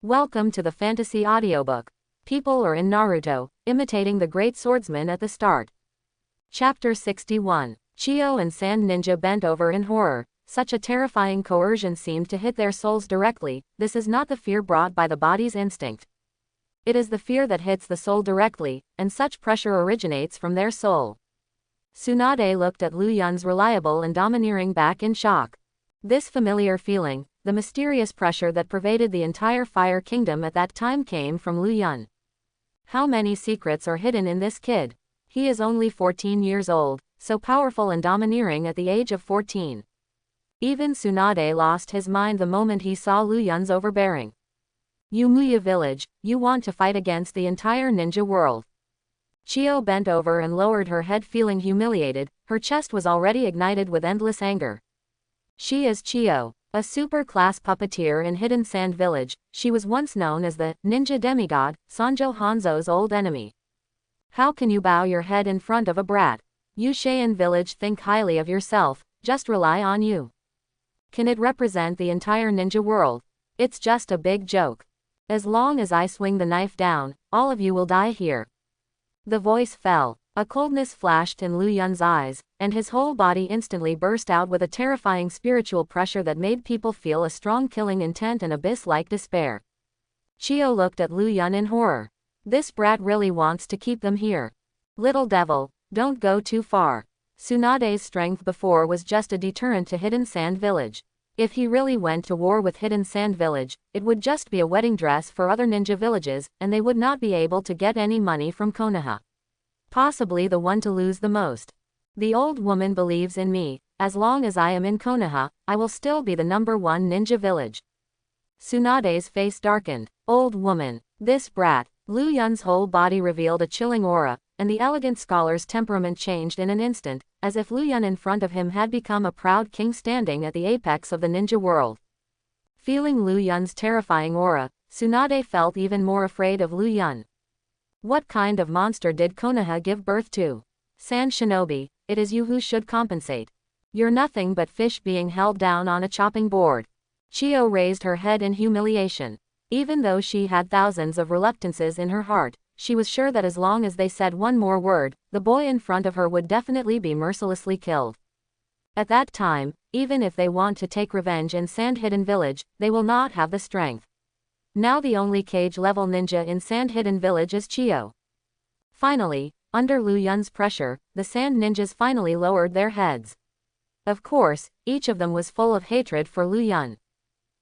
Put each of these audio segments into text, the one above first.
Welcome to the fantasy audiobook. People are in Naruto, imitating the Great Swordsman at the start. Chapter 61. Chio and Sand Ninja bent over in horror. Such a terrifying coercion seemed to hit their souls directly. This is not the fear brought by the body's instinct. It is the fear that hits the soul directly, and such pressure originates from their soul. Tsunade looked at Lu Yun's reliable and domineering back in shock. This familiar feeling, the mysterious pressure that pervaded the entire Fire Kingdom at that time, came from Lu Yun. How many secrets are hidden in this kid? He is only 14 years old, so powerful and domineering at the age of 14. Even Tsunade lost his mind the moment he saw Lu Yun's overbearing. Umuya village, you want to fight against the entire ninja world. Chio bent over and lowered her head, feeling humiliated. Her chest was already ignited with endless anger. She is Chio, a super-class puppeteer in Hidden Sand Village. She was once known as the ninja demigod, Sanjo Hanzo's old enemy. How can you bow your head in front of a brat? You Cheyenne Village think highly of yourself, just rely on you. Can it represent the entire ninja world? It's just a big joke. As long as I swing the knife down, all of you will die here. The voice fell. A coldness flashed in Lu Yun's eyes, and his whole body instantly burst out with a terrifying spiritual pressure that made people feel a strong killing intent and abyss-like despair. Chio looked at Lu Yun in horror. This brat really wants to keep them here. Little devil, don't go too far. Tsunade's strength before was just a deterrent to Hidden Sand Village. If he really went to war with Hidden Sand Village, it would just be a wedding dress for other ninja villages, and they would not be able to get any money from Konoha. Possibly the one to lose the most. The old woman believes in me. As long as I am in Konoha, I will still be the #1 ninja village. Tsunade's face darkened. Old woman. This brat. Lu Yun's whole body revealed a chilling aura, and the elegant scholar's temperament changed in an instant, as if Lu Yun in front of him had become a proud king standing at the apex of the ninja world. Feeling Lu Yun's terrifying aura, Tsunade felt even more afraid of Lu Yun. What kind of monster did Konoha give birth to? Sand Shinobi, it is you who should compensate. You're nothing but fish being held down on a chopping board. Chio raised her head in humiliation. Even though she had thousands of reluctances in her heart, she was sure that as long as they said one more word, the boy in front of her would definitely be mercilessly killed. At that time, even if they want to take revenge in Sand Hidden Village, they will not have the strength. Now the only cage-level ninja in Sand Hidden Village is Chio. Finally, under Lu Yun's pressure, the Sand Ninjas finally lowered their heads. Of course, each of them was full of hatred for Lu Yun.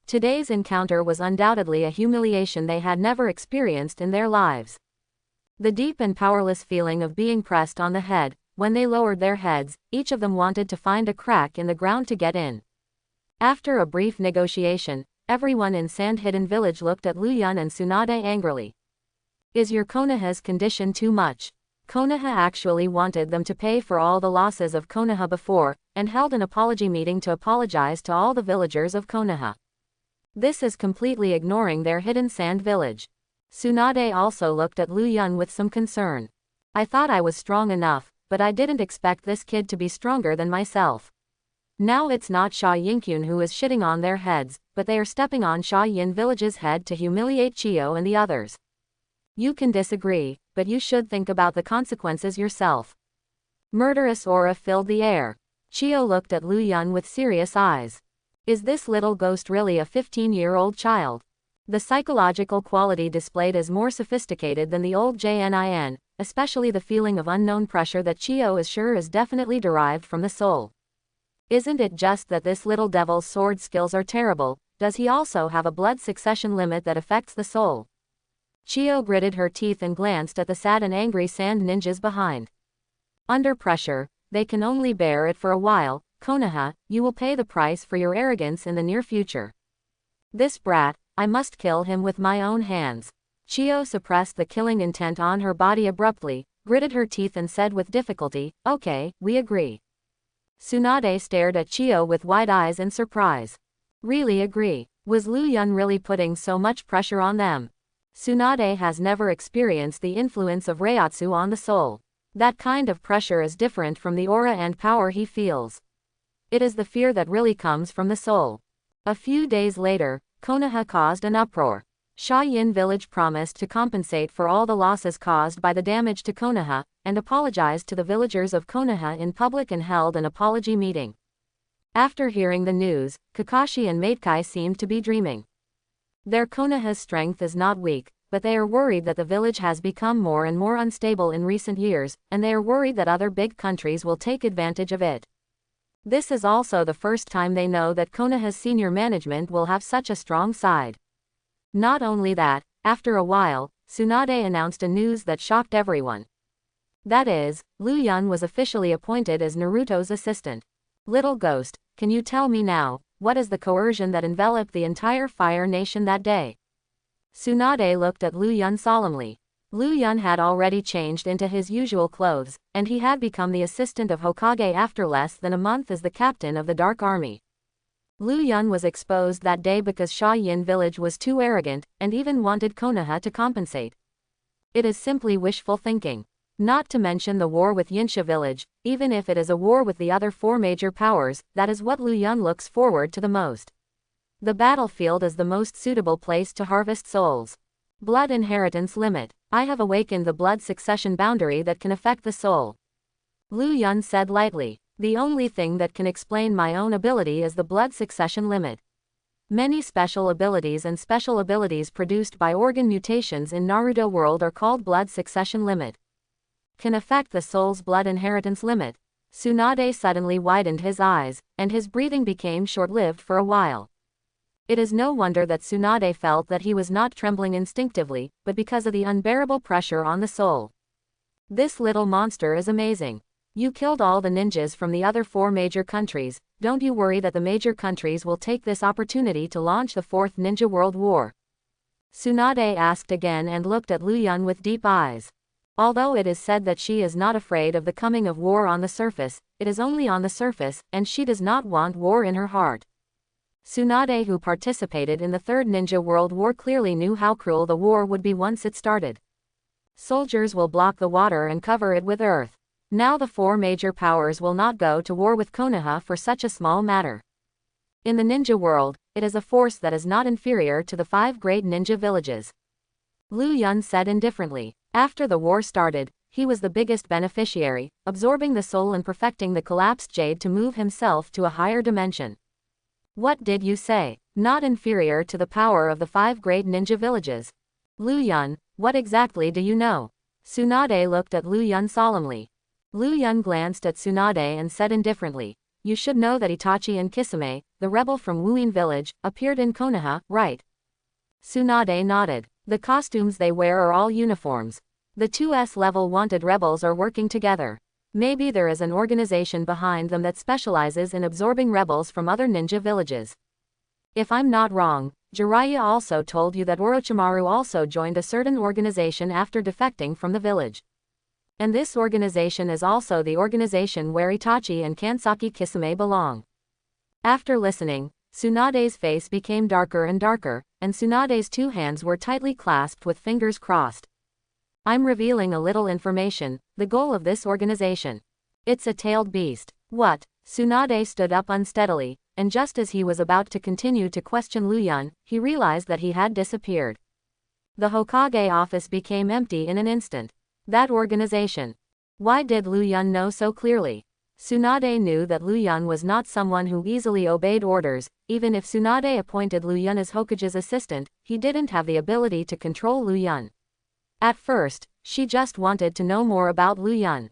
Today's encounter was undoubtedly a humiliation they had never experienced in their lives. The deep and powerless feeling of being pressed on the head. When they lowered their heads, each of them wanted to find a crack in the ground to get in. After a brief negotiation, everyone in Sand Hidden Village looked at Lu Yun and Tsunade angrily. Is your Konoha's condition too much? Konoha actually wanted them to pay for all the losses of Konoha before, and held an apology meeting to apologize to all the villagers of Konoha. This is completely ignoring their Hidden Sand Village. Tsunade also looked at Lu Yun with some concern. I thought I was strong enough, but I didn't expect this kid to be stronger than myself. Now it's not Sha Yinkyun who is shitting on their heads, but they are stepping on Sha Yin Village's head to humiliate Chio and the others. You can disagree, but you should think about the consequences yourself. Murderous aura filled the air. Chio looked at Lu Yun with serious eyes. Is this little ghost really a 15-year-old child? The psychological quality displayed is more sophisticated than the old Jnin, especially the feeling of unknown pressure that Chio is sure is definitely derived from the soul. Isn't it just that this little devil's sword skills are terrible? Does he also have a blood succession limit that affects the soul? Chio gritted her teeth and glanced at the sad and angry Sand Ninjas behind. Under pressure, they can only bear it for a while. Konoha, you will pay the price for your arrogance in the near future. This brat, I must kill him with my own hands. Chio suppressed the killing intent on her body abruptly, gritted her teeth and said with difficulty, okay, we agree. Tsunade stared at Chio with wide eyes in surprise. Really agree? Was Lu Yun really putting so much pressure on them? Tsunade has never experienced the influence of Reiatsu on the soul. That kind of pressure is different from the aura and power he feels. It is the fear that really comes from the soul. A few days later, Konoha caused an uproar. Yin village promised to compensate for all the losses caused by the damage to Konoha, and apologized to the villagers of Konoha in public and held an apology meeting. After hearing the news, Kakashi and Maidkai seemed to be dreaming. Their Konoha's strength is not weak, but they are worried that the village has become more and more unstable in recent years, and they are worried that other big countries will take advantage of it. This is also the first time they know that Konoha's senior management will have such a strong side. Not only that, after a while, Tsunade announced a news that shocked everyone. That is, Lu Yun was officially appointed as Naruto's assistant. Little Ghost, can you tell me now, what is the coercion that enveloped the entire Fire Nation that day? Tsunade looked at Lu Yun solemnly. Lu Yun had already changed into his usual clothes, and he had become the assistant of Hokage after less than a month as the captain of the Dark Army. Lu Yun was exposed that day because Yin village was too arrogant, and even wanted Konoha to compensate. It is simply wishful thinking. Not to mention the war with Yinsha village, even if it is a war with the other four major powers, that is what Lu Yun looks forward to the most. The battlefield is the most suitable place to harvest souls. Blood inheritance limit. I have awakened the blood succession boundary that can affect the soul. Lu Yun said lightly. The only thing that can explain my own ability is the blood succession limit. Many special abilities and special abilities produced by organ mutations in Naruto world are called blood succession limit. Can affect the soul's blood inheritance limit. Tsunade suddenly widened his eyes, and his breathing became short-lived for a while. It is no wonder that Tsunade felt that he was not trembling instinctively, but because of the unbearable pressure on the soul. This little monster is amazing. You killed all the ninjas from the other four major countries, don't you worry that the major countries will take this opportunity to launch the Fourth Ninja World War? Tsunade asked again and looked at Lu Yun with deep eyes. Although it is said that she is not afraid of the coming of war on the surface, it is only on the surface, and she does not want war in her heart. Tsunade, who participated in the Third Ninja World War, clearly knew how cruel the war would be once it started. Soldiers will block the water and cover it with earth. Now the four major powers will not go to war with Konoha for such a small matter. In the ninja world, it is a force that is not inferior to the 5 great ninja villages. Lu Yun said indifferently. After the war started, he was the biggest beneficiary, absorbing the soul and perfecting the collapsed jade to move himself to a higher dimension. What did you say? Not inferior to the power of the 5 great ninja villages. Lu Yun, what exactly do you know? Tsunade looked at Lu Yun solemnly. Lu Yun glanced at Tsunade and said indifferently, you should know that Itachi and Kisame, the rebel from Wuin village, appeared in Konoha, right? Tsunade nodded. The costumes they wear are all uniforms. The 2S level wanted rebels are working together. Maybe there is an organization behind them that specializes in absorbing rebels from other ninja villages. If I'm not wrong, Jiraiya also told you that Orochimaru also joined a certain organization after defecting from the village. And this organization is also the organization where Itachi and Kansaki Kisame belong. After listening, Tsunade's face became darker and darker, and Tsunade's 2 hands were tightly clasped with fingers crossed. I'm revealing a little information, the goal of this organization. It's a tailed beast. What? Tsunade stood up unsteadily, and just as he was about to continue to question Lu Yun, he realized that he had disappeared. The Hokage office became empty in an instant. That organization. Why did Lu Yun know so clearly? Tsunade knew that Lu Yun was not someone who easily obeyed orders. Even if Tsunade appointed Lu Yun as Hokage's assistant, he didn't have the ability to control Lu Yun. At first, she just wanted to know more about Lu Yun.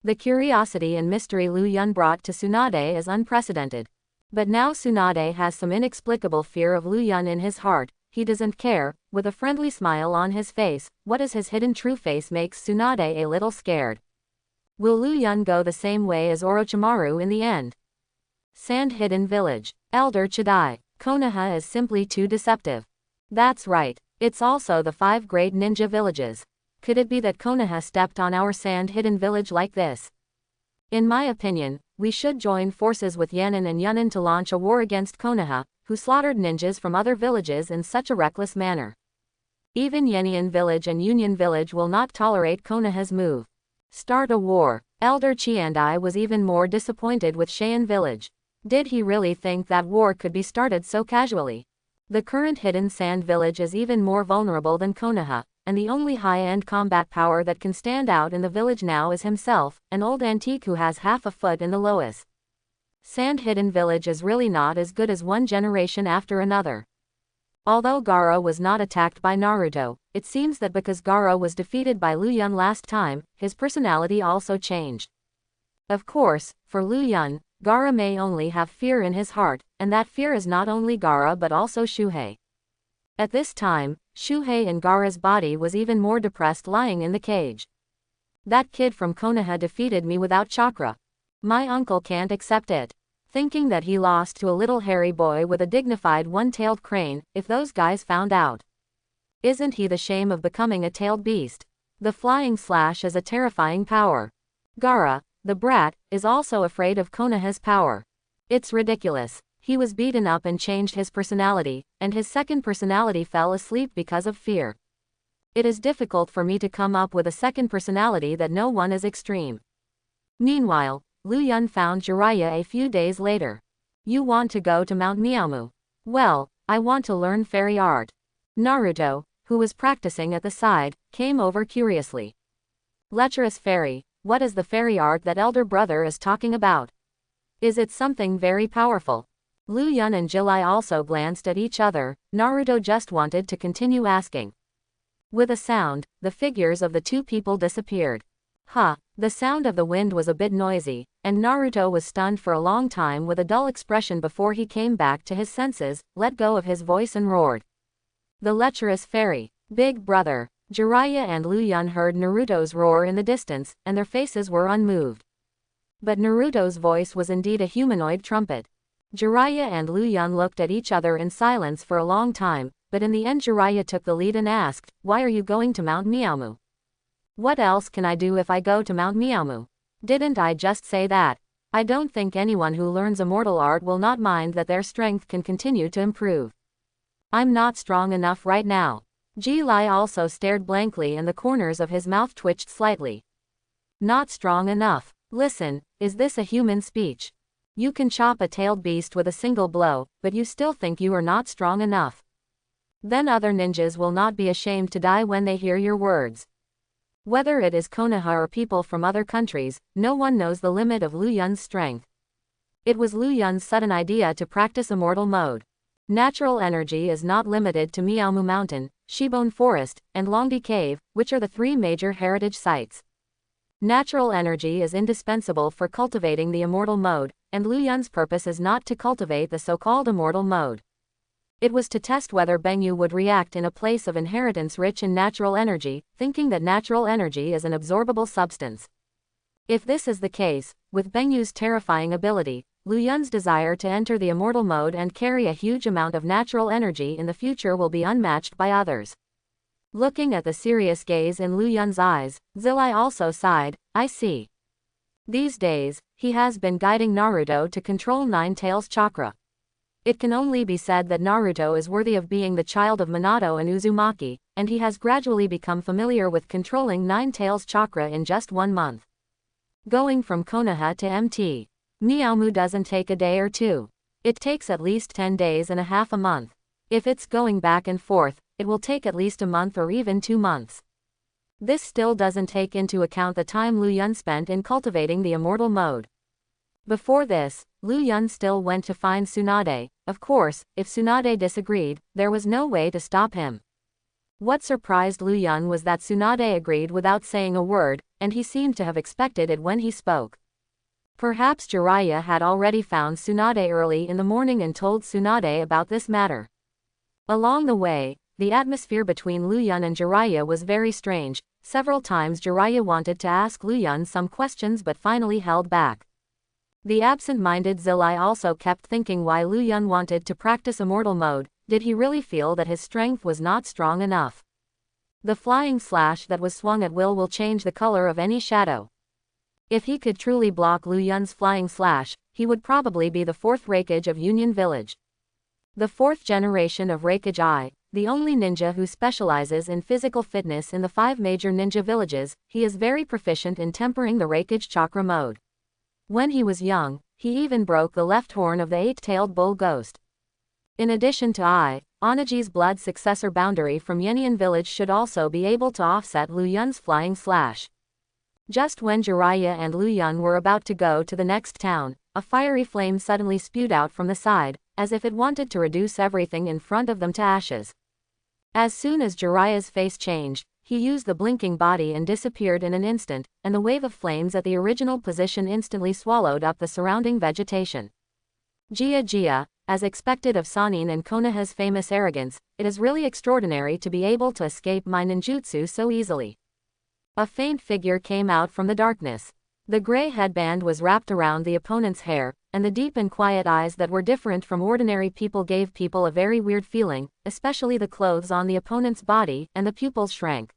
The curiosity and mystery Lu Yun brought to Tsunade is unprecedented. But now Tsunade has some inexplicable fear of Lu Yun in his heart. He doesn't care. With a friendly smile on his face, what is his hidden true face makes Tsunade a little scared. Will Lu Yun go the same way as Orochimaru in the end? Sand Hidden Village. Elder Chidai. Konoha is simply too deceptive. That's right. It's also the 5 great ninja villages. Could it be that Konoha stepped on our Sand Hidden Village like this? In my opinion, we should join forces with Yanin and Yunin to launch a war against Konoha, who slaughtered ninjas from other villages in such a reckless manner. Even Yenian village and Union village will not tolerate Konoha's move. Start a war. Elder Chiandai was even more disappointed with Cheyenne village. Did he really think that war could be started so casually? The current hidden sand village is even more vulnerable than Konoha, and the only high-end combat power that can stand out in the village now is himself, an old antique who has half a foot in the loess. Sand hidden village is really not as good as one generation after another. Although Gaara was not attacked by Naruto, it seems that because Gaara was defeated by Lu Yun last time, his personality also changed. Of course, for Lu Yun, Gaara may only have fear in his heart, and that fear is not only Gaara but also Shuhei. At this time, Shuhei in Gaara's body was even more depressed, lying in the cage. That kid from Konoha defeated me without chakra. My uncle can't accept it. Thinking that he lost to a little hairy boy with a dignified one-tailed crane, if those guys found out. Isn't he the shame of becoming a tailed beast? The flying slash is a terrifying power. Gaara, the brat, is also afraid of Konoha's power. It's ridiculous. He was beaten up and changed his personality, and his second personality fell asleep because of fear. It is difficult for me to come up with a second personality that no one is extreme. Meanwhile, Lu Yun found Jiraiya a few days later. You want to go to Mount Miaomu? Well, I want to learn fairy art. Naruto, who was practicing at the side, came over curiously. Lecherous fairy, what is the fairy art that elder brother is talking about? Is it something very powerful? Lu Yun and Jilai also glanced at each other. Naruto just wanted to continue asking. With a sound, the figures of the two people disappeared. The sound of the wind was a bit noisy, and Naruto was stunned for a long time with a dull expression before he came back to his senses, let go of his voice and roared. The lecherous fairy, big brother. Jiraiya and Lu Yun heard Naruto's roar in the distance, and their faces were unmoved. But Naruto's voice was indeed a humanoid trumpet. Jiraiya and Lu Yun looked at each other in silence for a long time, but in the end Jiraiya took the lead and asked, "Why are you going to Mount Miaomu?" "What else can I do if I go to Mount Miaomu? Didn't I just say that? I don't think anyone who learns immortal art will not mind that their strength can continue to improve. I'm not strong enough right now." Ji Lai also stared blankly and the corners of his mouth twitched slightly. Not strong enough. Listen, is this a human speech? You can chop a tailed beast with a single blow, but you still think you are not strong enough. Then other ninjas will not be ashamed to die when they hear your words. Whether it is Konoha or people from other countries, no one knows the limit of Lu Yun's strength. It was Lu Yun's sudden idea to practice immortal mode. Natural energy is not limited to Miaomu Mountain, Shibone Forest, and Longdi Cave, which are the three major heritage sites. Natural energy is indispensable for cultivating the immortal mode, and Lu Yun's purpose is not to cultivate the so-called immortal mode. It was to test whether Bengyu would react in a place of inheritance rich in natural energy, thinking that natural energy is an absorbable substance. If this is the case, with Bengyu's terrifying ability, Lu Yun's desire to enter the immortal mode and carry a huge amount of natural energy in the future will be unmatched by others. Looking at the serious gaze in Lu Yun's eyes, Zilai also sighed, I see. These days, he has been guiding Naruto to control Nine Tails chakra. It can only be said that Naruto is worthy of being the child of Minato and Uzumaki, and he has gradually become familiar with controlling Nine Tails chakra in just 1 month. Going from Konoha to Mt. Miaomu doesn't take a day or two. It takes at least 10 days and a half a month. If it's going back and forth, it will take at least a month or even 2 months. This still doesn't take into account the time Lu Yun spent in cultivating the immortal mode. Before this, Lu Yun still went to find Tsunade. Of course, if Tsunade disagreed, there was no way to stop him. What surprised Lu Yun was that Tsunade agreed without saying a word, and he seemed to have expected it when he spoke. Perhaps Jiraiya had already found Tsunade early in the morning and told Tsunade about this matter. Along the way, the atmosphere between Lu Yun and Jiraiya was very strange. Several times Jiraiya wanted to ask Lu Yun some questions but finally held back. The absent-minded Zilai also kept thinking why Lu Yun wanted to practice immortal mode. Did he really feel that his strength was not strong enough? The flying slash that was swung at will change the color of any shadow. If he could truly block Lu Yun's flying slash, he would probably be the 4th Raikage of Union Village. The 4th generation of Raikage I, the only ninja who specializes in physical fitness in the 5 major ninja villages, he is very proficient in tempering the Raikage chakra mode. When he was young, he even broke the left horn of the 8-tailed bull ghost. In addition to Onaji's blood successor boundary from Yenian village should also be able to offset Lu Yun's flying slash. Just when Jiraiya and Lu Yun were about to go to the next town, a fiery flame suddenly spewed out from the side, as if it wanted to reduce everything in front of them to ashes. As soon as Jiraiya's face changed, he used the blinking body and disappeared in an instant, and the wave of flames at the original position instantly swallowed up the surrounding vegetation. Jia, as expected of Sannin and Konoha's famous arrogance, it is really extraordinary to be able to escape my ninjutsu so easily. A faint figure came out from the darkness. The gray headband was wrapped around the opponent's hair, and the deep and quiet eyes that were different from ordinary people gave people a very weird feeling, especially the clothes on the opponent's body, and the pupils shrank.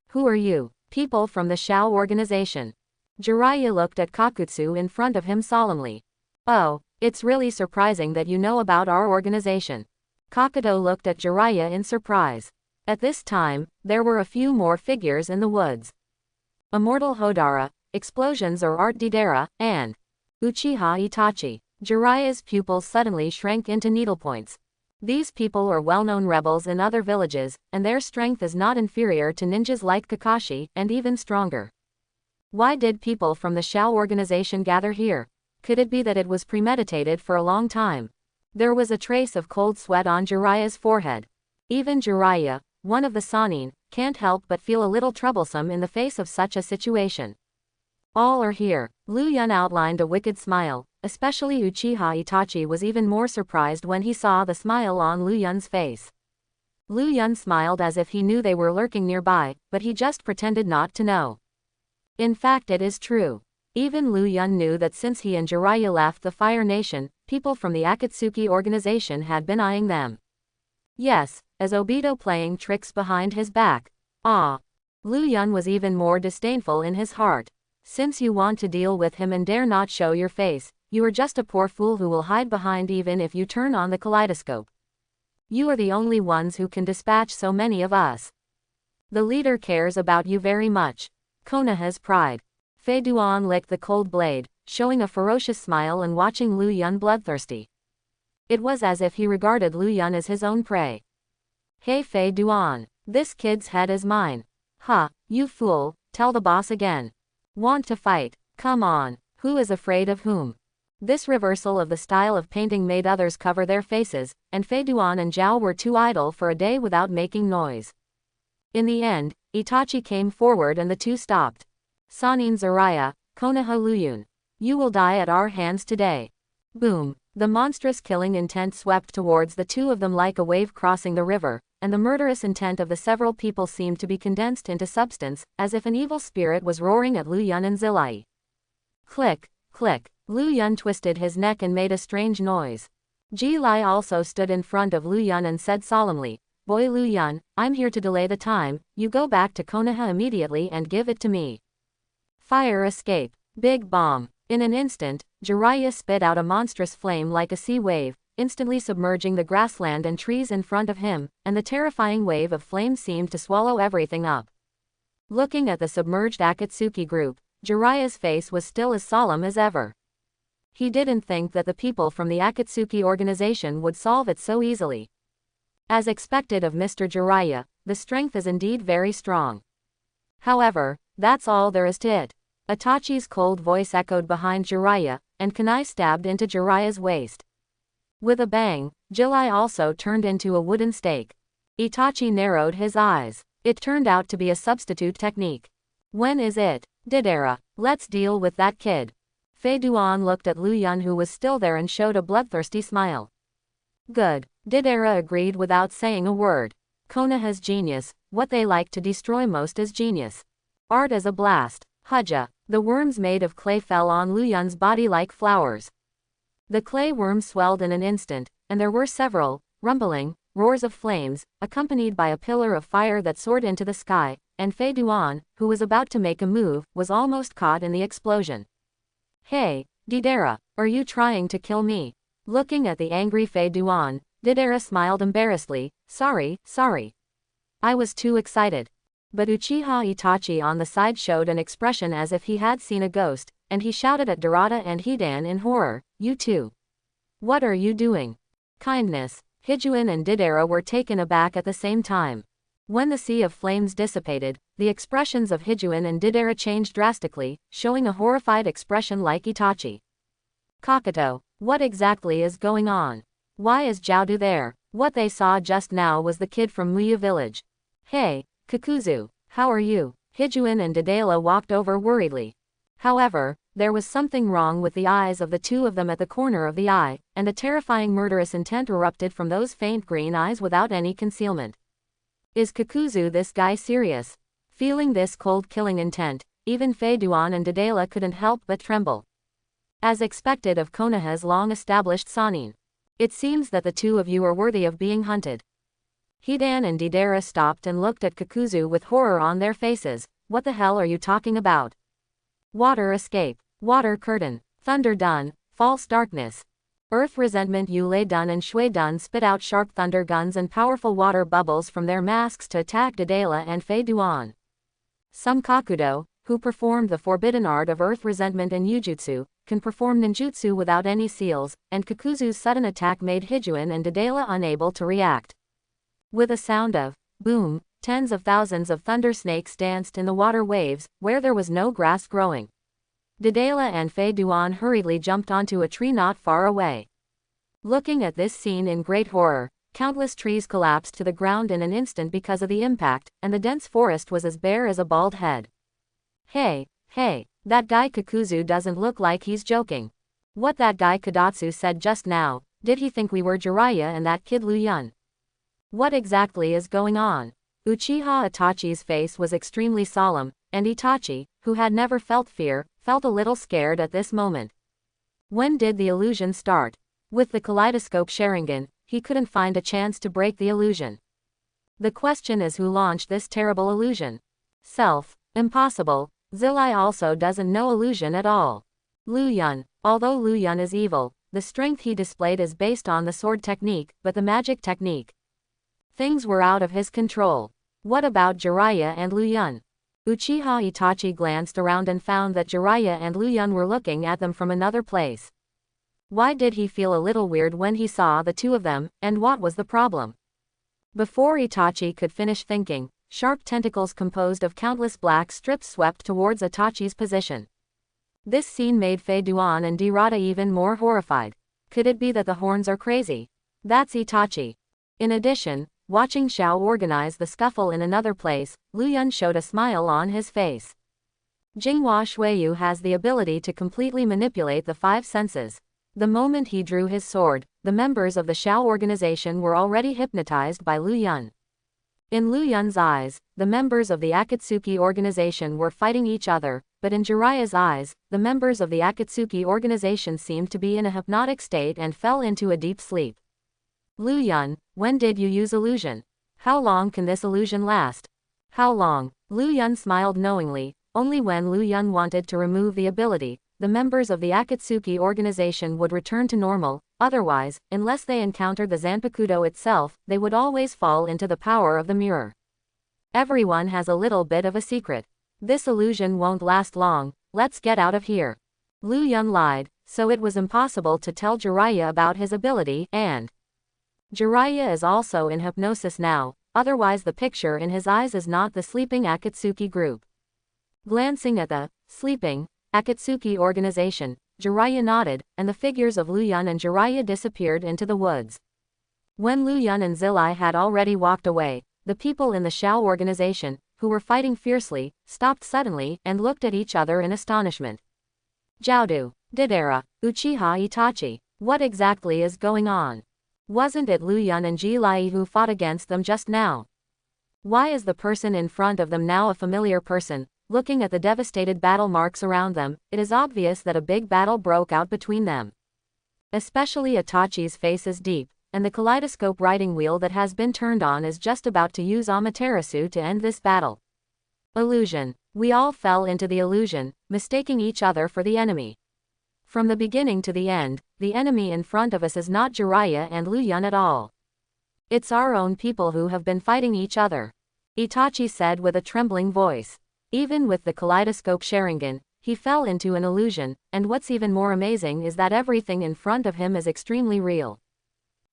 Who are you? People from the Shao organization. Jiraiya looked at Kakutsu in front of him solemnly. Oh, it's really surprising that you know about our organization. Kakato looked at Jiraiya in surprise. At this time, there were a few more figures in the woods. Immortal Hodara, Explosions or Art Deidara, and Uchiha Itachi. Jiraiya's pupils suddenly shrank into needlepoints. These people are well-known rebels in other villages, and their strength is not inferior to ninjas like Kakashi, and even stronger. Why did people from the Shao organization gather here? Could it be that it was premeditated for a long time? There was a trace of cold sweat on Jiraiya's forehead. Even Jiraiya, one of the Sannin, can't help but feel a little troublesome in the face of such a situation. All are here. Lu Yun outlined a wicked smile, especially Uchiha Itachi was even more surprised when he saw the smile on Lu Yun's face. Lu Yun smiled as if he knew they were lurking nearby, but he just pretended not to know. In fact, it is true. Even Lu Yun knew that since he and Jiraiya left the Fire Nation, people from the Akatsuki organization had been eyeing them. Yes, as Obito playing tricks behind his back. Lu Yun was even more disdainful in his heart. Since you want to deal with him and dare not show your face, you are just a poor fool who will hide behind even if you turn on the kaleidoscope. You are the only ones who can dispatch so many of us. The leader cares about you very much. Konoha's pride. Fei Duan licked the cold blade, showing a ferocious smile and watching Lu Yun bloodthirsty. It was as if he regarded Lu Yun as his own prey. Hey Fei Duan, this kid's head is mine. You fool, tell the boss again. Want to fight? Come on, who is afraid of whom? This reversal of the style of painting made others cover their faces, and Fei Duan and Zhao were too idle for a day without making noise. In the end, Itachi came forward and the two stopped. Sannin Jiraiya, Konoha Lu Yun. You will die at our hands today. Boom. The monstrous killing intent swept towards the two of them like a wave crossing the river, and the murderous intent of the several people seemed to be condensed into substance, as if an evil spirit was roaring at Lu Yun and Zilai. Click, click. Lu Yun twisted his neck and made a strange noise. Ji Lai also stood in front of Lu Yun and said solemnly, Boy Lu Yun, I'm here to delay the time, you go back to Konoha immediately and give it to me. Fire escape. Big bomb. In an instant, Jiraiya spit out a monstrous flame like a sea wave, instantly submerging the grassland and trees in front of him, and the terrifying wave of flame seemed to swallow everything up. Looking at the submerged Akatsuki group, Jiraiya's face was still as solemn as ever. He didn't think that the people from the Akatsuki organization would solve it so easily. As expected of Mr. Jiraiya, the strength is indeed very strong. However, that's all there is to it. Itachi's cold voice echoed behind Jiraiya, and kunai stabbed into Jiraiya's waist. With a bang, Jiraiya also turned into a wooden stake. Itachi narrowed his eyes. It turned out to be a substitute technique. When is it? Deidara, let's deal with that kid. Fei Duan looked at Lu Yun who was still there and showed a bloodthirsty smile. Good. Deidara agreed without saying a word. Konoha's genius, what they like to destroy most is genius. Art as a blast. Hudja. The worms made of clay fell on Lu Yun's body like flowers. The clay worms swelled in an instant, and there were several, rumbling, roars of flames, accompanied by a pillar of fire that soared into the sky, and Fei Duan, who was about to make a move, was almost caught in the explosion. Hey, Deidara, are you trying to kill me? Looking at the angry Fei Duan, Deidara smiled embarrassedly, sorry. I was too excited. But Uchiha Itachi on the side showed an expression as if he had seen a ghost, and he shouted at Dorada and Hidan in horror, you too. What are you doing? kindness. Hijuen and Didera were taken aback at the same time. When the sea of flames dissipated, the expressions of Hijuen and Didera changed drastically, showing a horrified expression like Itachi. Kakato, what exactly is going on? Why is Jiaodu there? What they saw just now was the kid from Muya village. Hey, Kakuzu, how are you? Hijuen and Didela walked over worriedly. However, there was something wrong with the eyes of the two of them at the corner of the eye, and a terrifying murderous intent erupted from those faint green eyes without any concealment. Is Kakuzu this guy serious? Feeling this cold killing intent, even Fei Duan and Didela couldn't help but tremble. As expected of Konoha's long-established Sanin. It seems that the two of you are worthy of being hunted. Hidan and Didera stopped and looked at Kakuzu with horror on their faces. What the hell are you talking about? Water escape, water curtain, thunder dun, false darkness. Earth resentment. Yule Dun and Shui Dun spit out sharp thunder guns and powerful water bubbles from their masks to attack Didela and Fei Duan. Some Kakudo, who performed the forbidden art of earth resentment and Yujutsu, can perform ninjutsu without any seals, and Kakuzu's sudden attack made Hijuen and Didela unable to react. With a sound of boom, tens of thousands of thunder snakes danced in the water waves, where there was no grass growing. Didela and Fei Duan hurriedly jumped onto a tree not far away. Looking at this scene in great horror, countless trees collapsed to the ground in an instant because of the impact, and the dense forest was as bare as a bald head. Hey, that guy Kakuzu doesn't look like he's joking. What that guy Kadatsu said just now, did he think we were Jiraiya and that kid Luyan? What exactly is going on? Uchiha Itachi's face was extremely solemn, and Itachi, who had never felt fear, felt a little scared at this moment. When did the illusion start? With the kaleidoscope Sharingan, he couldn't find a chance to break the illusion. The question is, who launched this terrible illusion? Self. Impossible. Zilai also doesn't know illusion at all. Luyan. Although Luyan is evil, the strength he displayed is based on the sword technique, but the magic technique. Things were out of his control. What about Jiraiya and Luyan? Uchiha Itachi glanced around and found that Jiraiya and Luyan were looking at them from another place. Why did he feel a little weird when he saw the two of them, and what was the problem? Before Itachi could finish thinking, sharp tentacles composed of countless black strips swept towards Itachi's position. This scene made Fei Duan and Dirata even more horrified. Could it be that the horns are crazy? That's Itachi. In addition, watching Xiao organize the scuffle in another place, Luyan showed a smile on his face. Jinghua Shuiyu has the ability to completely manipulate the five senses. The moment he drew his sword, the members of the Xiao organization were already hypnotized by Luyan. In Luyan's eyes, the members of the Akatsuki organization were fighting each other, but in Jiraiya's eyes, the members of the Akatsuki organization seemed to be in a hypnotic state and fell into a deep sleep. Luyan, when did you use illusion? How long can this illusion last? How long? Luyan smiled knowingly. Only when Luyan wanted to remove the ability, the members of the Akatsuki organization would return to normal. Otherwise, unless they encountered the Zanpakuto itself, they would always fall into the power of the mirror. Everyone has a little bit of a secret. This illusion won't last long. Let's get out of here. Luyan lied, so it was impossible to tell Jiraiya about his ability, and Jiraiya is also in hypnosis now, otherwise the picture in his eyes is not the sleeping Akatsuki group. Glancing at the sleeping Akatsuki organization, Jiraiya nodded, and the figures of Luyan and Jiraiya disappeared into the woods. When Luyan and Zilai had already walked away, the people in the Xiao organization, who were fighting fiercely, stopped suddenly and looked at each other in astonishment. Jiaodu, Didera, Uchiha Itachi, what exactly is going on? Wasn't it Luyan and Jilai who fought against them just now? Why is the person in front of them now a familiar person? Looking at the devastated battle marks around them, it is obvious that a big battle broke out between them. Especially Itachi's face is deep, and the kaleidoscope riding wheel that has been turned on is just about to use Amaterasu to end this battle. Illusion. We all fell into the illusion, mistaking each other for the enemy. From the beginning to the end, the enemy in front of us is not Jiraiya and Luyan at all. It's our own people who have been fighting each other. Itachi said with a trembling voice. Even with the kaleidoscope Sharingan, he fell into an illusion, and what's even more amazing is that everything in front of him is extremely real.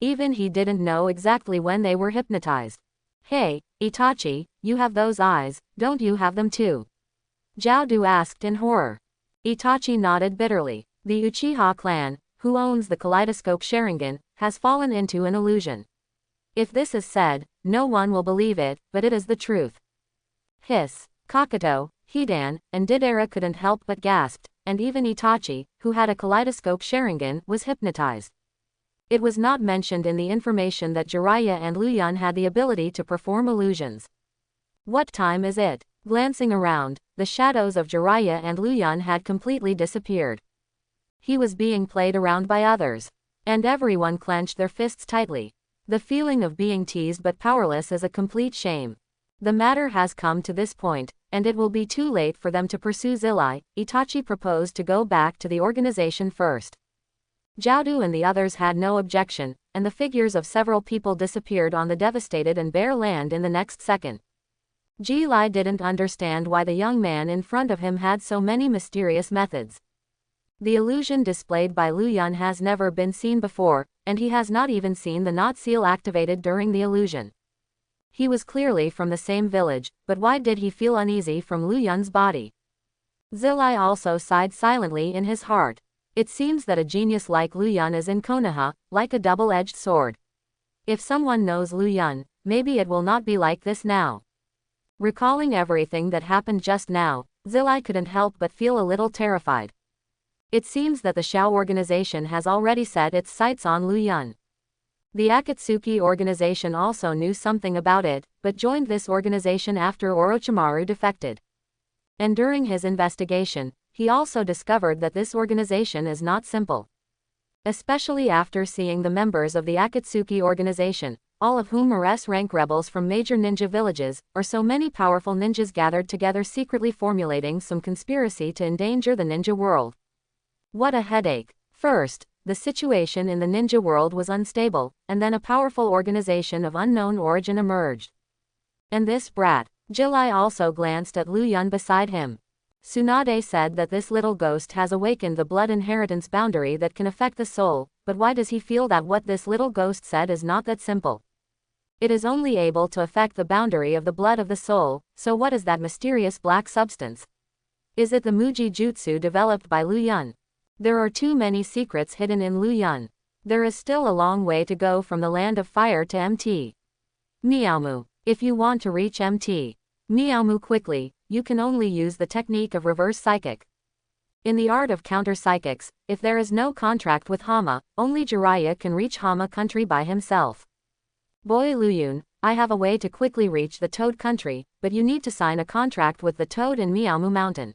Even he didn't know exactly when they were hypnotized. Hey, Itachi, you have those eyes, don't you have them too? Jiaodu asked in horror. Itachi nodded bitterly. The Uchiha clan, who owns the kaleidoscope Sharingan, has fallen into an illusion. If this is said, no one will believe it, but it is the truth. Hiss. Kakato, Hidan, and Didera couldn't help but gasped, and even Itachi, who had a kaleidoscope Sharingan, was hypnotized. It was not mentioned in the information that Jiraiya and Luyan had the ability to perform illusions. What time is it? Glancing around, the shadows of Jiraiya and Luyan had completely disappeared. He was being played around by others. And everyone clenched their fists tightly. The feeling of being teased but powerless is a complete shame. The matter has come to this point, and it will be too late for them to pursue Zillai. Itachi proposed to go back to the organization first. Jiaodu and the others had no objection, and the figures of several people disappeared on the devastated and bare land in the next second. Ji Lai didn't understand why the young man in front of him had so many mysterious methods. The illusion displayed by Luyan has never been seen before, and he has not even seen the knot seal activated during the illusion. He was clearly from the same village, but why did he feel uneasy from Luyan's body? Zillai also sighed silently in his heart. It seems that a genius like Luyan is in Konoha, like a double-edged sword. If someone knows Luyan, maybe it will not be like this now. Recalling everything that happened just now, Zillai couldn't help but feel a little terrified. It seems that the Shao organization has already set its sights on Luyan. The Akatsuki organization also knew something about it, but joined this organization after Orochimaru defected. And during his investigation, he also discovered that this organization is not simple. Especially after seeing the members of the Akatsuki organization, all of whom are S-rank rebels from major ninja villages, or so many powerful ninjas gathered together secretly formulating some conspiracy to endanger the ninja world. What a headache. First, the situation in the ninja world was unstable, and then a powerful organization of unknown origin emerged. And this brat. Jilai also glanced at Luyan beside him. Tsunade said that this little ghost has awakened the blood inheritance boundary that can affect the soul, but why does he feel that what this little ghost said is not that simple? It is only able to affect the boundary of the blood of the soul, so what is that mysterious black substance? Is it the Muji Jutsu developed by Luyan? There are too many secrets hidden in Luyan. There is still a long way to go from the land of fire to MT. Miaomu. If you want to reach MT. Miaomu quickly, you can only use the technique of reverse psychic. In the art of counter-psychics, if there is no contract with Hama, only Jiraiya can reach Hama country by himself. Boy Luyun, I have a way to quickly reach the Toad country, but you need to sign a contract with the Toad in Miaomu Mountain.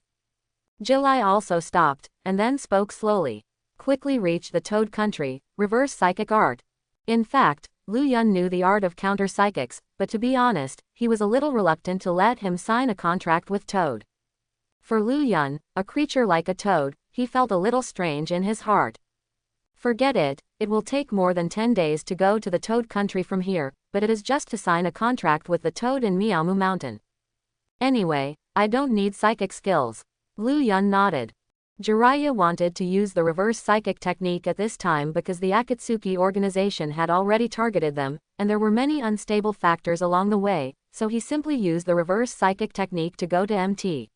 Jilai also stopped, and then spoke slowly. Quickly reach the Toad country, reverse psychic art. In fact, Luyan knew the art of counter-psychics, but to be honest, he was a little reluctant to let him sign a contract with Toad. For Luyan, a creature like a toad, he felt a little strange in his heart. Forget it, it will take more than 10 days to go to the Toad country from here, but it is just to sign a contract with the Toad in Miaomu Mountain. Anyway, I don't need psychic skills. Luyan nodded. Jiraiya wanted to use the reverse psychic technique at this time because the Akatsuki organization had already targeted them, and there were many unstable factors along the way, so he simply used the reverse psychic technique to go to MT.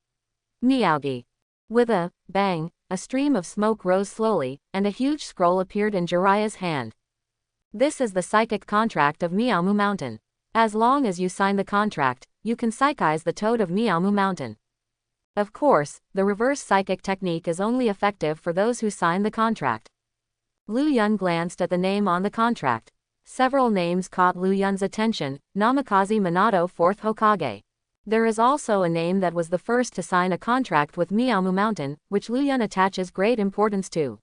Miyagi. With a bang, a stream of smoke rose slowly, and a huge scroll appeared in Jiraiya's hand. This is the psychic contract of Miaomu Mountain. As long as you sign the contract, you can psychize the Toad of Miaomu Mountain. Of course, the reverse psychic technique is only effective for those who sign the contract. Luyan glanced at the name on the contract. Several names caught Luyan's attention: Namikaze Minato 4th Hokage. There is also a name that was the first to sign a contract with Miaomu Mountain, which Luyan attaches great importance to.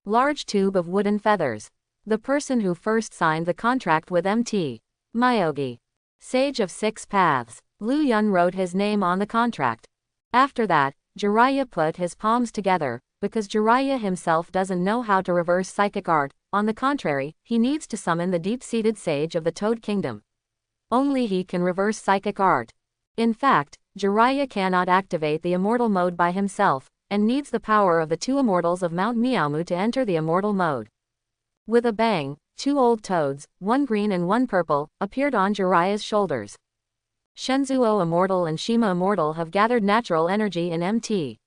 Large tube of wooden feathers. The person who first signed the contract with MT. Myogi. Sage of 6 Paths. Luyan wrote his name on the contract. After that, Jiraiya put his palms together, because Jiraiya himself doesn't know how to reverse psychic art. On the contrary, he needs to summon the deep-seated sage of the Toad Kingdom. Only he can reverse psychic art. In fact, Jiraiya cannot activate the immortal mode by himself, and needs the power of the 2 immortals of Mount Miaomu to enter the immortal mode. With a bang, 2 old toads, one green and one purple, appeared on Jiraiya's shoulders. Shenzuo Immortal and Shima Immortal have gathered natural energy in MT.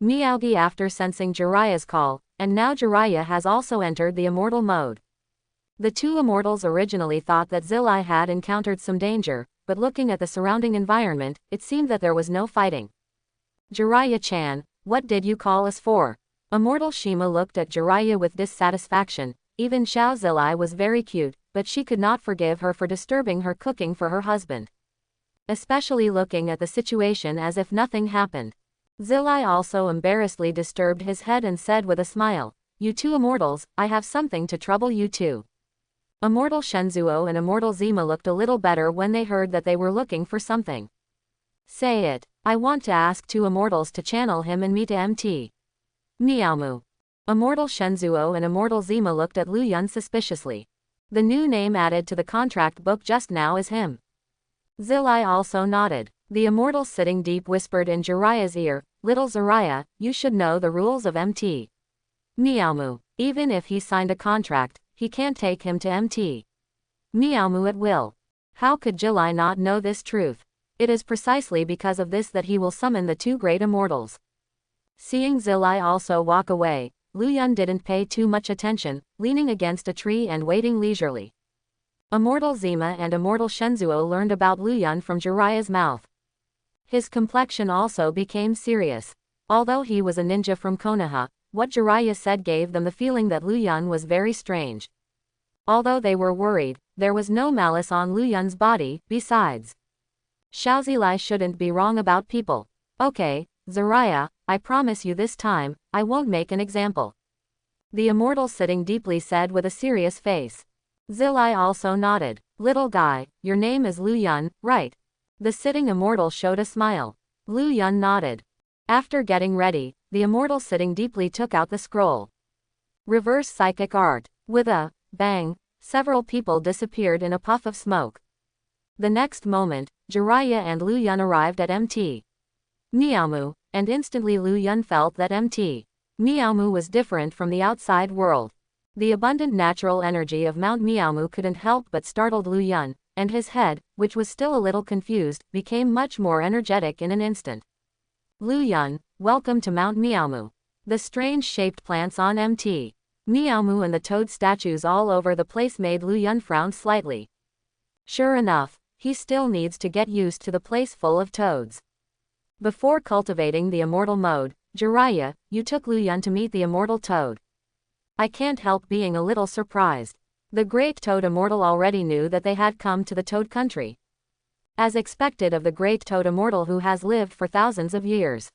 Miyagi after sensing Jiraiya's call, and now Jiraiya has also entered the immortal mode. The 2 immortals originally thought that Zilai had encountered some danger, but looking at the surrounding environment, it seemed that there was no fighting. Jiraiya-chan, what did you call us for? Immortal Shima looked at Jiraiya with dissatisfaction. Even Xiao Zilai was very cute, but she could not forgive her for disturbing her cooking for her husband. Especially looking at the situation as if nothing happened. Zilai also embarrassedly disturbed his head and said with a smile, "You 2 immortals, I have something to trouble you 2. Immortal Shenzuo and Immortal Zima looked a little better when they heard that they were looking for something. Say it, I want to ask 2 immortals to channel him and me to MT. Miaomu. Immortal Shenzuo and Immortal Zima looked at Lu Yun suspiciously. The new name added to the contract book just now is him. Zilai also nodded. The immortal sitting deep whispered in Jiraiya's ear, "Little Jiraiya, you should know the rules of MT. Miaomu. Even if he signed a contract, he can't take him to MT. Miaomu at will." How could Jilai not know this truth? It is precisely because of this that he will summon the 2 great immortals. Seeing Zilai also walk away, Lu Yun didn't pay too much attention, leaning against a tree and waiting leisurely. Immortal Zima and Immortal Shenzuo learned about Lu Yun from Jiraiya's mouth. His complexion also became serious. Although he was a ninja from Konoha, what Jiraiya said gave them the feeling that Lu Yun was very strange. Although they were worried, there was no malice on Lu Yun's body. Besides, Xiao Zilai shouldn't be wrong about people. Okay, Jiraiya, I promise you this time, I won't make an example. The immortal sitting deeply said with a serious face. Zilai also nodded. Little guy, your name is Lu Yun, right? The sitting immortal showed a smile. Lu Yun nodded. After getting ready, the immortal sitting deeply took out the scroll. Reverse psychic art. With a bang, several people disappeared in a puff of smoke. The next moment, Jiraiya and Lu Yun arrived at MT. Miaomu, and instantly Lu Yun felt that MT. Miaomu was different from the outside world. The abundant natural energy of Mount Miaomu couldn't help but startled Lu Yun, and his head, which was still a little confused, became much more energetic in an instant. Lu Yun, welcome to Mount Miaomu. The strange-shaped plants on MT. Miaomu and the toad statues all over the place made Lu Yun frown slightly. Sure enough, he still needs to get used to the place full of toads. Before cultivating the immortal mode, Jiraiya, you took Lu Yun to meet the immortal toad. I can't help being a little surprised. The great toad immortal already knew that they had come to the toad country. As expected of the great toad immortal who has lived for thousands of years.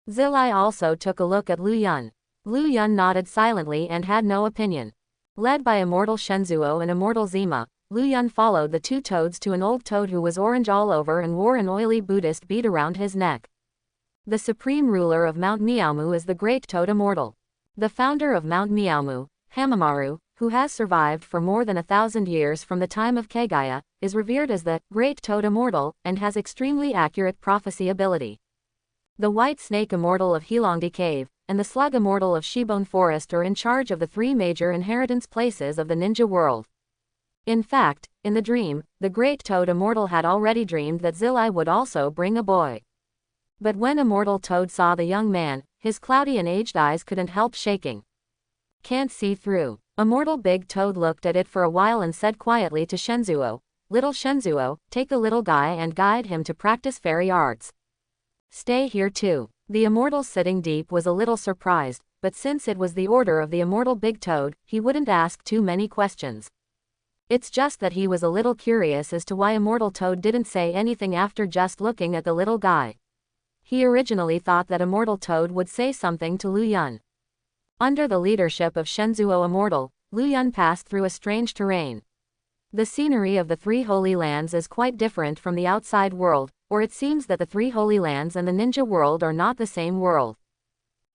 Zilai also took a look at Lu Yun. Lu Yun nodded silently and had no opinion. Led by immortal Shenzuo and immortal Zima, Lu Yun followed the 2 toads to an old toad who was orange all over and wore an oily Buddhist bead around his neck. The supreme ruler of Mount Miaomu is the great toad immortal. The founder of Mount Miaomu, Hamamaru, who has survived for more than 1,000 years from the time of Kagaya, is revered as the Great Toad Immortal, and has extremely accurate prophecy ability. The White Snake Immortal of Hilongdi Cave, and the Slug Immortal of Shibone Forest are in charge of the 3 major inheritance places of the ninja world. In fact, in the dream, the Great Toad Immortal had already dreamed that Zilai would also bring a boy. But when Immortal Toad saw the young man, his cloudy and aged eyes couldn't help shaking. Can't see through. Immortal Big Toad looked at it for a while and said quietly to Shenzuo, Little Shenzuo, take the little guy and guide him to practice fairy arts. Stay here too. The immortal sitting deep was a little surprised, but since it was the order of the immortal Big Toad, he wouldn't ask too many questions. It's just that he was a little curious as to why Immortal Toad didn't say anything after just looking at the little guy. He originally thought that Immortal Toad would say something to Lu Yun. Under the leadership of Shenzuo Immortal, Lu Yun passed through a strange terrain. The scenery of the 3 Holy Lands is quite different from the outside world, or it seems that the 3 Holy Lands and the ninja world are not the same world.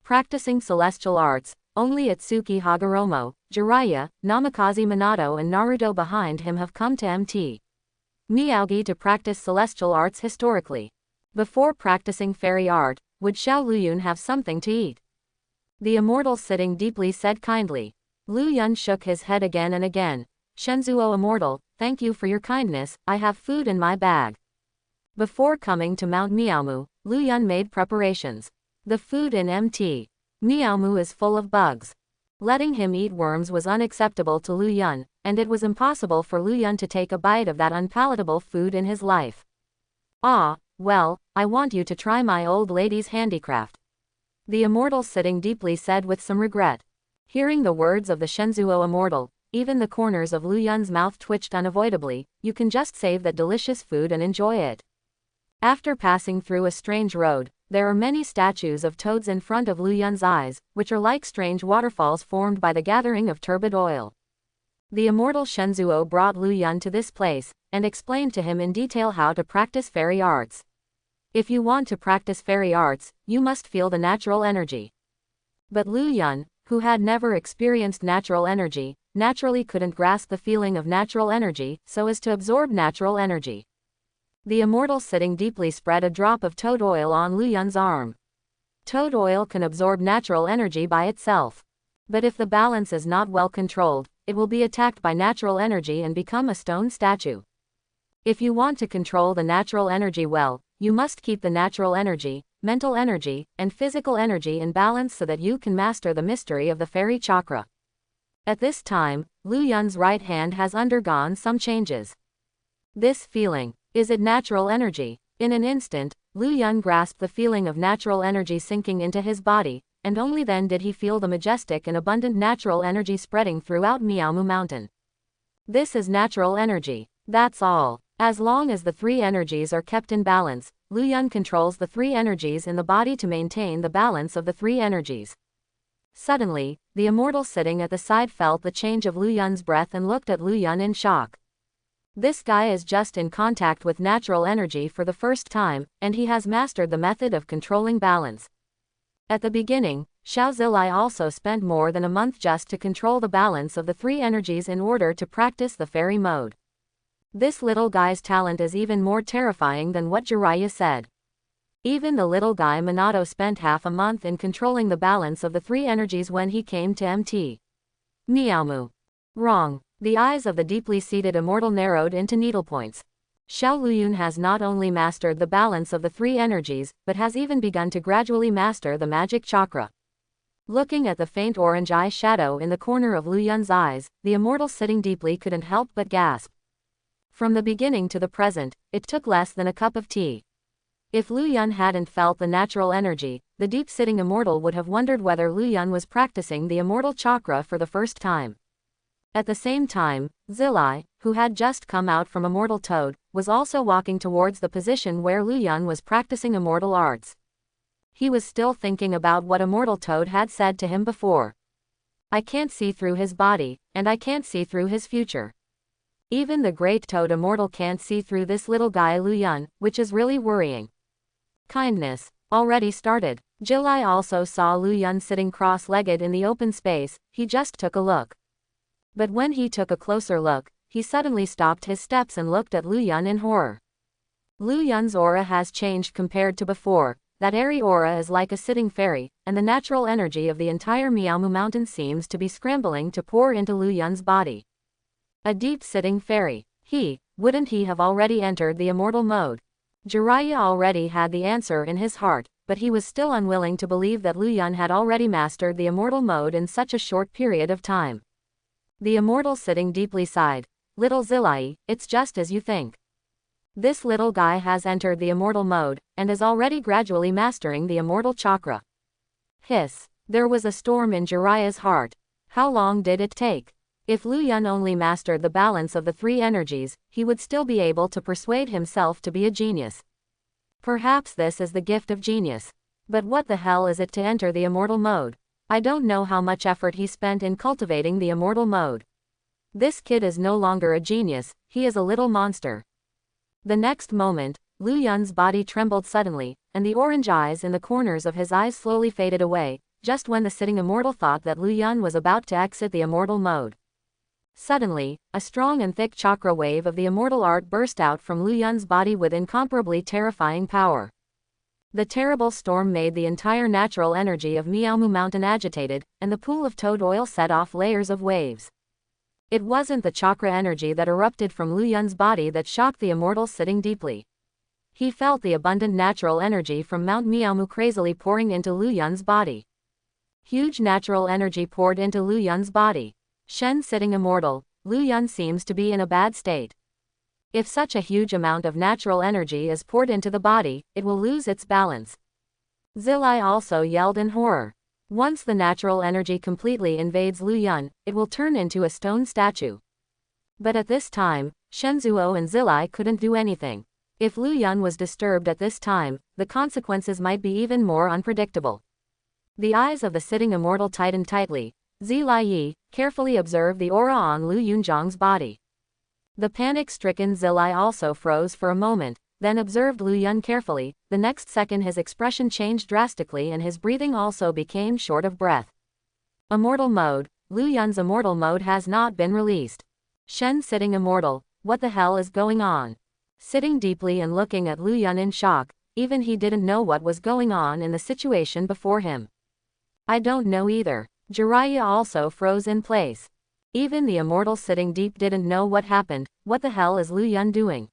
Practicing celestial arts, only Itsuki Hagoromo, Jiraiya, Namikaze Minato and Naruto behind him have come to MT. Miyagi to practice celestial arts historically. Before practicing fairy art, would Xiao Luyun have something to eat? The immortal sitting deeply said kindly. Lu Yun shook his head again and again. Shenzuo Immortal, thank you for your kindness, I have food in my bag. Before coming to Mount Miaomu, Lu Yun made preparations. The food in Mt. Miaomu is full of bugs. Letting him eat worms was unacceptable to Lu Yun, and it was impossible for Lu Yun to take a bite of that unpalatable food in his life. Ah, well, I want you to try my old lady's handicraft. The immortal sitting deeply said with some regret. Hearing the words of the Shenzuo immortal, even the corners of Lu Yun's mouth twitched unavoidably. You can just save that delicious food and enjoy it. After passing through a strange road, there are many statues of toads in front of Lu Yun's eyes, which are like strange waterfalls formed by the gathering of turbid oil. The immortal Shenzuo brought Lu Yun to this place, and explained to him in detail how to practice fairy arts. If you want to practice fairy arts, you must feel the natural energy. But Lu Yun, who had never experienced natural energy, naturally couldn't grasp the feeling of natural energy, so as to absorb natural energy. The immortal sitting deeply spread a drop of toad oil on Lu Yun's arm. Toad oil can absorb natural energy by itself. But if the balance is not well controlled, it will be attacked by natural energy and become a stone statue. If you want to control the natural energy well, you must keep the natural energy, mental energy, and physical energy in balance so that you can master the mystery of the fairy chakra. At this time, Lu Yun's right hand has undergone some changes. This feeling, is it natural energy? In an instant, Lu Yun grasped the feeling of natural energy sinking into his body, and only then did he feel the majestic and abundant natural energy spreading throughout Miaomu Mountain. This is natural energy. That's all. As long as the three energies are kept in balance, Lu Yun controls the three energies in the body to maintain the balance of the three energies. Suddenly, the immortal sitting at the side felt the change of Lu Yun's breath and looked at Lu Yun in shock. This guy is just in contact with natural energy for the first time, and he has mastered the method of controlling balance. At the beginning, Xiao Zilai also spent more than a month just to control the balance of the three energies in order to practice the fairy mode. This little guy's talent is even more terrifying than what Jiraiya said. Even the little guy Minato spent half a month in controlling the balance of the three energies when he came to Mt. Miaomu. Wrong. The eyes of the deeply seated immortal narrowed into needlepoints. Xiao Luyun has not only mastered the balance of the three energies, but has even begun to gradually master the magic chakra. Looking at the faint orange eye shadow in the corner of Lu Yun's eyes, the immortal sitting deeply couldn't help but gasp. From the beginning to the present, it took less than a cup of tea. If Lu Yun hadn't felt the natural energy, the deep-sitting immortal would have wondered whether Lu Yun was practicing the immortal chakra for the first time. At the same time, Zilai, who had just come out from Immortal Toad, was also walking towards the position where Lu Yun was practicing immortal arts. He was still thinking about what Immortal Toad had said to him before. I can't see through his body, and I can't see through his future. Even the Great Toad Immortal can't see through this little guy Lu Yun, which is really worrying. Kindness. Already started. Zilai also saw Lu Yun sitting cross-legged in the open space. He just took a look. But when he took a closer look, he suddenly stopped his steps and looked at Lu Yun in horror. Lu Yun's aura has changed compared to before. That airy aura is like a sitting fairy, and the natural energy of the entire Miaomu mountain seems to be scrambling to pour into Lu Yun's body. A deep-sitting fairy. Wouldn't he have already entered the immortal mode? Jiraiya already had the answer in his heart, but he was still unwilling to believe that Lu Yun had already mastered the immortal mode in such a short period of time. The immortal sitting deeply sighed. Little Zilai, it's just as you think. This little guy has entered the immortal mode, and is already gradually mastering the immortal chakra. Hiss. There was a storm in Jiraiya's heart. How long did it take? If Lu Yun only mastered the balance of the three energies, he would still be able to persuade himself to be a genius. Perhaps this is the gift of genius. But what the hell is it to enter the immortal mode? I don't know how much effort he spent in cultivating the immortal mode. This kid is no longer a genius, he is a little monster. The next moment, Lu Yun's body trembled suddenly, and the orange eyes in the corners of his eyes slowly faded away, just when the sitting immortal thought that Lu Yun was about to exit the immortal mode. Suddenly, a strong and thick chakra wave of the immortal art burst out from Lu Yun's body with incomparably terrifying power. The terrible storm made the entire natural energy of Miaomu Mountain agitated, and the pool of toad oil set off layers of waves. It wasn't the chakra energy that erupted from Lu Yun's body that shocked the immortal sitting deeply. He felt the abundant natural energy from Mount Miaomu crazily pouring into Lu Yun's body. Huge natural energy poured into Lu Yun's body. Shen sitting immortal, Lu Yun seems to be in a bad state. If such a huge amount of natural energy is poured into the body, it will lose its balance. Zilai also yelled in horror. Once the natural energy completely invades Lu Yun, it will turn into a stone statue. But at this time, Shenzuo and Zilai couldn't do anything. If Lu Yun was disturbed at this time, the consequences might be even more unpredictable. The eyes of the sitting immortal tightened tightly. Zilai Yi carefully observed the aura on Lu Yunzhang's body. The panic-stricken Zilai also froze for a moment, then observed Lu Yun carefully. The next second his expression changed drastically and his breathing also became short of breath. Immortal mode. Lu Yun's immortal mode has not been released. Shen sitting immortal. What the hell is going on? Sitting deeply and looking at Lu Yun in shock, even he didn't know what was going on in the situation before him. I don't know either. Jiraiya also froze in place. Even the immortal sitting deep didn't know what happened. What the hell is Lu Yun doing?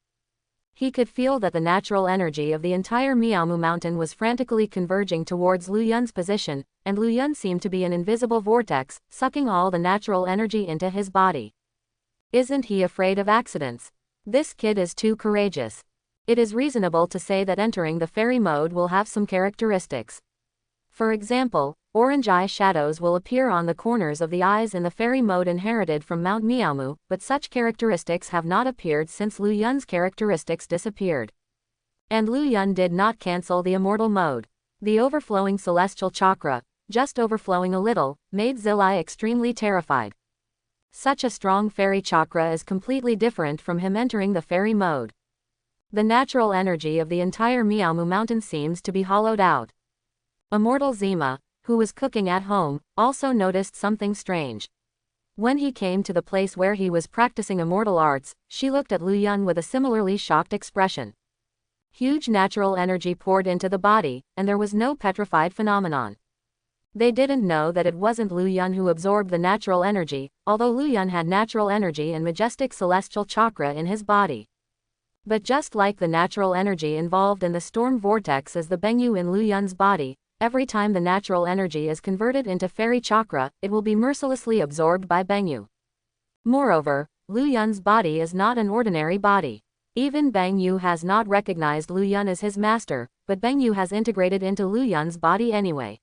He could feel that the natural energy of the entire Miaomu mountain was frantically converging towards Lu Yun's position, and Lu Yun seemed to be an invisible vortex, sucking all the natural energy into his body. Isn't he afraid of accidents? This kid is too courageous. It is reasonable to say that entering the fairy mode will have some characteristics. For example, orange eye shadows will appear on the corners of the eyes in the fairy mode inherited from Mount Miaomu, but such characteristics have not appeared since Lu Yun's characteristics disappeared. And Lu Yun did not cancel the immortal mode. The overflowing celestial chakra, just overflowing a little, made Zilai extremely terrified. Such a strong fairy chakra is completely different from him entering the fairy mode. The natural energy of the entire Miaomu mountain seems to be hollowed out. Immortal Zima, who was cooking at home, also noticed something strange. When he came to the place where he was practicing immortal arts, she looked at Lu Yun with a similarly shocked expression. Huge natural energy poured into the body, and there was no petrified phenomenon. They didn't know that it wasn't Lu Yun who absorbed the natural energy, although Lu Yun had natural energy and majestic celestial chakra in his body. But just like the natural energy involved in the storm vortex is the Bengyu in Lu Yun's body, every time the natural energy is converted into fairy chakra, it will be mercilessly absorbed by Bengyu. Moreover, Lu Yun's body is not an ordinary body. Even Bengyu has not recognized Lu Yun as his master, but Bengyu has integrated into Lu Yun's body anyway.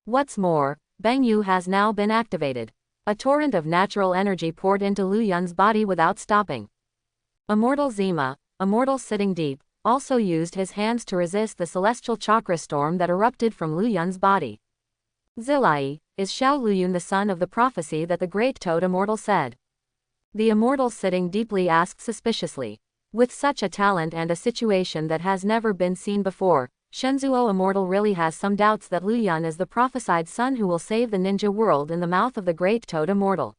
What's more, Bengyu has now been activated. A torrent of natural energy poured into Lu Yun's body without stopping. Immortal Zima, immortal sitting deep, also used his hands to resist the celestial chakra storm that erupted from Lu Yun's body. Zilai, is Xiao Luyun the son of the prophecy that the great toad immortal said? The immortal sitting deeply asked suspiciously. With such a talent and a situation that has never been seen before, Shenzuo immortal really has some doubts that Lu Yun is the prophesied son who will save the ninja world in the mouth of the great toad immortal.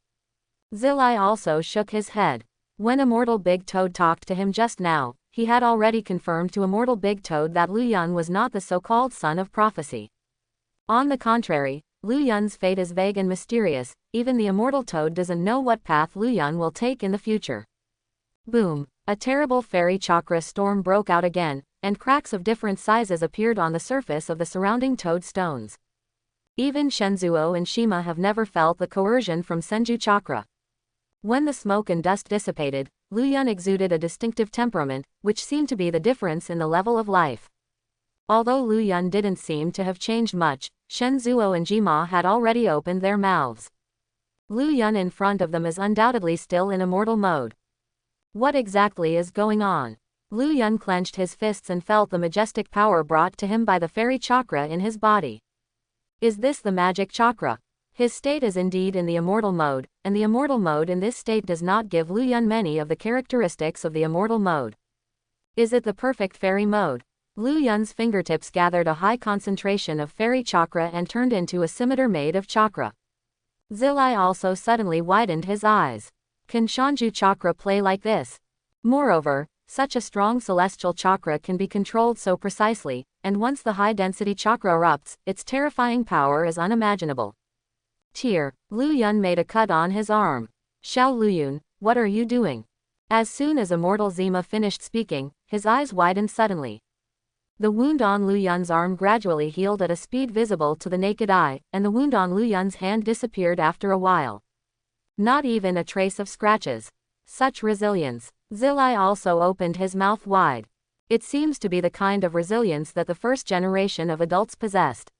Zilai also shook his head. When immortal Big Toad talked to him just now, he had already confirmed to immortal Big Toad that Lu Yun was not the so-called son of prophecy. On the contrary, Lu Yun's fate is vague and mysterious. Even the immortal Toad doesn't know what path Lu Yun will take in the future. Boom! A terrible fairy chakra storm broke out again, and cracks of different sizes appeared on the surface of the surrounding toad stones. Even Shenzuo and Shima have never felt the coercion from Senju chakra. When the smoke and dust dissipated, Lu Yun exuded a distinctive temperament, which seemed to be the difference in the level of life. Although Lu Yun didn't seem to have changed much, Shenzuo and Jima had already opened their mouths. Lu Yun in front of them is undoubtedly still in immortal mode. What exactly is going on? Lu Yun clenched his fists and felt the majestic power brought to him by the fairy chakra in his body. Is this the magic chakra? His state is indeed in the immortal mode, and the immortal mode in this state does not give Lu Yun many of the characteristics of the immortal mode. Is it the perfect fairy mode? Lu Yun's fingertips gathered a high concentration of fairy chakra and turned into a scimitar made of chakra. Zilai also suddenly widened his eyes. Can Shanju chakra play like this? Moreover, Such a strong celestial chakra can be controlled so precisely, and once the high-density chakra erupts, its terrifying power is unimaginable. Tear. Lu Yun made a cut on his arm. Xiao Luyun, what are you doing? As soon as Immortal Zima finished speaking, his eyes widened suddenly. The wound on Lu Yun's arm gradually healed at a speed visible to the naked eye, and the wound on Lu Yun's hand disappeared after a while. Not even a trace of scratches. Such resilience. Zilai also opened his mouth wide. It seems to be the kind of resilience that the first generation of adults possessed.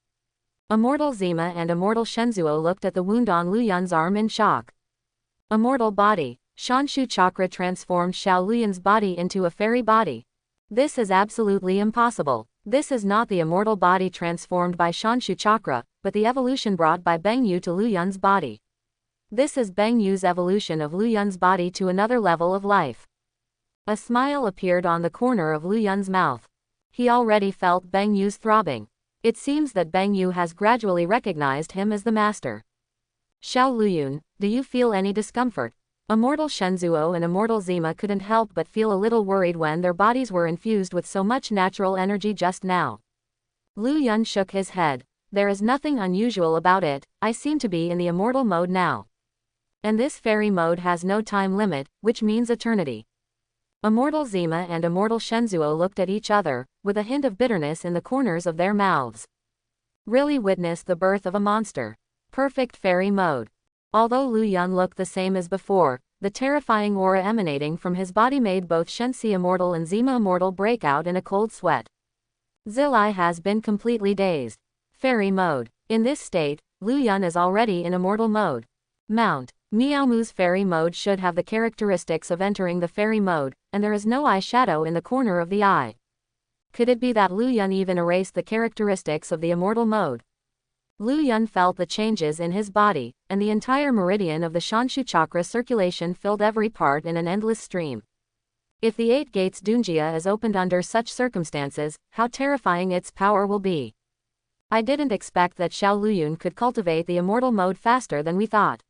Immortal Zima and Immortal Shenzuo looked at the wound on Lu Yun's arm in shock. Immortal body. Shanshu chakra transformed Xiao Luyun's body into a fairy body. This is absolutely impossible. This is not the immortal body transformed by Shanshu chakra, but the evolution brought by Beng Yu to Lu Yun's body. This is Beng Yu's evolution of Lu Yun's body to another level of life. A smile appeared on the corner of Lu Yun's mouth. He already felt Beng Yu's throbbing. It seems that Beng Yu has gradually recognized him as the master. Xiao Luyun, do you feel any discomfort? Immortal Shenzuo and Immortal Zima couldn't help but feel a little worried when their bodies were infused with so much natural energy just now. Lu Yun shook his head. There is nothing unusual about it, I seem to be in the immortal mode now. And this fairy mode has no time limit, which means eternity. Immortal Zima and Immortal Shenzuo looked at each other, with a hint of bitterness in the corners of their mouths. Really witnessed the birth of a monster. Perfect fairy mode. Although Lu Yun looked the same as before, the terrifying aura emanating from his body made both Shensi Immortal and Zima Immortal break out in a cold sweat. Zilai has been completely dazed. Fairy mode. In this state, Lu Yun is already in immortal mode. Mount. Miaomu's fairy mode should have the characteristics of entering the fairy mode, and there is no eye shadow in the corner of the eye. Could it be that Lu Yun even erased the characteristics of the immortal mode? Lu Yun felt the changes in his body, and the entire meridian of the Shanshu chakra circulation filled every part in an endless stream. If the 8 gates Dunjia is opened under such circumstances, how terrifying its power will be. I didn't expect that Xiao Luyun could cultivate the immortal mode faster than we thought.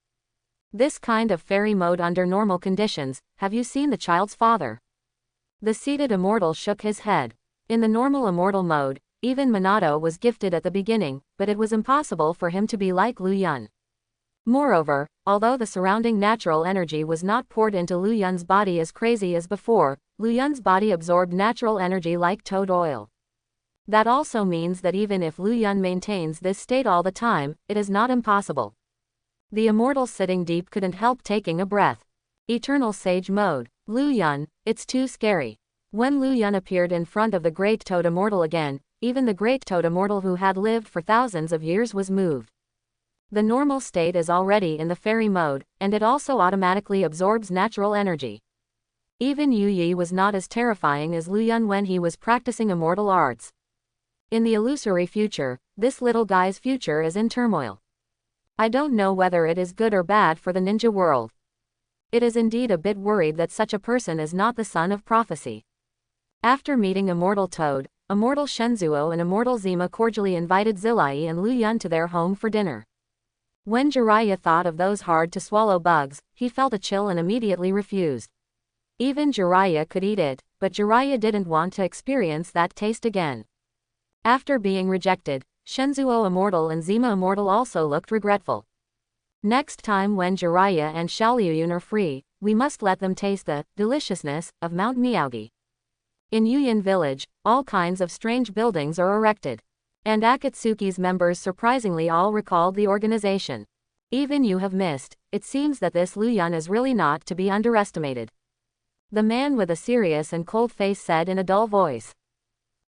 This kind of fairy mode under normal conditions, have you seen the child's father? The seated immortal shook his head. In the normal immortal mode, even Minato was gifted at the beginning, but it was impossible for him to be like Lu Yun. Moreover, although the surrounding natural energy was not poured into Lu Yun's body as crazy as before, Lu Yun's body absorbed natural energy like toad oil. That also means that even if Lu Yun maintains this state all the time, it is not impossible. The immortal sitting deep couldn't help taking a breath. Eternal Sage Mode. Lu Yun, it's too scary. When Lu Yun appeared in front of the Great Toad Immortal again, even the Great Toad Immortal who had lived for thousands of years was moved. The normal state is already in the fairy mode, and it also automatically absorbs natural energy. Even Yu Yi was not as terrifying as Lu Yun when he was practicing immortal arts. In the illusory future, this little guy's future is in turmoil. I don't know whether it is good or bad for the ninja world. It is indeed a bit worried that such a person is not the son of prophecy. After meeting Immortal Toad, Immortal Shenzuo and Immortal Zima cordially invited Zilai and Lu Yun to their home for dinner. When Jiraiya thought of those hard-to-swallow bugs, he felt a chill and immediately refused. Even Jiraiya could eat it, but Jiraiya didn't want to experience that taste again. After being rejected, Shenzuo Immortal and Zima Immortal also looked regretful. Next time when Jiraiya and Xiaoluyun are free, we must let them taste the deliciousness of Mount Miyagi. In Yuyin village, all kinds of strange buildings are erected. And Akatsuki's members surprisingly all recalled the organization. Even you have missed, it seems that this Lu Yun is really not to be underestimated. The man with a serious and cold face said in a dull voice.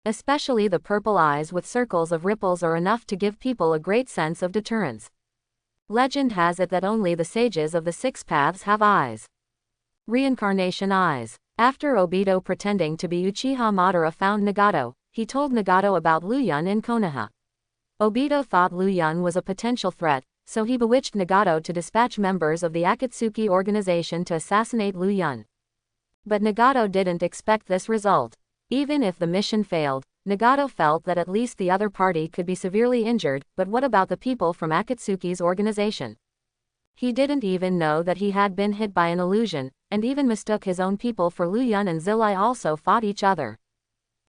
Especially the purple eyes with circles of ripples are enough to give people a great sense of deterrence. Legend has it that only the sages of the 6 paths have eyes. Reincarnation eyes. After Obito pretending to be Uchiha Madara found Nagato, he told Nagato about Lu Yun in Konoha. Obito thought Lu Yun was a potential threat, so he bewitched Nagato to dispatch members of the Akatsuki organization to assassinate Lu Yun. But Nagato didn't expect this result. Even if the mission failed, Nagato felt that at least the other party could be severely injured, but what about the people from Akatsuki's organization? He didn't even know that he had been hit by an illusion, and even mistook his own people for Luyan, and Zilai also fought each other.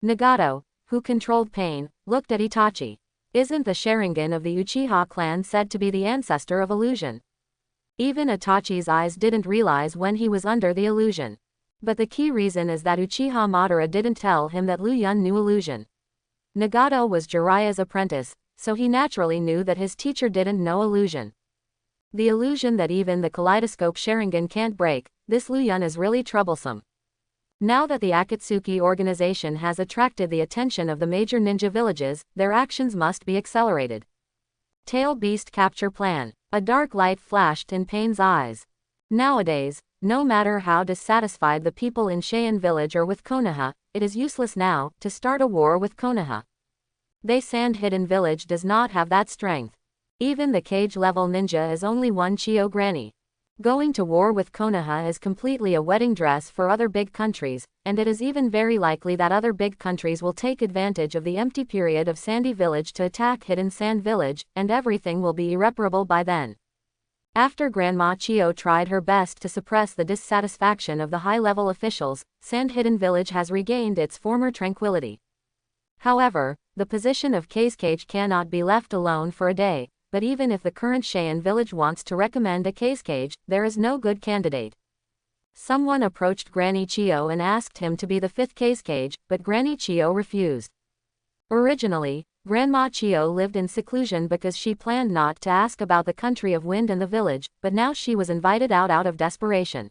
Nagato, who controlled pain, looked at Itachi. Isn't the Sharingan of the Uchiha clan said to be the ancestor of illusion? Even Itachi's eyes didn't realize when he was under the illusion. But the key reason is that Uchiha Madara didn't tell him that Luyan knew illusion. Nagato was Jiraiya's apprentice, so he naturally knew that his teacher didn't know illusion. The illusion that even the kaleidoscope Sharingan can't break, this Luyan is really troublesome. Now that the Akatsuki organization has attracted the attention of the major ninja villages, their actions must be accelerated. Tail Beast Capture Plan. A dark light flashed in Pain's eyes. Nowadays, no matter how dissatisfied the people in Cheyenne village are with Konoha, it is useless now to start a war with Konoha. They Sand Hidden village does not have that strength. Even the cage-level ninja is only one Chio granny. Going to war with Konoha is completely a wedding dress for other big countries, and it is even very likely that other big countries will take advantage of the empty period of Sandy Village to attack Hidden Sand Village, and everything will be irreparable by then. After Grandma Chio tried her best to suppress the dissatisfaction of the high-level officials, Sand Hidden Village has regained its former tranquility. However, the position of Cage cannot be left alone for a day. But even if the current Cheyenne village wants to recommend a Cage, there is no good candidate. Someone approached Granny Chio and asked him to be the fifth Cage, but Granny Chio refused. Originally, Grandma Chio lived in seclusion because she planned not to ask about the country of wind and the village, but now she was invited out of desperation.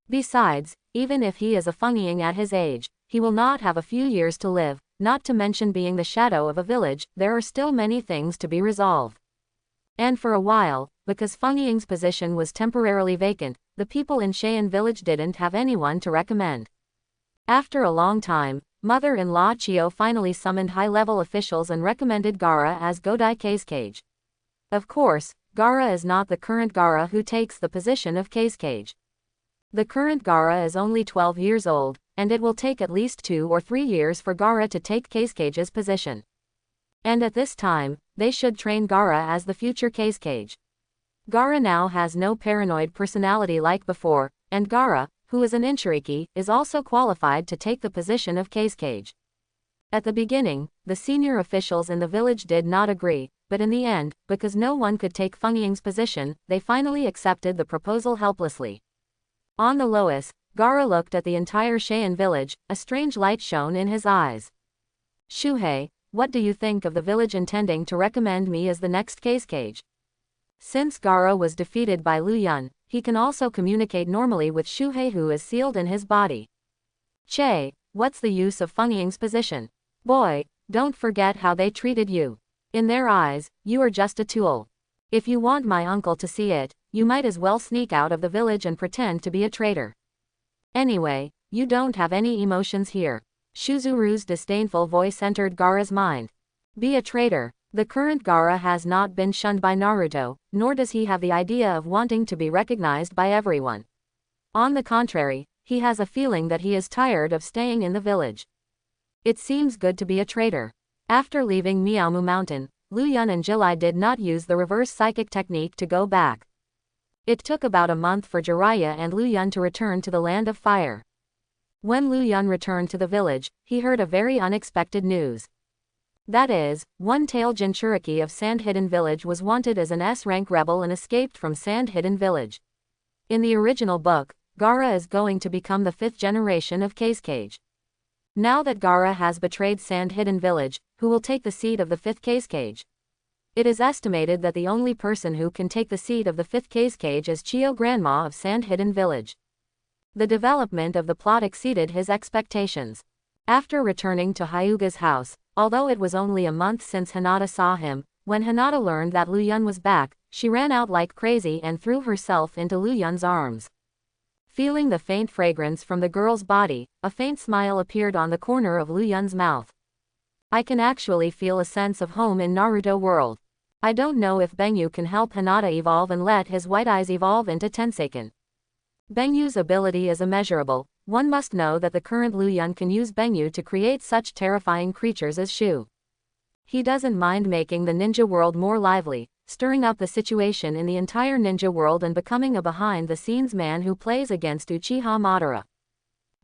Besides, even if he is a Fengying at his age, he will not have a few years to live, not to mention being the shadow of a village. There are still many things to be resolved. And for a while, because Fengying's position was temporarily vacant, the people in Cheyenne village didn't have anyone to recommend. After a long time, mother-in-law Chio finally summoned high-level officials and recommended Gaara as Godai Cage. Of course, Gaara is not the current Gaara who takes the position of Cage. The current Gaara is only 12 years old, and it will take at least 2 or 3 years for Gaara to take Cage's position. And at this time, they should train Gaara as the future Cage. Gaara now has no paranoid personality like before, and Gaara, who is an Inchiriki, is also qualified to take the position of Cage. At the beginning, the senior officials in the village did not agree, but in the end, because no one could take Fengying's position, they finally accepted the proposal helplessly. On the Lois, Gaara looked at the entire Cheyenne village, a strange light shone in his eyes. Shuhei, what do you think of the village intending to recommend me as the next Cage? Since Gaara was defeated by Luyan, he can also communicate normally with Shuhei, who is sealed in his body. Che, what's the use of Fengying's position? Boy, don't forget how they treated you. In their eyes, you are just a tool. If you want my uncle to see it, you might as well sneak out of the village and pretend to be a traitor. Anyway, you don't have any emotions here. Shuzuru's disdainful voice entered Gaara's mind. Be a traitor. The current Gaara has not been shunned by Naruto, nor does he have the idea of wanting to be recognized by everyone. On the contrary, he has a feeling that he is tired of staying in the village. It seems good to be a traitor. After leaving Miaomu Mountain, Luyan and Jilai did not use the reverse psychic technique to go back. It took about a month for Jiraiya and Luyan to return to the Land of Fire. When Luyan returned to the village, he heard a very unexpected news. That is, one-tailed Jinchuriki of Sand Hidden Village was wanted as an S-rank rebel and escaped from Sand Hidden Village. In the original book, Gaara is going to become the 5th generation of Cage. Now that Gaara has betrayed Sand Hidden Village, who will take the seat of the 5th Cage? It is estimated that the only person who can take the seat of the 5th Cage is Chio Grandma of Sand Hidden Village. The development of the plot exceeded his expectations. After returning to Hyuga's house, although it was only a month since Hinata saw him, when Hinata learned that Luyan was back, she ran out like crazy and threw herself into Luyan's arms. Feeling the faint fragrance from the girl's body, a faint smile appeared on the corner of Luyan's mouth. I can actually feel a sense of home in Naruto world. I don't know if Bengyu can help Hinata evolve and let his white eyes evolve into Tenseiken. Bengyu's ability is immeasurable. One must know that the current Luyan can use Bengyu to create such terrifying creatures as Shu. He doesn't mind making the ninja world more lively, stirring up the situation in the entire ninja world and becoming a behind-the-scenes man who plays against Uchiha Madara.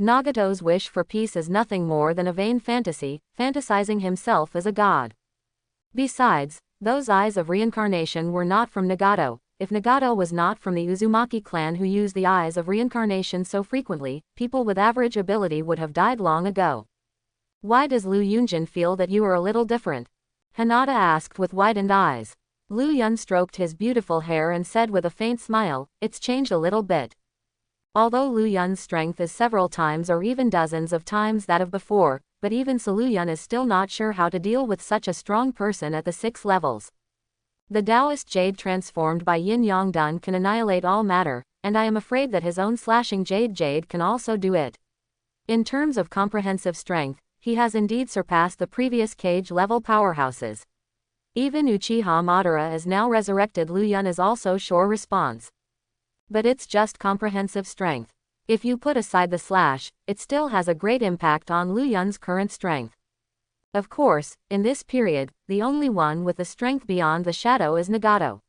Nagato's wish for peace is nothing more than a vain fantasy, fantasizing himself as a god. Besides, those eyes of reincarnation were not from Nagato. If Nagato was not from the Uzumaki clan who use the eyes of reincarnation so frequently, people with average ability would have died long ago. Why does Lu Yunjin feel that you are a little different? Hinata asked with widened eyes. Lu Yun stroked his beautiful hair and said with a faint smile, it's changed a little bit. Although Lu Yun's strength is several times or even dozens of times that of before, but even so Lu Yun is still not sure how to deal with such a strong person at the 6 levels. The Taoist jade transformed by Yin Yang Dun can annihilate all matter, and I am afraid that his own slashing jade can also do it. In terms of comprehensive strength, he has indeed surpassed the previous cage level powerhouses. Even Uchiha Madara is now resurrected. Lu Yun is also sure response. But it's just comprehensive strength. If you put aside the slash, it still has a great impact on Lu Yun's current strength. Of course, in this period, the only one with the strength beyond the shadow is Nagato.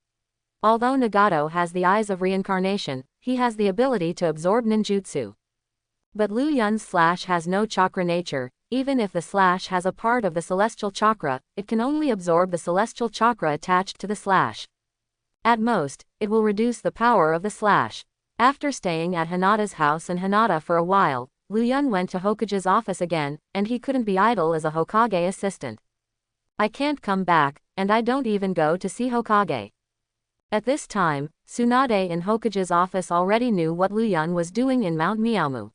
Although Nagato has the eyes of reincarnation, he has the ability to absorb ninjutsu. But Lu Yun's slash has no chakra nature. Even if the slash has a part of the celestial chakra, it can only absorb the celestial chakra attached to the slash. At most, it will reduce the power of the slash. After staying at Hinata's house and Hinata for a while, Lu Yun went to Hokage's office again, and he couldn't be idle as a Hokage assistant. I can't come back, and I don't even go to see Hokage. At this time, Tsunade in Hokage's office already knew what Lu Yun was doing in Mount Miaomu.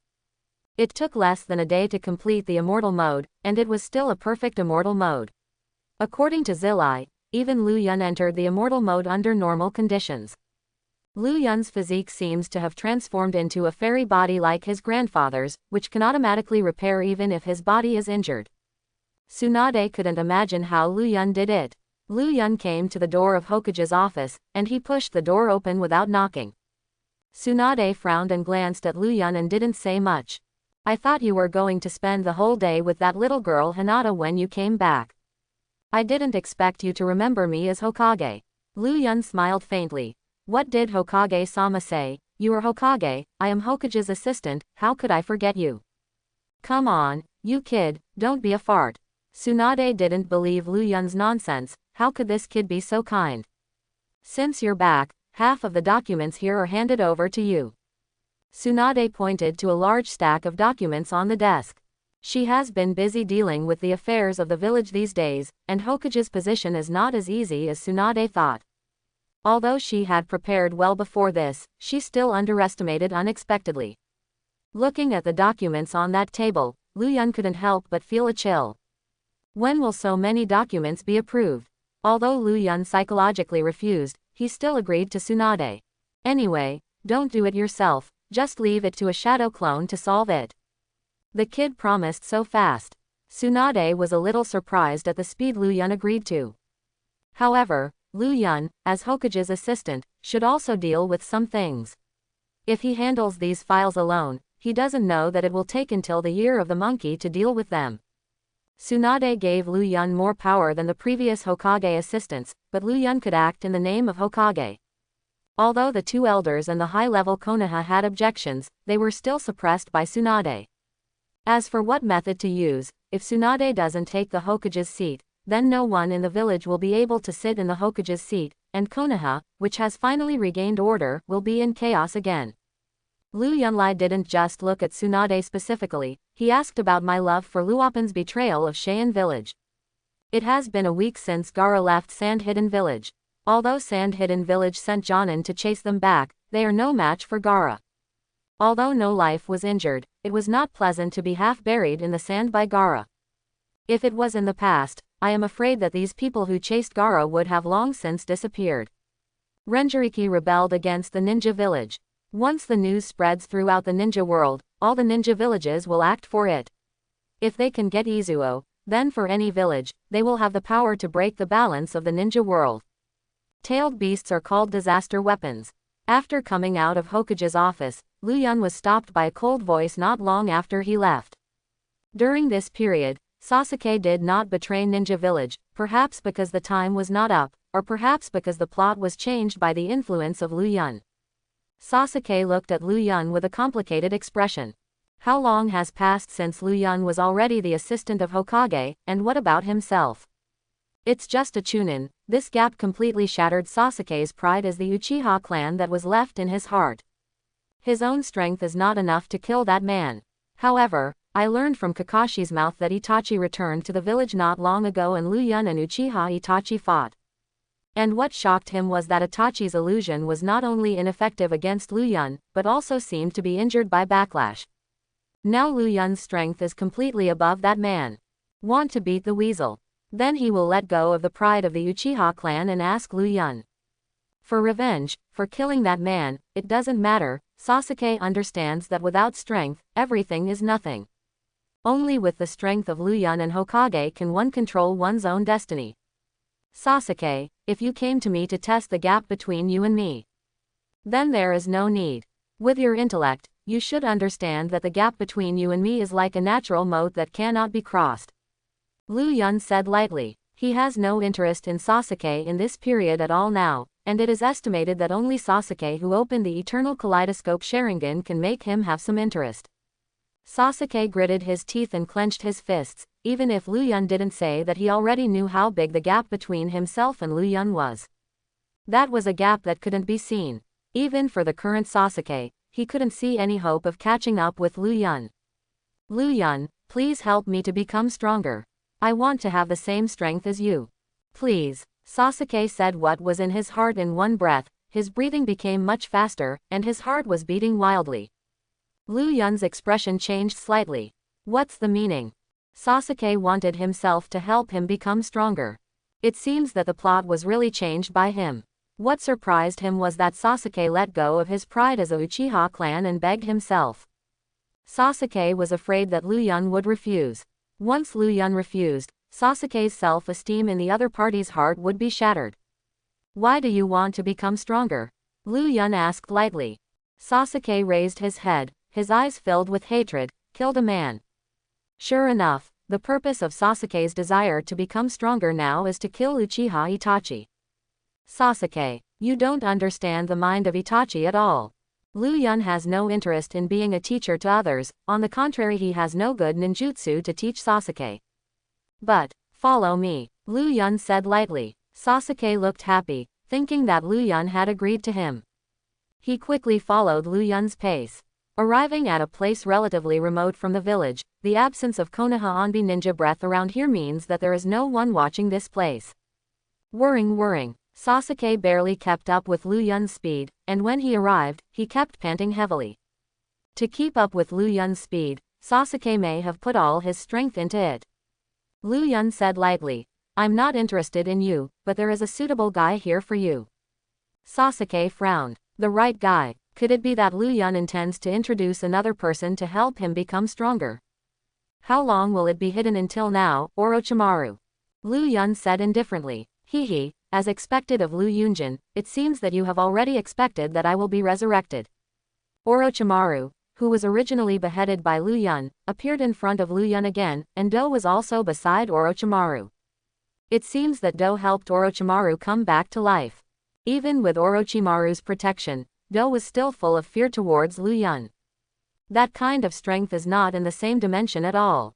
It took less than a day to complete the immortal mode, and it was still a perfect immortal mode. According to Zilai, even Lu Yun entered the immortal mode under normal conditions. Lu Yun's physique seems to have transformed into a fairy body like his grandfather's, which can automatically repair even if his body is injured. Tsunade couldn't imagine how Lu Yun did it. Lu Yun came to the door of Hokage's office, and he pushed the door open without knocking. Tsunade frowned and glanced at Lu Yun and didn't say much. I thought you were going to spend the whole day with that little girl Hinata when you came back. I didn't expect you to remember me as Hokage. Lu Yun smiled faintly. What did Hokage-sama say? You are Hokage, I am Hokage's assistant, how could I forget you? Come on, you kid, don't be a fart. Tsunade didn't believe Lu Yun's nonsense. How could this kid be so kind? Since you're back, half of the documents here are handed over to you. Tsunade pointed to a large stack of documents on the desk. She has been busy dealing with the affairs of the village these days, and Hokage's position is not as easy as Tsunade thought. Although she had prepared well before this, she still underestimated unexpectedly. Looking at the documents on that table, Lu Yun couldn't help but feel a chill. When will so many documents be approved? Although Lu Yun psychologically refused, he still agreed to Tsunade. Anyway, don't do it yourself, just leave it to a shadow clone to solve it. The kid promised so fast. Tsunade was a little surprised at the speed Lu Yun agreed to. However, Lu Yun, as Hokage's assistant, should also deal with some things. If he handles these files alone, he doesn't know that it will take until the year of the monkey to deal with them. Tsunade gave Lu Yun more power than the previous Hokage assistants, but Lu Yun could act in the name of Hokage. Although the 2 elders and the high-level Konoha had objections, they were still suppressed by Tsunade. As for what method to use, if Tsunade doesn't take the Hokage's seat, then no one in the village will be able to sit in the Hokage's seat, and Konoha, which has finally regained order, will be in chaos again. Lu Yunlai didn't just look at Tsunade specifically, he asked about my love for Luopen's betrayal of Cheyenne village. It has been a week since Gaara left Sand Hidden Village. Although Sand Hidden Village sent Jonin to chase them back, they are no match for Gaara. Although no life was injured, it was not pleasant to be half buried in the sand by Gaara. If it was in the past, I am afraid that these people who chased Gaara would have long since disappeared. Renjiriki rebelled against the ninja village. Once the news spreads throughout the ninja world, all the ninja villages will act for it. If they can get Izuo, then for any village, they will have the power to break the balance of the ninja world. Tailed beasts are called disaster weapons. After coming out of Hokage's office, Lu Yun was stopped by a cold voice not long after he left. During this period, Sasuke did not betray Ninja Village, perhaps because the time was not up, or perhaps because the plot was changed by the influence of Lu Yun. Sasuke looked at Lu Yun with a complicated expression. How long has passed since Lu Yun was already the assistant of Hokage, and what about himself? It's just a Chunin. This gap completely shattered Sasuke's pride as the Uchiha clan that was left in his heart. His own strength is not enough to kill that man. However, I learned from Kakashi's mouth that Itachi returned to the village not long ago and Lu Yun and Uchiha Itachi fought. And what shocked him was that Itachi's illusion was not only ineffective against Lu Yun, but also seemed to be injured by backlash. Now Lu Yun's strength is completely above that man. Want to beat the weasel? Then he will let go of the pride of the Uchiha clan and ask Lu Yun for revenge, for killing that man. It doesn't matter. Sasuke understands that without strength, everything is nothing. Only with the strength of Lu Yun and Hokage can one control one's own destiny. Sasuke, if you came to me to test the gap between you and me, then there is no need. With your intellect, you should understand that the gap between you and me is like a natural moat that cannot be crossed. Lu Yun said lightly. He has no interest in Sasuke in this period at all now, and it is estimated that only Sasuke who opened the Eternal Kaleidoscope Sharingan can make him have some interest. Sasuke gritted his teeth and clenched his fists, even if Lu Yun didn't say that he already knew how big the gap between himself and Lu Yun was. That was a gap that couldn't be seen. Even for the current Sasuke, he couldn't see any hope of catching up with Lu Yun. Lu Yun, please help me to become stronger. I want to have the same strength as you. Please. Sasuke said what was in his heart in one breath. His breathing became much faster, and his heart was beating wildly. Lu Yun's expression changed slightly. What's the meaning? Sasuke wanted himself to help him become stronger. It seems that the plot was really changed by him. What surprised him was that Sasuke let go of his pride as a Uchiha clan and begged himself. Sasuke was afraid that Lu Yun would refuse. Once Lu Yun refused, Sasuke's self-esteem in the other party's heart would be shattered. Why do you want to become stronger? Lu Yun asked lightly. Sasuke raised his head, his eyes filled with hatred. Killed a man. Sure enough, the purpose of Sasuke's desire to become stronger now is to kill Uchiha Itachi. Sasuke, you don't understand the mind of Itachi at all. Lu Yun has no interest in being a teacher to others, on the contrary he has no good ninjutsu to teach Sasuke. But, follow me, Lu Yun said lightly. Sasuke looked happy, thinking that Lu Yun had agreed to him. He quickly followed Lu Yun's pace. Arriving at a place relatively remote from the village, the absence of Konoha Onbi ninja breath around here means that there is no one watching this place. Whirring. Sasuke barely kept up with Lu Yun's speed, and when he arrived, he kept panting heavily. To keep up with Lu Yun's speed, Sasuke may have put all his strength into it. Lu Yun said lightly, I'm not interested in you, but there is a suitable guy here for you. Sasuke frowned. The right guy. Could it be that Lu Yun intends to introduce another person to help him become stronger? How long will it be hidden until now, Orochimaru? Lu Yun said indifferently. Hehe, as expected of Lu Yunjin, it seems that you have already expected that I will be resurrected. Orochimaru, who was originally beheaded by Lu Yun, appeared in front of Lu Yun again, and Do was also beside Orochimaru. It seems that Do helped Orochimaru come back to life. Even with Orochimaru's protection, Do was still full of fear towards Lu Yun. That kind of strength is not in the same dimension at all.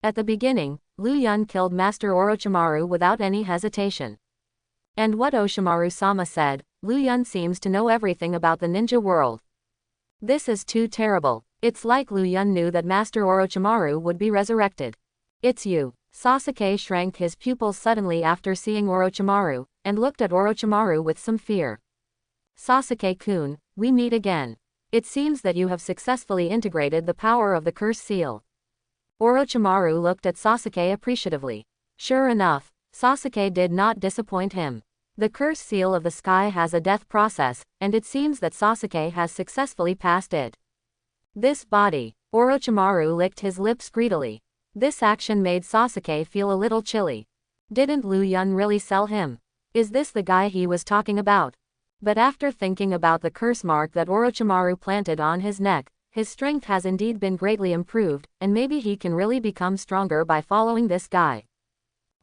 At the beginning, Lu Yun killed Master Orochimaru without any hesitation. And what Oshimaru-sama said, Lu Yun seems to know everything about the ninja world. This is too terrible. It's like Lu Yun knew that Master Orochimaru would be resurrected. It's you. Sasuke shrank his pupils suddenly after seeing Orochimaru, and looked at Orochimaru with some fear. Sasuke-kun, we meet again. It seems that you have successfully integrated the power of the curse seal. Orochimaru looked at Sasuke appreciatively. Sure enough, Sasuke did not disappoint him. The curse seal of the sky has a death process, and it seems that Sasuke has successfully passed it. This body. Orochimaru licked his lips greedily. This action made Sasuke feel a little chilly. Didn't Lu Yun really sell him? Is this the guy he was talking about? But after thinking about the curse mark that Orochimaru planted on his neck, his strength has indeed been greatly improved, and maybe he can really become stronger by following this guy.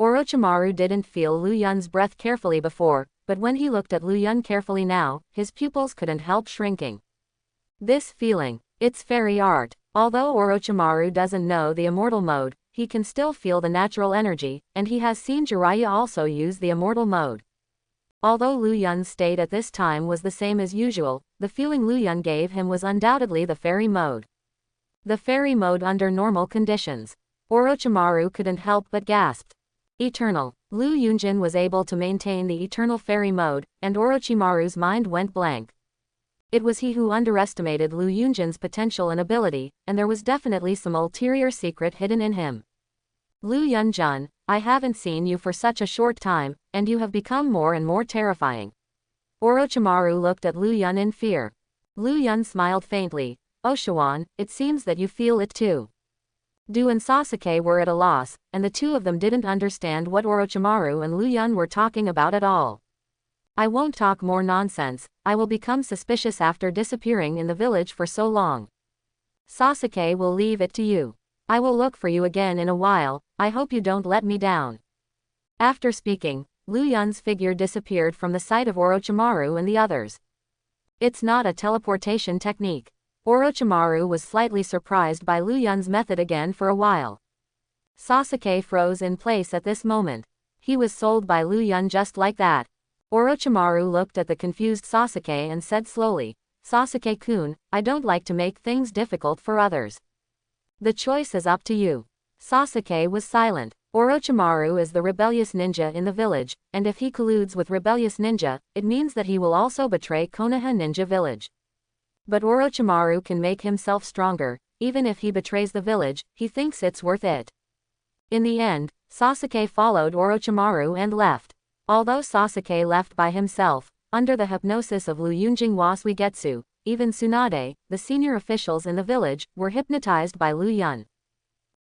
Orochimaru didn't feel Lu Yun's breath carefully before, but when he looked at Lu Yun carefully now, his pupils couldn't help shrinking. This feeling, it's fairy art. Although Orochimaru doesn't know the immortal mode, he can still feel the natural energy, and he has seen Jiraiya also use the immortal mode. Although Lu Yun's state at this time was the same as usual, the feeling Lu Yun gave him was undoubtedly the fairy mode. The fairy mode under normal conditions. Orochimaru couldn't help but gasp. Eternal. Lu Yunjin was able to maintain the eternal fairy mode, and Orochimaru's mind went blank. It was he who underestimated Lu Yunjin's potential and ability, and there was definitely some ulterior secret hidden in him. Lu Yunjin, I haven't seen you for such a short time, and you have become more and more terrifying. Orochimaru looked at Lu Yun in fear. Lu Yun smiled faintly. Oshawan, it seems that you feel it too. Du and Sasuke were at a loss, and the two of them didn't understand what Orochimaru and Lu Yun were talking about at all. I won't talk more nonsense, I will become suspicious after disappearing in the village for so long. Sasuke will leave it to you. I will look for you again in a while, I hope you don't let me down. After speaking, Lu Yun's figure disappeared from the sight of Orochimaru and the others. It's not a teleportation technique. Orochimaru was slightly surprised by Lu Yun's method again for a while. Sasuke froze in place at this moment. He was sold by Lu Yun just like that. Orochimaru looked at the confused Sasuke and said slowly, Sasuke-kun, I don't like to make things difficult for others. The choice is up to you. Sasuke was silent. Orochimaru is the rebellious ninja in the village, and if he colludes with rebellious ninja, it means that he will also betray Konoha Ninja Village. But Orochimaru can make himself stronger, even if he betrays the village, he thinks it's worth it. In the end, Sasuke followed Orochimaru and left. Although Sasuke left by himself, under the hypnosis of Lu Yunjin Wasuigetsu, even Tsunade, the senior officials in the village, were hypnotized by Lu Yun.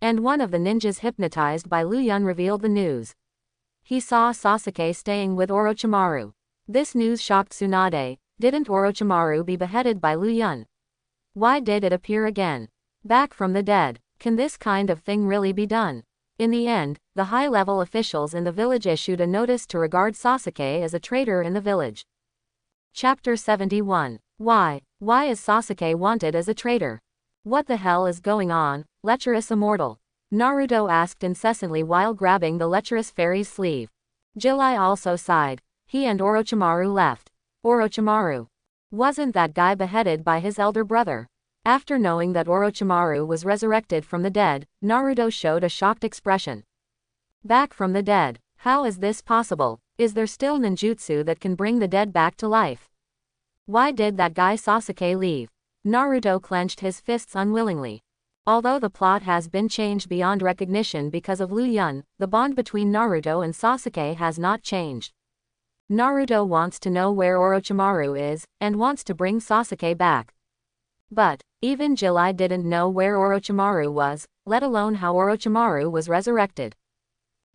And one of the ninjas hypnotized by Lu Yun revealed the news. He saw Sasuke staying with Orochimaru. This news shocked Tsunade. Didn't Orochimaru be beheaded by Lu Yun? Why did it appear again? Back from the dead. Can this kind of thing really be done? In the end, the high-level officials in the village issued a notice to regard Sasuke as a traitor in the village. Chapter 71. Why? Why is Sasuke wanted as a traitor? What the hell is going on, lecherous immortal? Naruto asked incessantly while grabbing the lecherous fairy's sleeve. Jiraiya also sighed. He and Orochimaru left. Orochimaru. Wasn't that guy beheaded by his elder brother? After knowing that Orochimaru was resurrected from the dead, Naruto showed a shocked expression. Back from the dead? How is this possible? Is there still ninjutsu that can bring the dead back to life? Why did that guy Sasuke leave? Naruto clenched his fists unwillingly. Although the plot has been changed beyond recognition because of Lu Yun, the bond between Naruto and Sasuke has not changed. Naruto wants to know where Orochimaru is, and wants to bring Sasuke back. But, even Jiraiya didn't know where Orochimaru was, let alone how Orochimaru was resurrected.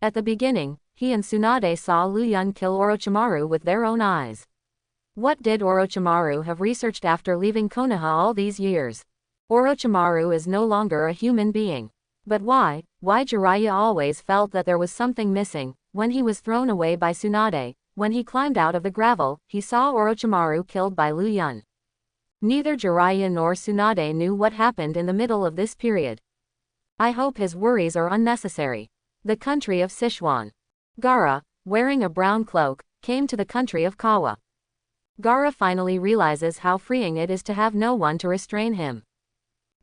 At the beginning, he and Tsunade saw Lu Yun kill Orochimaru with their own eyes. What did Orochimaru have researched after leaving Konoha all these years? Orochimaru is no longer a human being. But why Jiraiya always felt that there was something missing? When he was thrown away by Tsunade, when he climbed out of the gravel, he saw Orochimaru killed by Lu Yun. Neither Jiraiya nor Tsunade knew what happened in the middle of this period. I hope his worries are unnecessary. The country of Sichuan. Gaara, wearing a brown cloak, came to the country of Kawa. Gaara finally realizes how freeing it is to have no one to restrain him.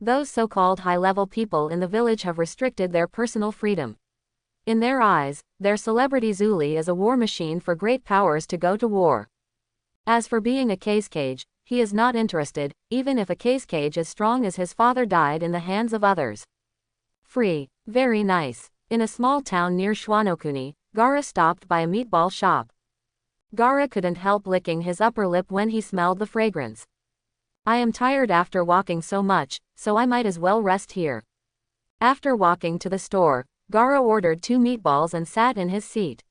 Those so-called high-level people in the village have restricted their personal freedom. In their eyes, their celebrity Zuli is a war machine for great powers to go to war. As for being a case cage, he is not interested, even if a case cage as strong as his father died in the hands of others. Free. Very nice. In a small town near Shwanokuni, Gaara stopped by a meatball shop. Gaara couldn't help licking his upper lip when he smelled the fragrance. I am tired after walking so much, so I might as well rest here. After walking to the store, Gaara ordered 2 meatballs and sat in his seat.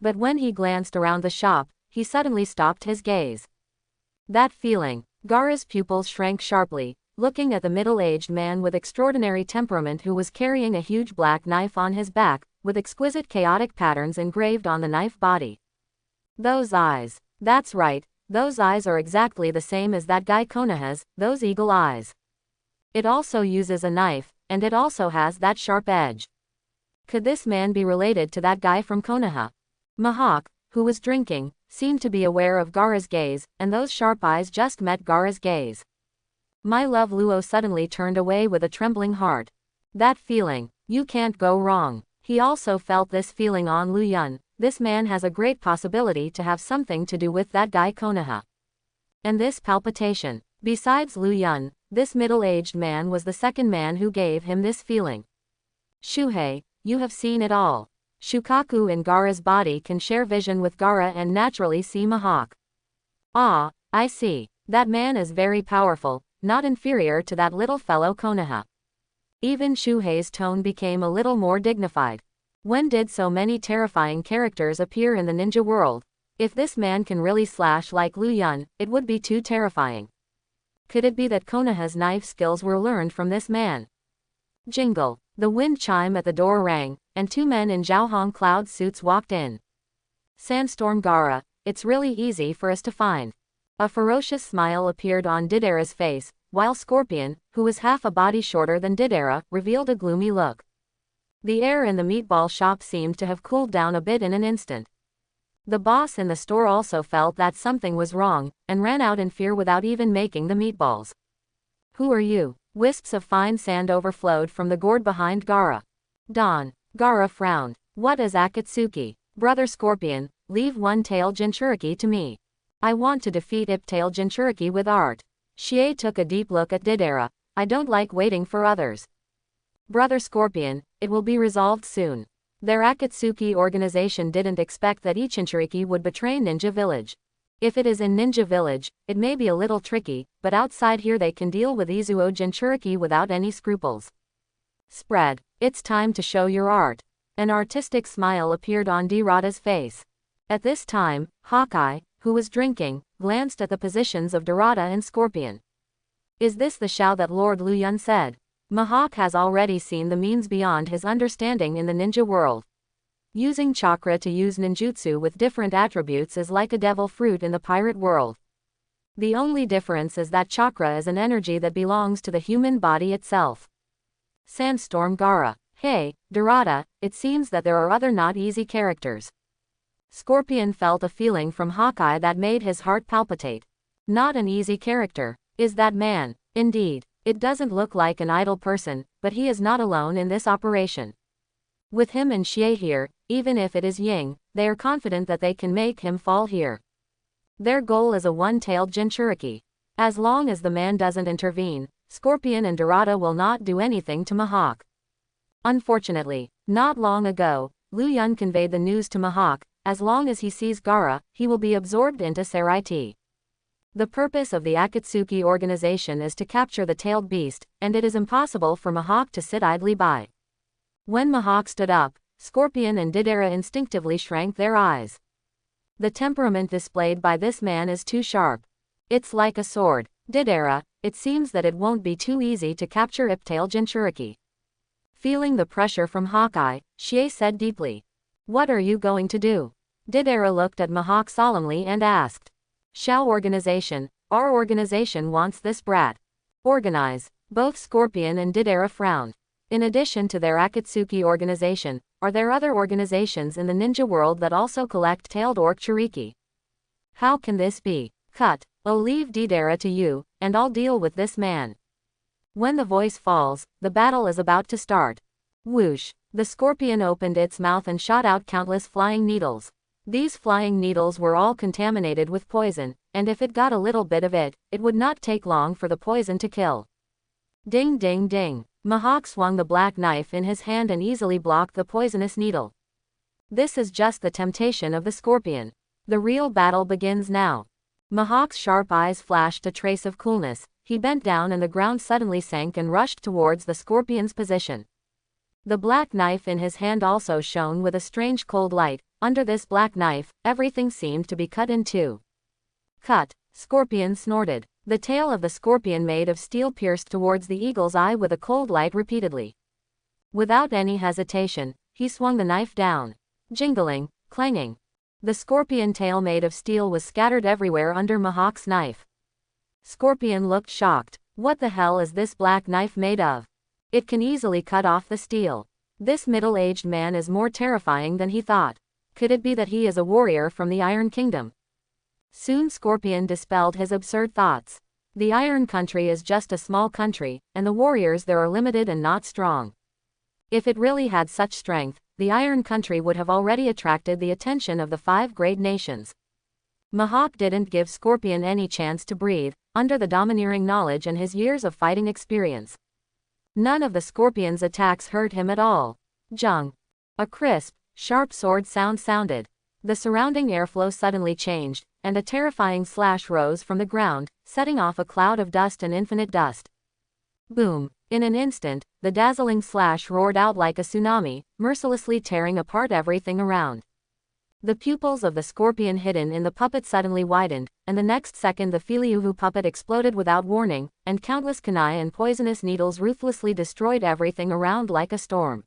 But when he glanced around the shop, he suddenly stopped his gaze. That feeling. Gaara's pupils shrank sharply, looking at the middle-aged man with extraordinary temperament who was carrying a huge black knife on his back, with exquisite chaotic patterns engraved on the knife body. Those eyes. That's right, those eyes are exactly the same as that guy Konoha's, those eagle eyes. It also uses a knife, and it also has that sharp edge. Could this man be related to that guy from Konoha? Mihawk, who was drinking, seemed to be aware of Gaara's gaze, and those sharp eyes just met Gaara's gaze. My love, Luo suddenly turned away with a trembling heart. That feeling, you can't go wrong. He also felt this feeling on Lu Yun. This man has a great possibility to have something to do with that guy Konoha. And this palpitation. Besides Lu Yun, this middle-aged man was the second man who gave him this feeling. Shuhei, you have seen it all. Shukaku in Gaara's body can share vision with Gaara and naturally see Mihawk. Ah, I see. That man is very powerful, not inferior to that little fellow Konoha. Even Shuhei's tone became a little more dignified. When did so many terrifying characters appear in the ninja world? If this man can really slash like Lu Yun, it would be too terrifying. Could it be that Konoha's knife skills were learned from this man? Jingle. The wind chime at the door rang, and two men in Zhaohong cloud suits walked in. Sandstorm Gaara, it's really easy for us to find. A ferocious smile appeared on Didera's face, while Scorpion, who was half a body shorter than Didera, revealed a gloomy look. The air in the meatball shop seemed to have cooled down a bit in an instant. The boss in the store also felt that something was wrong, and ran out in fear without even making the meatballs. Who are you? Wisps of fine sand overflowed from the gourd behind Gaara. Don. Gaara frowned. What is Akatsuki? Brother Scorpion, leave one-tail Jinchuriki to me. I want to defeat Ip-tail Jinchuriki with art. Shie took a deep look at Didera. I don't like waiting for others. Brother Scorpion, it will be resolved soon. Their Akatsuki organization didn't expect that Ichinchuriki would betray Ninja Village. If it is in Ninja Village, it may be a little tricky, but outside here they can deal with Izuo Jinchuriki without any scruples. Spread. It's time to show your art. An artistic smile appeared on Dirada's face. At this time, Hawkeye, who was drinking, glanced at the positions of Dirada and Scorpion. Is this the Shao that Lord Lu Yun said? Mihawk has already seen the means beyond his understanding in the ninja world. Using chakra to use ninjutsu with different attributes is like a devil fruit in the pirate world. The only difference is that chakra is an energy that belongs to the human body itself. Sandstorm Gaara. Hey, Dirada, it seems that there are other not easy characters. Scorpion felt a feeling from Hawkeye that made his heart palpitate. Not an easy character. Is that man? Indeed. It doesn't look like an idle person, but he is not alone in this operation. With him and Xie here, even if it is Ying, they are confident that they can make him fall here. Their goal is a one-tailed Jinchuriki. As long as the man doesn't intervene, Scorpion and Dirada will not do anything to Mihawk. Unfortunately, not long ago, Lu Yun conveyed the news to Mihawk. As long as he sees Gaara, he will be absorbed into Seraiti. The purpose of the Akatsuki organization is to capture the tailed beast, and it is impossible for Mihawk to sit idly by. When Mihawk stood up, Scorpion and Didera instinctively shrank their eyes. The temperament displayed by this man is too sharp. It's like a sword. Didera, it seems that it won't be too easy to capture Ip-tail Jinchuriki. Feeling the pressure from Hawkeye, Xie said deeply. What are you going to do? Didera looked at Mihawk solemnly and asked. Shao organization, our organization wants this brat. Organize. Both Scorpion and Didera frowned. In addition to their Akatsuki organization, are there other organizations in the ninja world that also collect tailed orc Churiki? How can this be? Cut. I'll leave Didera to you, and I'll deal with this man. When the voice falls, the battle is about to start. Whoosh. The Scorpion opened its mouth and shot out countless flying needles. These flying needles were all contaminated with poison, and if it got a little bit of it, it would not take long for the poison to kill. Ding ding ding. Mihawk swung the black knife in his hand and easily blocked the poisonous needle. This is just the temptation of the Scorpion. The real battle begins now. Mihawk's sharp eyes flashed a trace of coolness. He bent down and the ground suddenly sank and rushed towards the Scorpion's position. The black knife in his hand also shone with a strange cold light. Under this black knife, everything seemed to be cut in two. Cut. Scorpion snorted. The tail of the Scorpion made of steel pierced towards the eagle's eye with a cold light repeatedly. Without any hesitation, he swung the knife down. Jingling, clanging. The scorpion tail made of steel was scattered everywhere under Mihawk's knife. Scorpion looked shocked. What the hell is this black knife made of? It can easily cut off the steel. This middle-aged man is more terrifying than he thought. Could it be that he is a warrior from the Iron Kingdom? Soon Scorpion dispelled his absurd thoughts. The Iron Country is just a small country, and the warriors there are limited and not strong. If it really had such strength, the Iron Country would have already attracted the attention of the 5 great nations. Mihawk didn't give Scorpion any chance to breathe, under the domineering knowledge and his years of fighting experience. None of the Scorpion's attacks hurt him at all. Jung. A crisp, sharp sword sound sounded. The surrounding airflow suddenly changed, and a terrifying slash rose from the ground, setting off a cloud of dust and infinite dust. Boom! In an instant, the dazzling slash roared out like a tsunami, mercilessly tearing apart everything around. The pupils of the scorpion hidden in the puppet suddenly widened, and the next second the Filiuhu puppet exploded without warning, and countless kunai and poisonous needles ruthlessly destroyed everything around like a storm.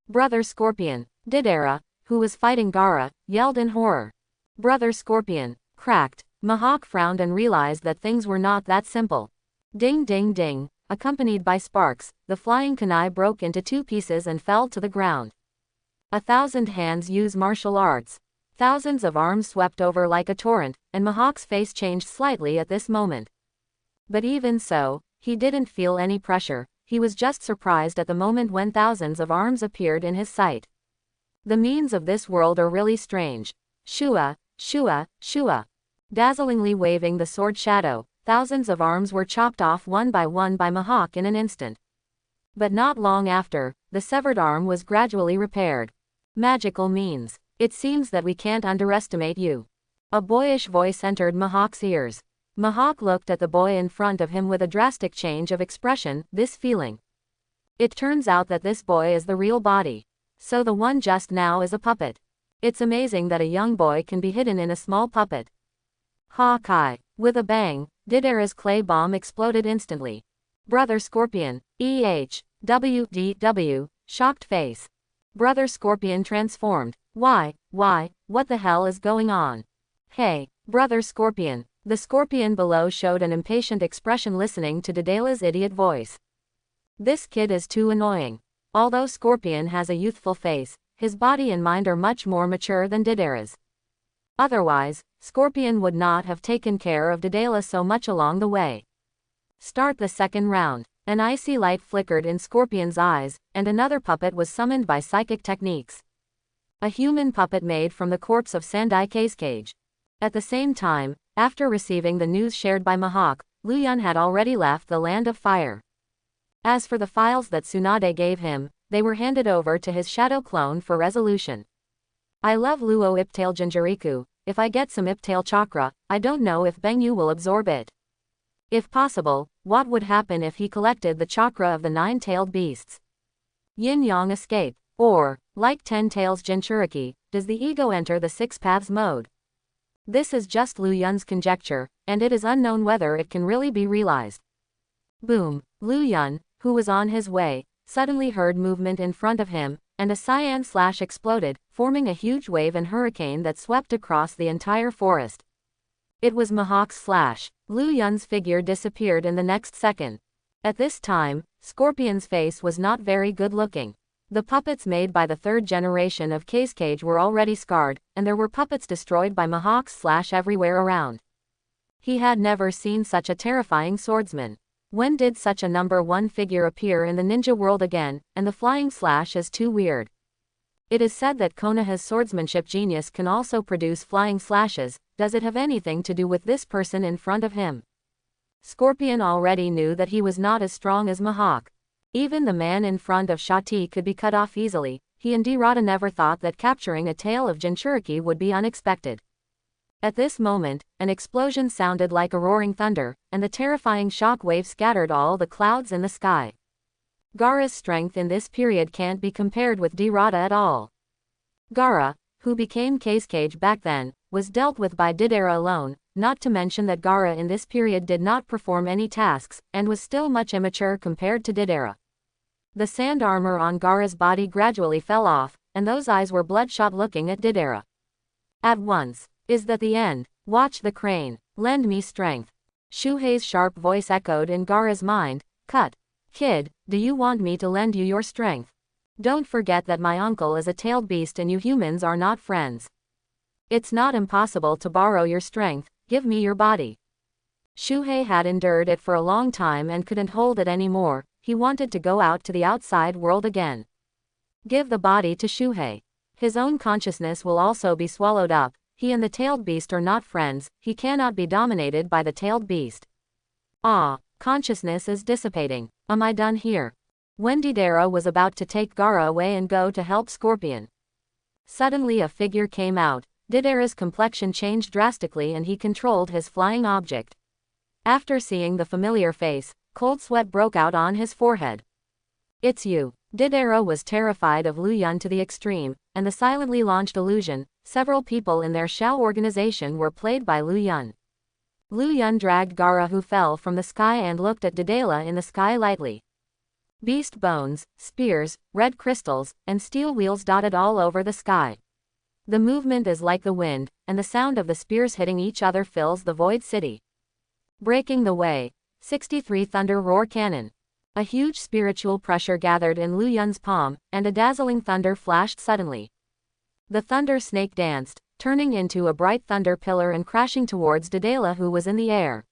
Brother Scorpion! Didera, who was fighting Gaara, yelled in horror. Brother Scorpion! Cracked. Mihawk frowned and realized that things were not that simple. Ding ding ding. Accompanied by sparks, the flying kunai broke into 2 pieces and fell to the ground. 1,000 hands use martial arts. Thousands of arms swept over like a torrent, and Mihawk's face changed slightly at this moment. But even so, he didn't feel any pressure. He was just surprised at the moment when thousands of arms appeared in his sight. The means of this world are really strange. Shua, shua, shua. Dazzlingly waving the sword shadow, thousands of arms were chopped off one by Mihawk in an instant. But not long after, the severed arm was gradually repaired. Magical means. It seems that we can't underestimate you. A boyish voice entered Mihawk's ears. Mihawk looked at the boy in front of him with a drastic change of expression, this feeling. It turns out that this boy is the real body. So the one just now is a puppet. It's amazing that a young boy can be hidden in a small puppet. Hawkeye. With a bang, Didera's clay bomb exploded instantly. Brother Scorpion. WDW. Shocked face. Brother Scorpion transformed. Why, what the hell is going on? Hey, Brother Scorpion. The scorpion below showed an impatient expression listening to Didela's idiot voice. This kid is too annoying. Although Scorpion has a youthful face, his body and mind are much more mature than Didera's. Otherwise, Scorpion would not have taken care of Didela so much along the way. Start the second round. An icy light flickered in Scorpion's eyes, and another puppet was summoned by psychic techniques. A human puppet made from the corpse of Sandai Cage. At the same time, after receiving the news shared by Mihawk, Luyan had already left the Land of Fire. As for the files that Tsunade gave him, they were handed over to his shadow clone for resolution. I love Luo Iptail Jinjuriku. If I get some Iptail chakra, I don't know if Bengyu will absorb it. If possible, what would happen if he collected the chakra of the 9-tailed beasts? Yin-yang escape. Or, like 10 tails Jinchuriki, does the ego enter the 6 paths mode? This is just Lu Yun's conjecture, and it is unknown whether it can really be realized. Boom. Lu Yun, who was on his way, suddenly heard movement in front of him, and a cyan slash exploded, forming a huge wave and hurricane that swept across the entire forest. It was Mihawk's slash. Lu Yun's figure disappeared in the next second. At this time, Scorpion's face was not very good looking. The puppets made by the 3rd generation of Cage were already scarred, and there were puppets destroyed by Mihawk's slash everywhere around. He had never seen such a terrifying swordsman. When did such a number 1 figure appear in the ninja world again, and the flying slash is too weird. It is said that Konoha's swordsmanship genius can also produce flying slashes. Does it have anything to do with this person in front of him? Scorpion already knew that he was not as strong as Mihawk. Even the man in front of Shati could be cut off easily. He and Dirata never thought that capturing a tail of Jinchuriki would be unexpected. At this moment, an explosion sounded like a roaring thunder, and the terrifying shock wave scattered all the clouds in the sky. Gaara's strength in this period can't be compared with Dirata at all. Gaara, who became Cage back then, was dealt with by Didera alone, not to mention that Gaara in this period did not perform any tasks, and was still much immature compared to Didera. The sand armor on Gaara's body gradually fell off, and those eyes were bloodshot looking at Deidara. At once. Is that the end? Watch the crane. Lend me strength. Shuhei's sharp voice echoed in Gaara's mind. Cut. Kid, do you want me to lend you your strength? Don't forget that my uncle is a tailed beast and you humans are not friends. It's not impossible to borrow your strength, give me your body. Shuhei had endured it for a long time and couldn't hold it anymore, he wanted to go out to the outside world again. Give the body to Shuhei. His own consciousness will also be swallowed up, he and the tailed beast are not friends, he cannot be dominated by the tailed beast. Ah, consciousness is dissipating, am I done here? When Deidara was about to take Gaara away and go to help Scorpion. Suddenly a figure came out, Deidara's complexion changed drastically and he controlled his flying object. After seeing the familiar face, cold sweat broke out on his forehead. It's you. Deidara was terrified of Lu Yun to the extreme, and the silently launched illusion, several people in their Shao organization were played by Lu Yun. Lu Yun dragged Gaara who fell from the sky and looked at Deidara in the sky lightly. Beast bones, spears, red crystals, and steel wheels dotted all over the sky. The movement is like the wind, and the sound of the spears hitting each other fills the void city. Breaking the way. 63 Thunder Roar Cannon. A huge spiritual pressure gathered in Lu Yun's palm, and a dazzling thunder flashed suddenly. The thunder snake danced, turning into a bright thunder pillar and crashing towards Deidara who was in the air.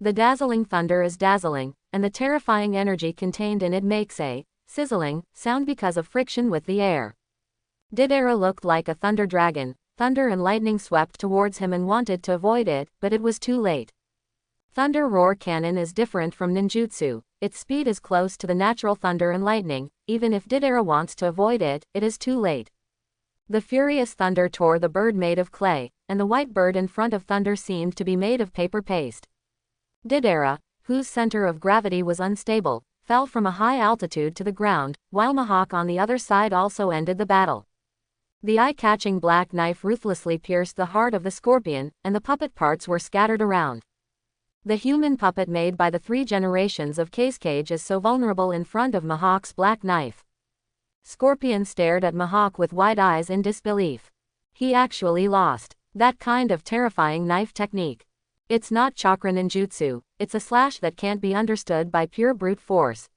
The dazzling thunder is dazzling, and the terrifying energy contained in it makes a sizzling sound because of friction with the air. Deidara looked like a thunder dragon, thunder and lightning swept towards him and wanted to avoid it, but it was too late. Thunder Roar Cannon is different from ninjutsu, its speed is close to the natural thunder and lightning, even if Deidara wants to avoid it, it is too late. The furious thunder tore the bird made of clay, and the white bird in front of thunder seemed to be made of paper paste. Deidara, whose center of gravity was unstable, fell from a high altitude to the ground, while Mihawk on the other side also ended the battle. The eye-catching black knife ruthlessly pierced the heart of the scorpion, and the puppet parts were scattered around. The human puppet made by the 3 generations of Cage is so vulnerable in front of Mihawk's black knife. Scorpion stared at Mihawk with wide eyes in disbelief. He actually lost. That kind of terrifying knife technique. It's not chakra ninjutsu, it's a slash that can't be understood by pure brute force.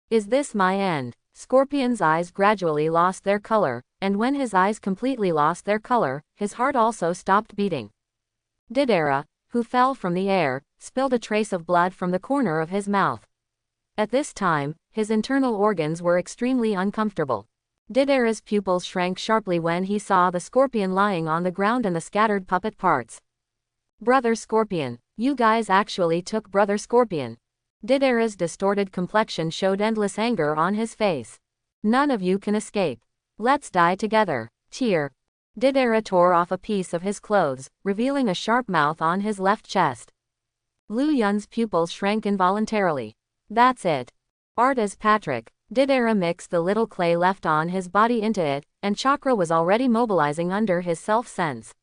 Is this my end? Scorpion's eyes gradually lost their color, and when his eyes completely lost their color, his heart also stopped beating. Deidara, who fell from the air, spilled a trace of blood from the corner of his mouth. At this time, his internal organs were extremely uncomfortable. Deidara's pupils shrank sharply when he saw the scorpion lying on the ground and the scattered puppet parts. Brother Scorpion, you guys actually took Brother Scorpion. Deidara's distorted complexion showed endless anger on his face. None of you can escape. Let's die together. Tear. Deidara tore off a piece of his clothes, revealing a sharp mouth on his left chest. Lu Yun's pupils shrank involuntarily. That's it. Art as Patrick. Deidara mixed the little clay left on his body into it, and chakra was already mobilizing under his self-sense.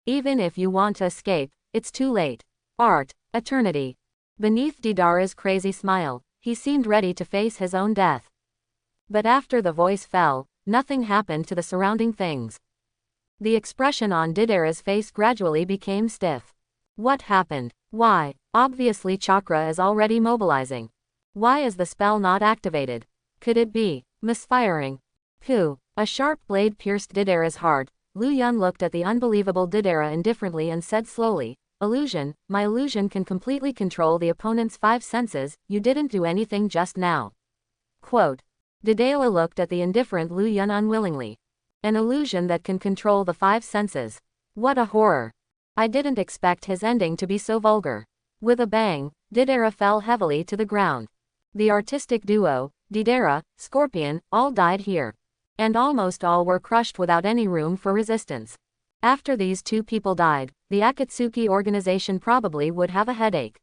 Even if you want to escape, it's too late. Art, eternity. Beneath Deidara's crazy smile, he seemed ready to face his own death. But after the voice fell, nothing happened to the surrounding things. The expression on Deidara's face gradually became stiff. What happened? Why? Obviously chakra is already mobilizing. Why is the spell not activated? Could it be misfiring? Pooh! A sharp blade pierced Deidara's heart. Lu Yun looked at the unbelievable Deidara indifferently and said slowly, "Illusion, my illusion can completely control the opponent's 5 senses, you didn't do anything just now." Quote. Deidara looked at the indifferent Lu Yun unwillingly. An illusion that can control the 5 senses. What a horror. I didn't expect his ending to be so vulgar. With a bang, Deidara fell heavily to the ground. The artistic duo, Deidara, Scorpion, all died here. And almost all were crushed without any room for resistance. After these 2 people died, the Akatsuki organization probably would have a headache.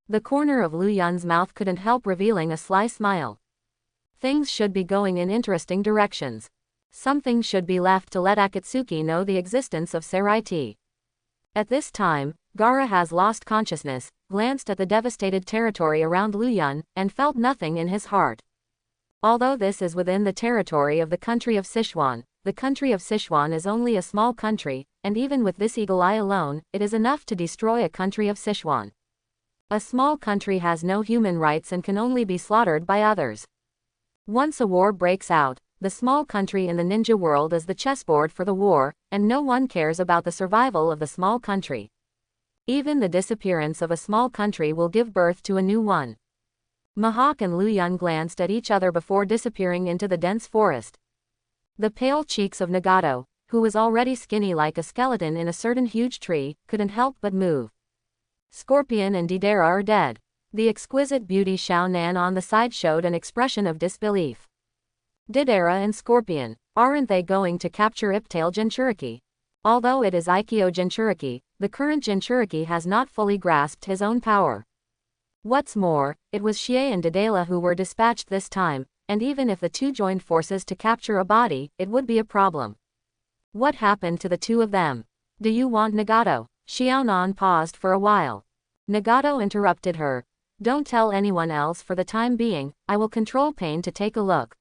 The corner of Lu Yun's mouth couldn't help revealing a sly smile. Things should be going in interesting directions. Something should be left to let Akatsuki know the existence of Seraiti. At this time, Gaara has lost consciousness, glanced at the devastated territory around Lu Yun, and felt nothing in his heart. Although this is within the territory of the country of Sichuan, the country of Sichuan is only a small country, and even with this eagle eye alone, it is enough to destroy a country of Sichuan. A small country has no human rights and can only be slaughtered by others. Once a war breaks out, the small country in the ninja world is the chessboard for the war, and no one cares about the survival of the small country. Even the disappearance of a small country will give birth to a new one. Mihawk and Lu Yun glanced at each other before disappearing into the dense forest. The pale cheeks of Nagato, who was already skinny like a skeleton in a certain huge tree, couldn't help but move. Scorpion and Deidara are dead. The exquisite beauty Xiao Nan on the side showed an expression of disbelief. Deidara and Scorpion, aren't they going to capture Iptail Jinchuriki? Although it is Aikyo Jinchuriki, the current Jinchuriki has not fully grasped his own power. What's more, it was Xie and Deidara who were dispatched this time, and even if the two joined forces to capture a body, it would be a problem. What happened to the two of them? Do you want Nagato? Xiaonan paused for a while. Nagato interrupted her. Don't tell anyone else for the time being, I will control Pain to take a look.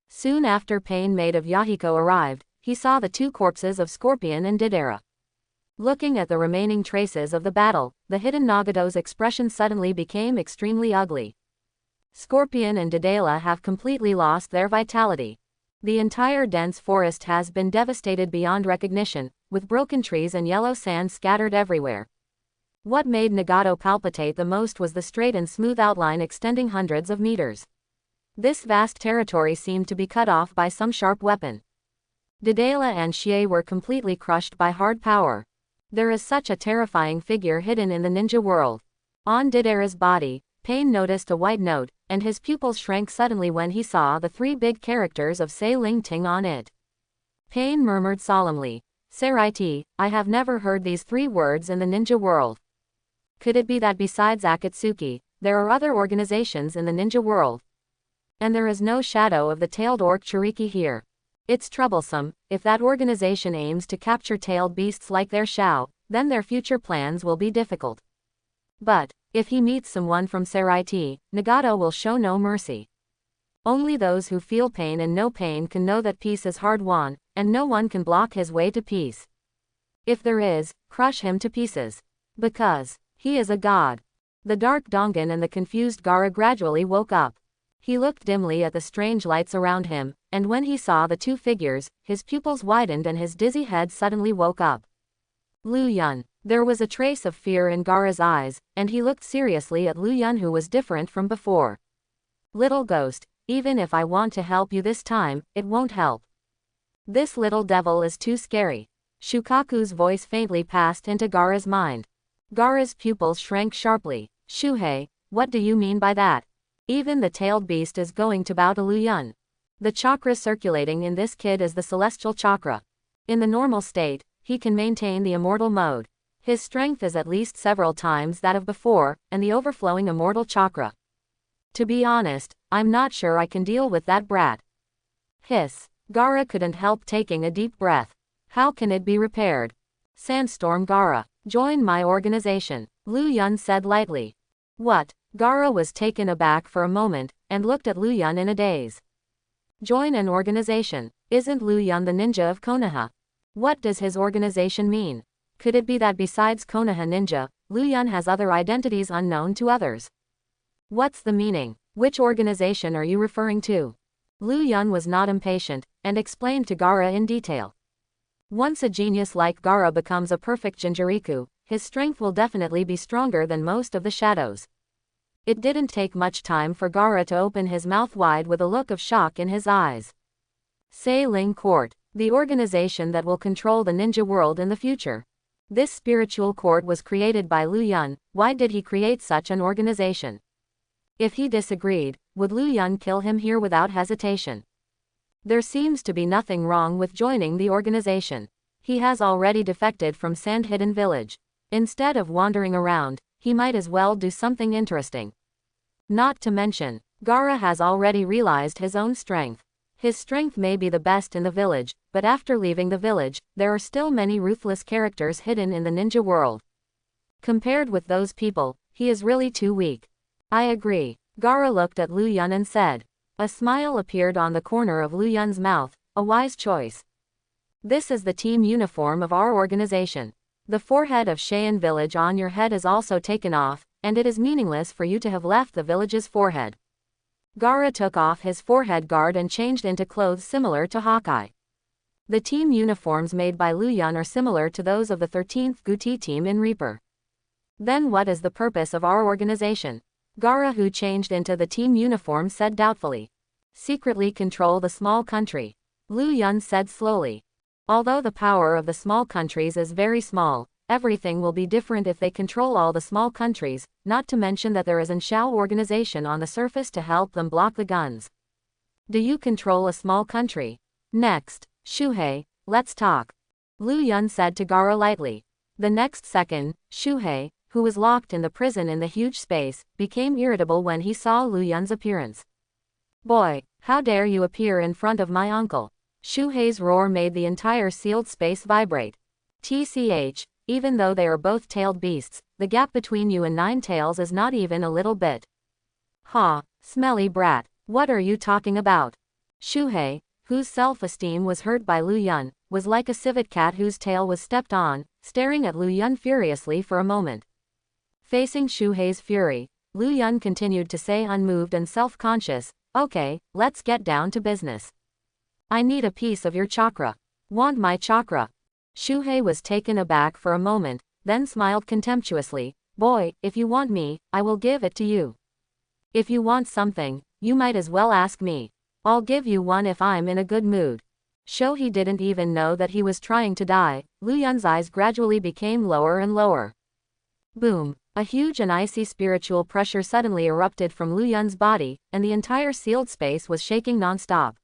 Soon after Pain maid of Yahiko arrived, he saw the two corpses of Scorpion and Deidara. Looking at the remaining traces of the battle, the hidden Nagato's expression suddenly became extremely ugly. Scorpion and Deidara have completely lost their vitality. The entire dense forest has been devastated beyond recognition, with broken trees and yellow sand scattered everywhere. What made Nagato palpitate the most was the straight and smooth outline extending hundreds of meters. This vast territory seemed to be cut off by some sharp weapon. Deidara and Xie were completely crushed by hard power. There is such a terrifying figure hidden in the ninja world. On Deidara's body, Pain noticed a white note, and his pupils shrank suddenly when he saw the three big characters of Sei Ling Ting on it. Pain murmured solemnly, Seraiti, I have never heard these three words in the ninja world. Could it be that besides Akatsuki, there are other organizations in the ninja world? And there is no shadow of the tailed orc Chiriki here. It's troublesome. If that organization aims to capture tailed beasts like their Shao, then their future plans will be difficult. But, if he meets someone from Seraiti, Nagato will show no mercy. Only those who feel pain and know pain can know that peace is hard won, and no one can block his way to peace. If there is, crush him to pieces. Because he is a god. The dark Dongan and the confused Gaara gradually woke up. He looked dimly at the strange lights around him, and when he saw the two figures, his pupils widened and his dizzy head suddenly woke up. Lu Yun. There was a trace of fear in Gaara's eyes, and he looked seriously at Lu Yun, who was different from before. Little ghost, even if I want to help you this time, it won't help. This little devil is too scary. Shukaku's voice faintly passed into Gaara's mind. Gaara's pupils shrank sharply. Shuhei, what do you mean by that? Even the tailed beast is going to bow to Lu Yun. The chakra circulating in this kid is the celestial chakra. In the normal state, he can maintain the immortal mode. His strength is at least several times that of before, and the overflowing immortal chakra. To be honest, I'm not sure I can deal with that brat. Hiss. Gaara couldn't help taking a deep breath. How can it be repaired? Sandstorm Gaara. Join my organization, Lu Yun said lightly. What? Gaara was taken aback for a moment, and looked at Lu Yun in a daze. Join an organization. Isn't Lu Yun the ninja of Konoha? What does his organization mean? Could it be that besides Konoha ninja, Lu Yun has other identities unknown to others? What's the meaning? Which organization are you referring to? Lu Yun was not impatient, and explained to Gaara in detail. Once a genius like Gaara becomes a perfect Jinchuriku, his strength will definitely be stronger than most of the shadows. It didn't take much time for Gaara to open his mouth wide with a look of shock in his eyes. Sei Ling Court, the organization that will control the ninja world in the future. This spiritual court was created by Lu Yun. Why did he create such an organization? If he disagreed, would Lu Yun kill him here without hesitation? There seems to be nothing wrong with joining the organization. He has already defected from Sand Hidden Village. Instead of wandering around, he might as well do something interesting. Not to mention, Gaara has already realized his own strength. His strength may be the best in the village, but after leaving the village, there are still many ruthless characters hidden in the ninja world. Compared with those people, he is really too weak. I agree. Gaara looked at Lu Yun and said. A smile appeared on the corner of Lu Yun's mouth, a wise choice. This is the team uniform of our organization. The forehead of Cheyenne village on your head is also taken off, and it is meaningless for you to have left the village's forehead. Gaara took off his forehead guard and changed into clothes similar to Hawkeye. The team uniforms made by Lu Yun are similar to those of the 13th Guti team in Reaper. Then what is the purpose of our organization? Gaara, who changed into the team uniform, said doubtfully. Secretly control the small country. Lu Yun said slowly. Although the power of the small countries is very small, everything will be different if they control all the small countries, not to mention that there is an Shao organization on the surface to help them block the guns. Do you control a small country? Next, Shuhei, let's talk. Lu Yun said to Gaara lightly. The next second, Shuhei, who was locked in the prison in the huge space, became irritable when he saw Lu Yun's appearance. Boy, how dare you appear in front of my uncle? Shuhei's roar made the entire sealed space vibrate. TCH, even though they are both tailed beasts, the gap between you and Nine Tails is not even a little bit. Ha, smelly brat, what are you talking about? Shuhei, whose self-esteem was hurt by Lu Yun, was like a civet cat whose tail was stepped on, staring at Lu Yun furiously for a moment. Facing Shuhei's fury, Lu Yun continued to say, unmoved and self-conscious, okay, let's get down to business. I need a piece of your chakra. Want my chakra? Shuhei was taken aback for a moment, then smiled contemptuously. Boy, if you want me, I will give it to you. If you want something, you might as well ask me. I'll give you one if I'm in a good mood. He didn't even know that he was trying to die. Lu Yun's eyes gradually became lower and lower. Boom! A huge and icy spiritual pressure suddenly erupted from Lu Yun's body, and the entire sealed space was shaking non-stop.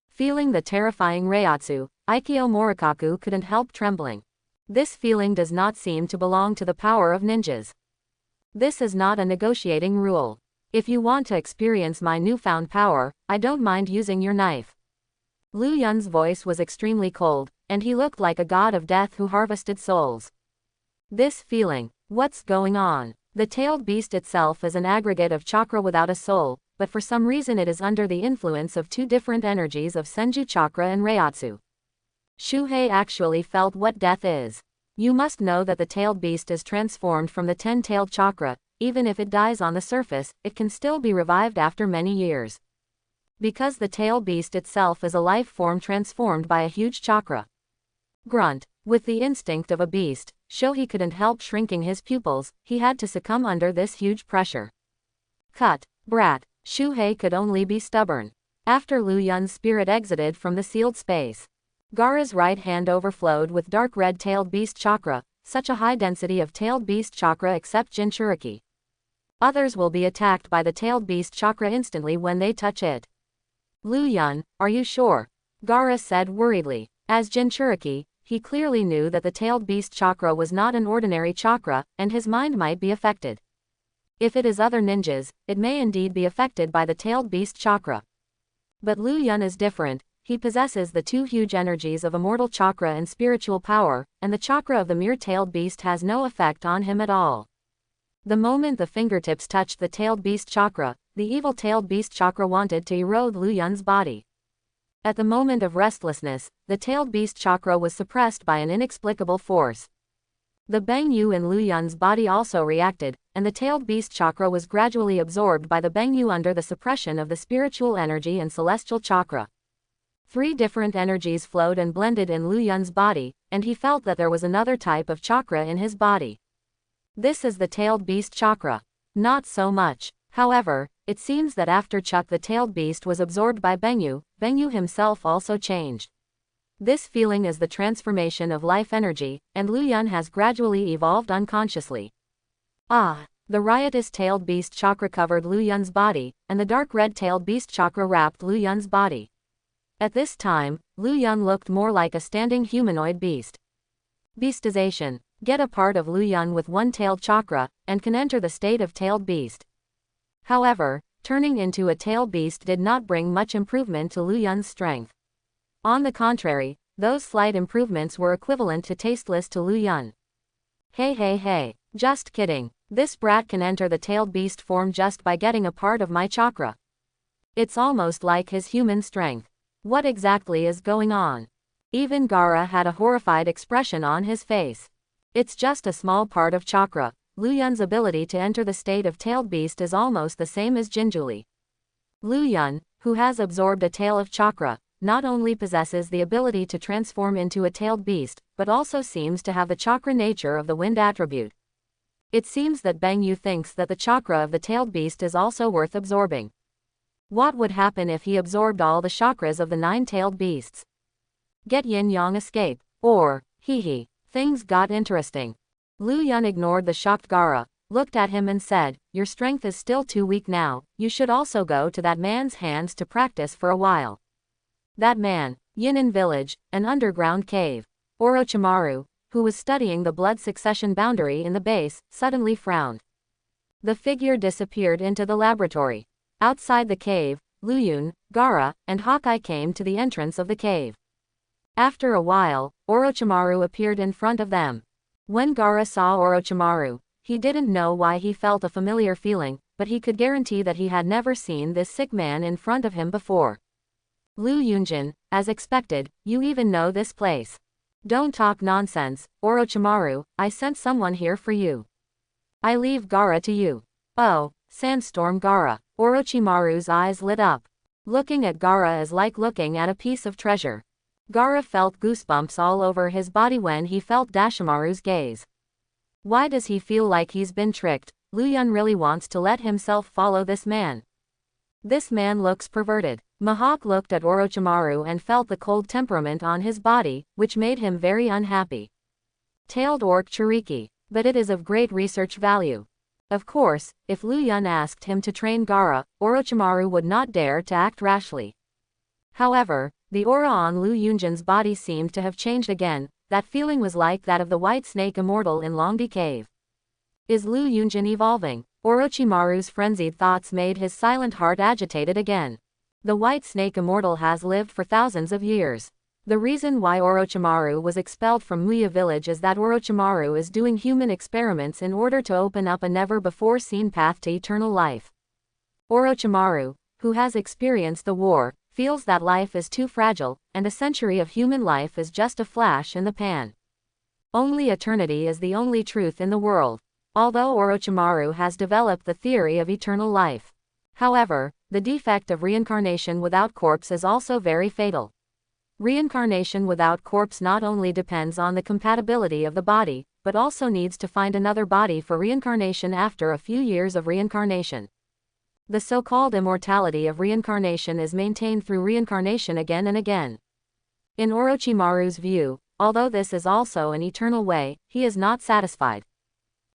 Feeling the terrifying Reiatsu, Aikyo Morikaku couldn't help trembling. This feeling does not seem to belong to the power of ninjas. This is not a negotiating rule. If you want to experience my newfound power, I don't mind using your knife. Lu Yun's voice was extremely cold, and he looked like a god of death who harvested souls. This feeling, what's going on? The tailed beast itself is an aggregate of chakra without a soul, but for some reason it is under the influence of two different energies of Senju chakra and Reiatsu. Shuhei actually felt what death is. You must know that the tailed beast is transformed from the 10-tailed chakra. Even if it dies on the surface, it can still be revived after many years. Because the tailed beast itself is a life form transformed by a huge chakra. Grunt. With the instinct of a beast, Shohei couldn't help shrinking his pupils. He had to succumb under this huge pressure. Cut. Brat. Shuhei could only be stubborn. After Lu Yun's spirit exited from the sealed space, Gaara's right hand overflowed with dark red tailed beast chakra, such a high density of tailed beast chakra except Jinchuriki. Others will be attacked by the tailed beast chakra instantly when they touch it. Lu Yun, are you sure? Gaara said worriedly. As Jinchuriki, he clearly knew that the tailed beast chakra was not an ordinary chakra, and his mind might be affected. If it is other ninjas, it may indeed be affected by the tailed beast chakra. But Lu Yun is different. He possesses the two huge energies of immortal chakra and spiritual power, and the chakra of the mere tailed beast has no effect on him at all. The moment the fingertips touched the tailed beast chakra, the evil tailed beast chakra wanted to erode Lu Yun's body. At the moment of restlessness, the tailed beast chakra was suppressed by an inexplicable force. The Bengyu in Lu Yun's body also reacted, and the tailed beast chakra was gradually absorbed by the Bengyu under the suppression of the spiritual energy and celestial chakra. 3 different energies flowed and blended in Lu Yun's body, and he felt that there was another type of chakra in his body. This is the tailed beast chakra. Not so much. However, it seems that after Chuck the tailed beast was absorbed by Bengyu, Bengyu himself also changed. This feeling is the transformation of life energy, and Lu Yun has gradually evolved unconsciously. Ah! The riotous tailed beast chakra covered Lu Yun's body, and the dark red tailed beast chakra wrapped Lu Yun's body. At this time, Lu Yun looked more like a standing humanoid beast. Beastization. Get a part of Lu Yun with one tailed chakra, and can enter the state of tailed beast. However, turning into a tailed beast did not bring much improvement to Lu Yun's strength. On the contrary, those slight improvements were equivalent to tasteless to Lu Yun. Hey, just kidding. This brat can enter the tailed beast form just by getting a part of my chakra. It's almost like his human strength. What exactly is going on? Even Gaara had a horrified expression on his face. It's just a small part of chakra. Lu Yun's ability to enter the state of tailed beast is almost the same as Jinjuli. Lu Yun, who has absorbed a tail of chakra, not only possesses the ability to transform into a tailed beast, but also seems to have the chakra nature of the wind attribute. It seems that Beng Yu thinks that the chakra of the tailed beast is also worth absorbing. What would happen if he absorbed all the chakras of the 9-tailed beasts? Get Yin Yang escape, or, hee, things got interesting. Lu Yun ignored the shocked Gaara, looked at him and said, your strength is still too weak now, you should also go to that man's hands to practice for a while. That man, Yinin village, an underground cave. Orochimaru, who was studying the blood succession boundary in the base, suddenly frowned. The figure disappeared into the laboratory. Outside the cave, Lu Yun, Gaara, and Hawkeye came to the entrance of the cave. After a while, Orochimaru appeared in front of them. When Gaara saw Orochimaru, he didn't know why he felt a familiar feeling, but he could guarantee that he had never seen this sick man in front of him before. Lu Yunjin, as expected, you even know this place. Don't talk nonsense, Orochimaru, I sent someone here for you. I leave Gaara to you. Oh, Sandstorm Gaara. Orochimaru's eyes lit up. Looking at Gaara is like looking at a piece of treasure. Gaara felt goosebumps all over his body when he felt Dashimaru's gaze. Why does he feel like he's been tricked? Lu Yun really wants to let himself follow this man. This man looks perverted. Mihawk looked at Orochimaru and felt the cold temperament on his body, which made him very unhappy. Tailed orc Chiriki, but it is of great research value. Of course, if Lu Yun asked him to train Gaara, Orochimaru would not dare to act rashly. However, the aura on Lu Yunjin's body seemed to have changed again. That feeling was like that of the white snake immortal in Longdi Cave. Is Lu Yunjin evolving? Orochimaru's frenzied thoughts made his silent heart agitated again. The white snake immortal has lived for thousands of years. The reason why Orochimaru was expelled from Muya village is that Orochimaru is doing human experiments in order to open up a never-before-seen path to eternal life. Orochimaru, who has experienced the war, feels that life is too fragile, and a century of human life is just a flash in the pan. Only eternity is the only truth in the world. Although Orochimaru has developed the theory of eternal life. However, the defect of reincarnation without corpse is also very fatal. Reincarnation without corpse not only depends on the compatibility of the body, but also needs to find another body for reincarnation after a few years of reincarnation. The so-called immortality of reincarnation is maintained through reincarnation again and again. In Orochimaru's view, although this is also an eternal way, he is not satisfied.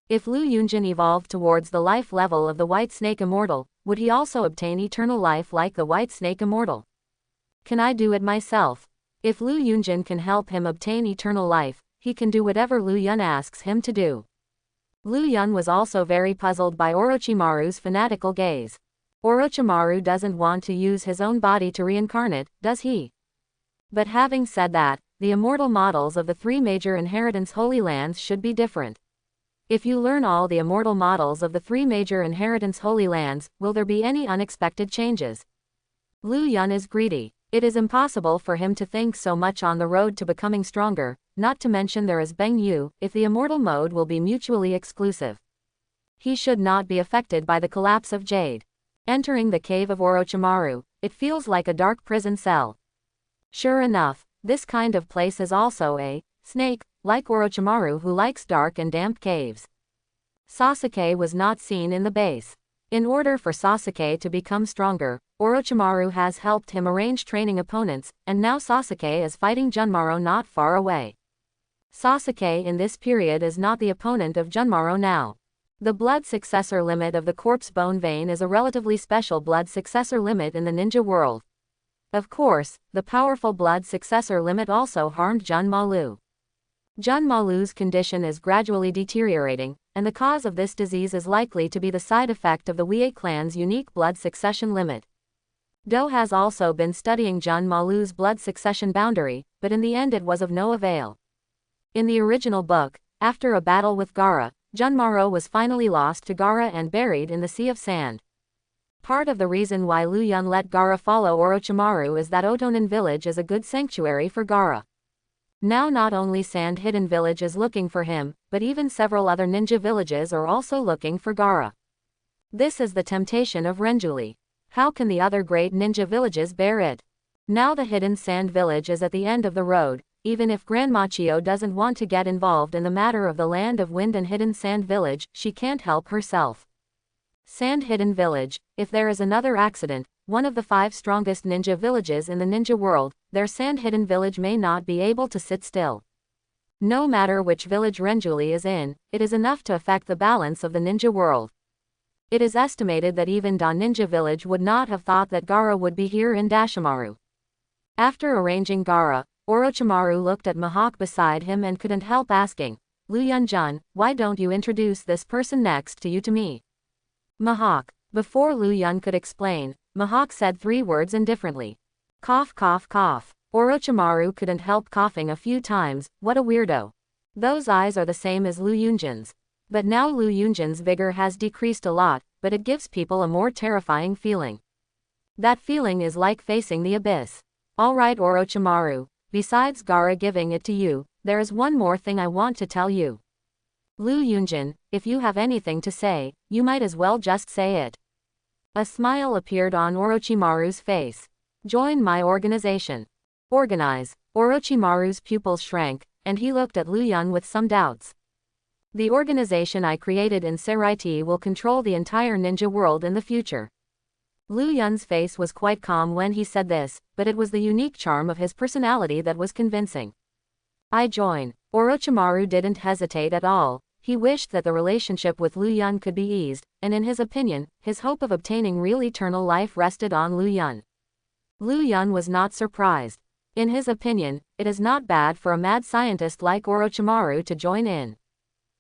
If Lu Yunjin evolved towards the life level of the White Snake Immortal, would he also obtain eternal life like the White Snake Immortal? Can I do it myself? If Lu Yunjin can help him obtain eternal life, he can do whatever Lu Yun asks him to do. Lu Yun was also very puzzled by Orochimaru's fanatical gaze. Orochimaru doesn't want to use his own body to reincarnate, does he? But having said that, the immortal models of the 3 major inheritance Holy Lands should be different. If you learn all the immortal models of the 3 major inheritance Holy Lands, will there be any unexpected changes? Lu Yun is greedy. It is impossible for him to think so much on the road to becoming stronger, not to mention there is Beng Yu, if the immortal mode will be mutually exclusive. He should not be affected by the collapse of Jade. Entering the cave of Orochimaru, it feels like a dark prison cell. Sure enough, this kind of place is also a snake, like Orochimaru who likes dark and damp caves. Sasuke was not seen in the base. In order for Sasuke to become stronger, Orochimaru has helped him arrange training opponents, and now Sasuke is fighting Junmaro not far away. Sasuke in this period is not the opponent of Junmaro now. The blood successor limit of the corpse bone vein is a relatively special blood successor limit in the ninja world. Of course, the powerful blood successor limit also harmed Junmalu. Junmalu's condition is gradually deteriorating, and the cause of this disease is likely to be the side effect of the Wei clan's unique blood succession limit. Do has also been studying Junmalu's blood succession boundary, but in the end it was of no avail. In the original book, after a battle with Gaara, Junmaro was finally lost to Gaara and buried in the Sea of Sand. Part of the reason why Lu Yun let Gaara follow Orochimaru is that Otonin village is a good sanctuary for Gaara. Now not only Sand Hidden Village is looking for him, but even several other ninja villages are also looking for Gaara. This is the temptation of Renjuli. How can the other great ninja villages bear it? Now the Hidden Sand Village is at the end of the road. Even if Grandma Chio doesn't want to get involved in the matter of the Land of Wind and Hidden Sand Village, she can't help herself. Sand Hidden Village, if there is another accident, one of the 5 strongest ninja villages in the ninja world, their Sand Hidden Village may not be able to sit still. No matter which village Renjuli is in, it is enough to affect the balance of the ninja world. It is estimated that even Da Ninja Village would not have thought that Gaara would be here in Dashimaru. After arranging Gaara, Orochimaru looked at Mihawk beside him and couldn't help asking, Lu Yun-jun, why don't you introduce this person next to you to me? Mihawk. Before Lu Yun could explain, Mihawk said 3 words indifferently. Cough cough cough. Orochimaru couldn't help coughing a few times. What a weirdo. Those eyes are the same as Lu Yunjin's. But now Lu Yunjin's vigor has decreased a lot, but it gives people a more terrifying feeling. That feeling is like facing the abyss. Alright Orochimaru, besides Gaara giving it to you, there is one more thing I want to tell you. Lu Yunjin, if you have anything to say, you might as well just say it. A smile appeared on Orochimaru's face. Join my organization. Organize. Orochimaru's pupils shrank, and he looked at Lu Yun with some doubts. The organization I created in Seraiti will control the entire ninja world in the future. Lu Yun's face was quite calm when he said this, but it was the unique charm of his personality that was convincing. I join. Orochimaru didn't hesitate at all. He wished that the relationship with Lu Yun could be eased, and in his opinion, his hope of obtaining real eternal life rested on Lu Yun. Lu Yun was not surprised. In his opinion, it is not bad for a mad scientist like Orochimaru to join in.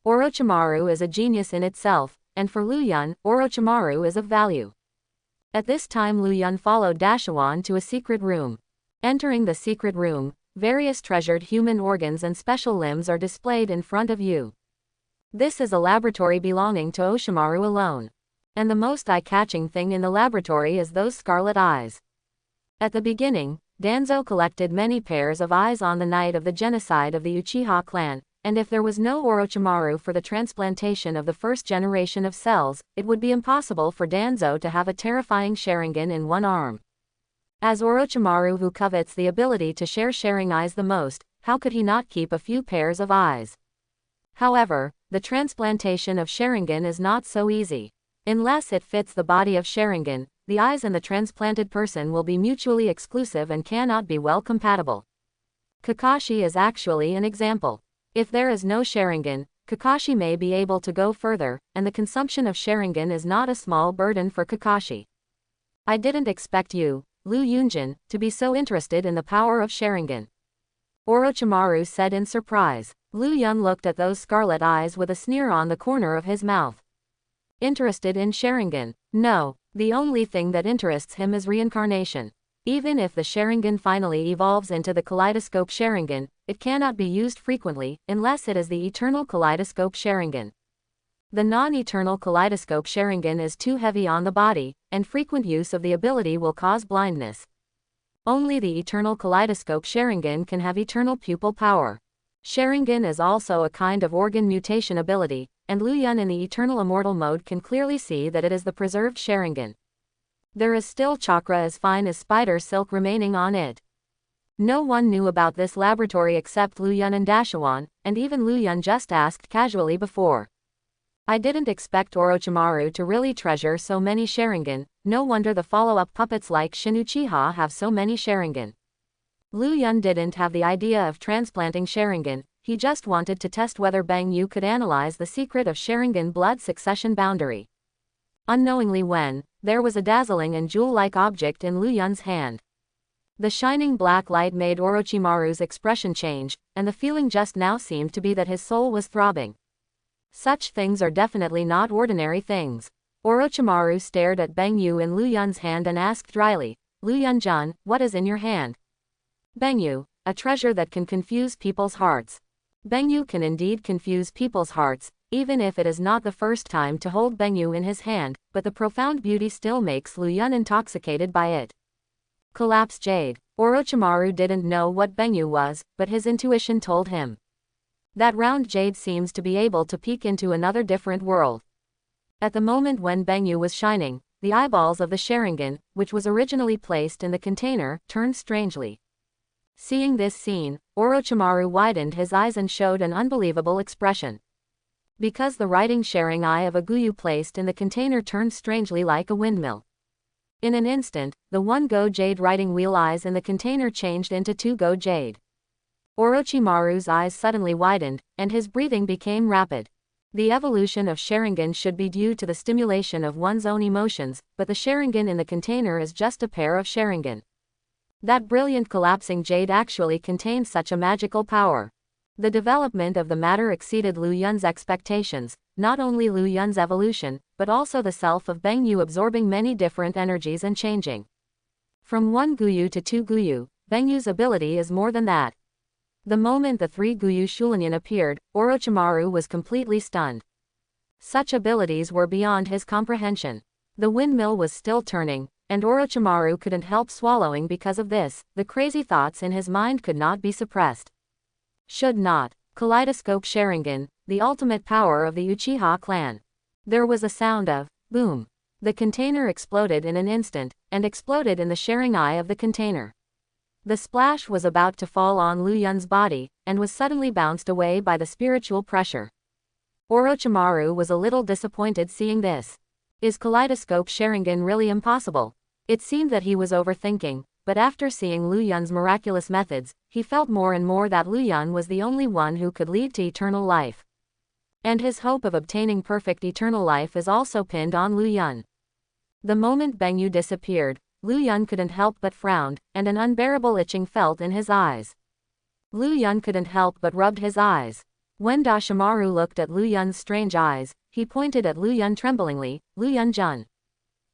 Orochimaru is a genius in itself, and for Lu Yun, Orochimaru is of value. At this time Lu Yun followed Dashawan to a secret room. Entering the secret room, various treasured human organs and special limbs are displayed in front of you. This is a laboratory belonging to Oshimaru alone. And the most eye-catching thing in the laboratory is those scarlet eyes. At the beginning, Danzo collected many pairs of eyes on the night of the genocide of the Uchiha clan, and if there was no Orochimaru for the transplantation of the first generation of cells, it would be impossible for Danzo to have a terrifying Sharingan in one arm. As Orochimaru, who covets the ability to share sharing eyes the most, how could he not keep a few pairs of eyes? However, the transplantation of Sharingan is not so easy. Unless it fits the body of Sharingan, the eyes and the transplanted person will be mutually exclusive and cannot be well compatible. Kakashi is actually an example. If there is no Sharingan, Kakashi may be able to go further, and the consumption of Sharingan is not a small burden for Kakashi. I didn't expect you, Lu Yunjin, to be so interested in the power of Sharingan. Orochimaru said in surprise. Lu Yun looked at those scarlet eyes with a sneer on the corner of his mouth. Interested in Sharingan? No, the only thing that interests him is reincarnation. Even if the Sharingan finally evolves into the Kaleidoscope Sharingan, it cannot be used frequently, unless it is the Eternal Kaleidoscope Sharingan. The non-Eternal Kaleidoscope Sharingan is too heavy on the body, and frequent use of the ability will cause blindness. Only the Eternal Kaleidoscope Sharingan can have eternal pupil power. Sharingan is also a kind of organ mutation ability, and Lu Yun in the Eternal Immortal mode can clearly see that it is the preserved Sharingan. There is still chakra as fine as spider silk remaining on it. No one knew about this laboratory except Lu Yun and Dashawan, and even Lu Yun just asked casually before. I didn't expect Orochimaru to really treasure so many Sharingan, no wonder the follow-up puppets like Shin Uchiha have so many Sharingan. Lu Yun didn't have the idea of transplanting Sharingan, he just wanted to test whether Bang Yu could analyze the secret of Sharingan blood succession boundary. Unknowingly there was a dazzling and jewel-like object in Lu Yun's hand. The shining black light made Orochimaru's expression change, and the feeling just now seemed to be that his soul was throbbing. Such things are definitely not ordinary things. Orochimaru stared at Bang Yu in Lu Yun's hand and asked dryly, Lu Yun-jun, what is in your hand? Bang Yu, a treasure that can confuse people's hearts. Bang Yu can indeed confuse people's hearts, even if it is not the first time to hold Bengyu in his hand, but the profound beauty still makes Lu Yun intoxicated by it. Collapse jade. Orochimaru didn't know what Bengyu was, but his intuition told him. That round jade seems to be able to peek into another different world. At the moment when Bengyu was shining, the eyeballs of the Sharingan, which was originally placed in the container, turned strangely. Seeing this scene, Orochimaru widened his eyes and showed an unbelievable expression. Because the writing sharing eye of a Guyu placed in the container turned strangely like a windmill. In an instant, the 1 Go Jade writing wheel eyes in the container changed into 2 Go Jade. Orochimaru's eyes suddenly widened, and his breathing became rapid. The evolution of Sharingan should be due to the stimulation of one's own emotions, but the Sharingan in the container is just a pair of Sharingan. That brilliant collapsing jade actually contains such a magical power. The development of the matter exceeded Lu Yun's expectations, not only Lu Yun's evolution, but also the self of Bengyu absorbing many different energies and changing. From 1 Guyu to 2 Guyu, Bengyu's ability is more than that. The moment the 3 Guyu Shulanyan appeared, Orochimaru was completely stunned. Such abilities were beyond his comprehension. The windmill was still turning, and Orochimaru couldn't help swallowing because of this. The crazy thoughts in his mind could not be suppressed. Should not. Kaleidoscope Sharingan, the ultimate power of the Uchiha clan. There was a sound of boom. The container exploded in an instant, and exploded in the sharing eye of the container. The splash was about to fall on Lu Yun's body, and was suddenly bounced away by the spiritual pressure. Orochimaru was a little disappointed seeing this. Is Kaleidoscope Sharingan really impossible? It seemed that he was overthinking, but after seeing Lu Yun's miraculous methods, he felt more and more that Lu Yun was the only one who could lead to eternal life. And his hope of obtaining perfect eternal life is also pinned on Lu Yun. The moment Bengyu disappeared, Lu Yun couldn't help but frown, and an unbearable itching felt in his eyes. Lu Yun couldn't help but rubbed his eyes. When Dashimaru looked at Lu Yun's strange eyes, he pointed at Lu Yun tremblingly. Lu Yun-jun.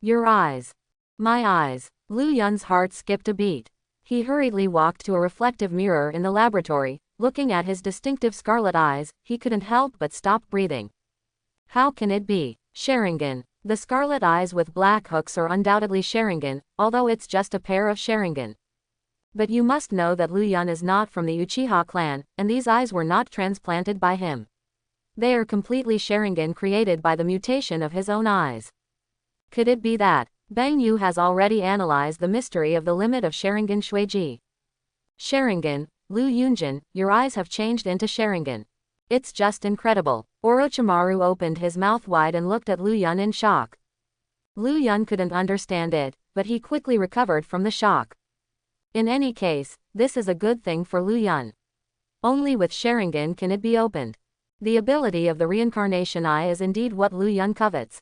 Your eyes. My eyes. Lu Yun's heart skipped a beat. He hurriedly walked to a reflective mirror in the laboratory. Looking at his distinctive scarlet eyes, he couldn't help but stop breathing. How can it be? Sharingan. The scarlet eyes with black hooks are undoubtedly Sharingan, although it's just a pair of Sharingan. But you must know that Lu Yun is not from the Uchiha clan, and these eyes were not transplanted by him. They are completely Sharingan created by the mutation of his own eyes. Could it be that Bengyu has already analyzed the mystery of the limit of Sharingan Shueji? Sharingan, Lu Yunjin, your eyes have changed into Sharingan. It's just incredible. Orochimaru opened his mouth wide and looked at Lu Yun in shock. Lu Yun couldn't understand it, but he quickly recovered from the shock. In any case, this is a good thing for Lu Yun. Only with Sharingan can it be opened. The ability of the reincarnation eye is indeed what Lu Yun covets.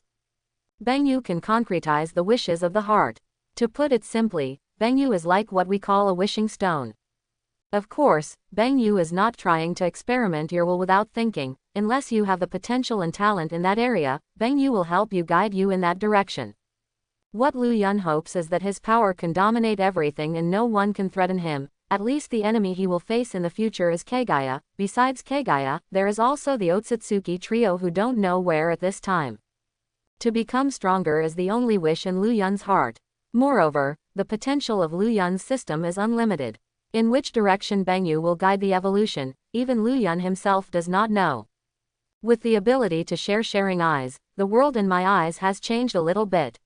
Bengyu can concretize the wishes of the heart. To put it simply, Bengyu is like what we call a wishing stone. Of course, Bengyu is not trying to experiment your will without thinking. Unless you have the potential and talent in that area, Bengyu will help you guide you in that direction. What Lu Yun hopes is that his power can dominate everything and no one can threaten him. At least the enemy he will face in the future is Kagaya. Besides Kagaya, there is also the Otsutsuki trio who don't know where at this time. To become stronger is the only wish in Lu Yun's heart. Moreover, the potential of Lu Yun's system is unlimited. In which direction Bengyu will guide the evolution, even Lu Yun himself does not know. With the ability to share sharing eyes, the world in my eyes has changed a little bit.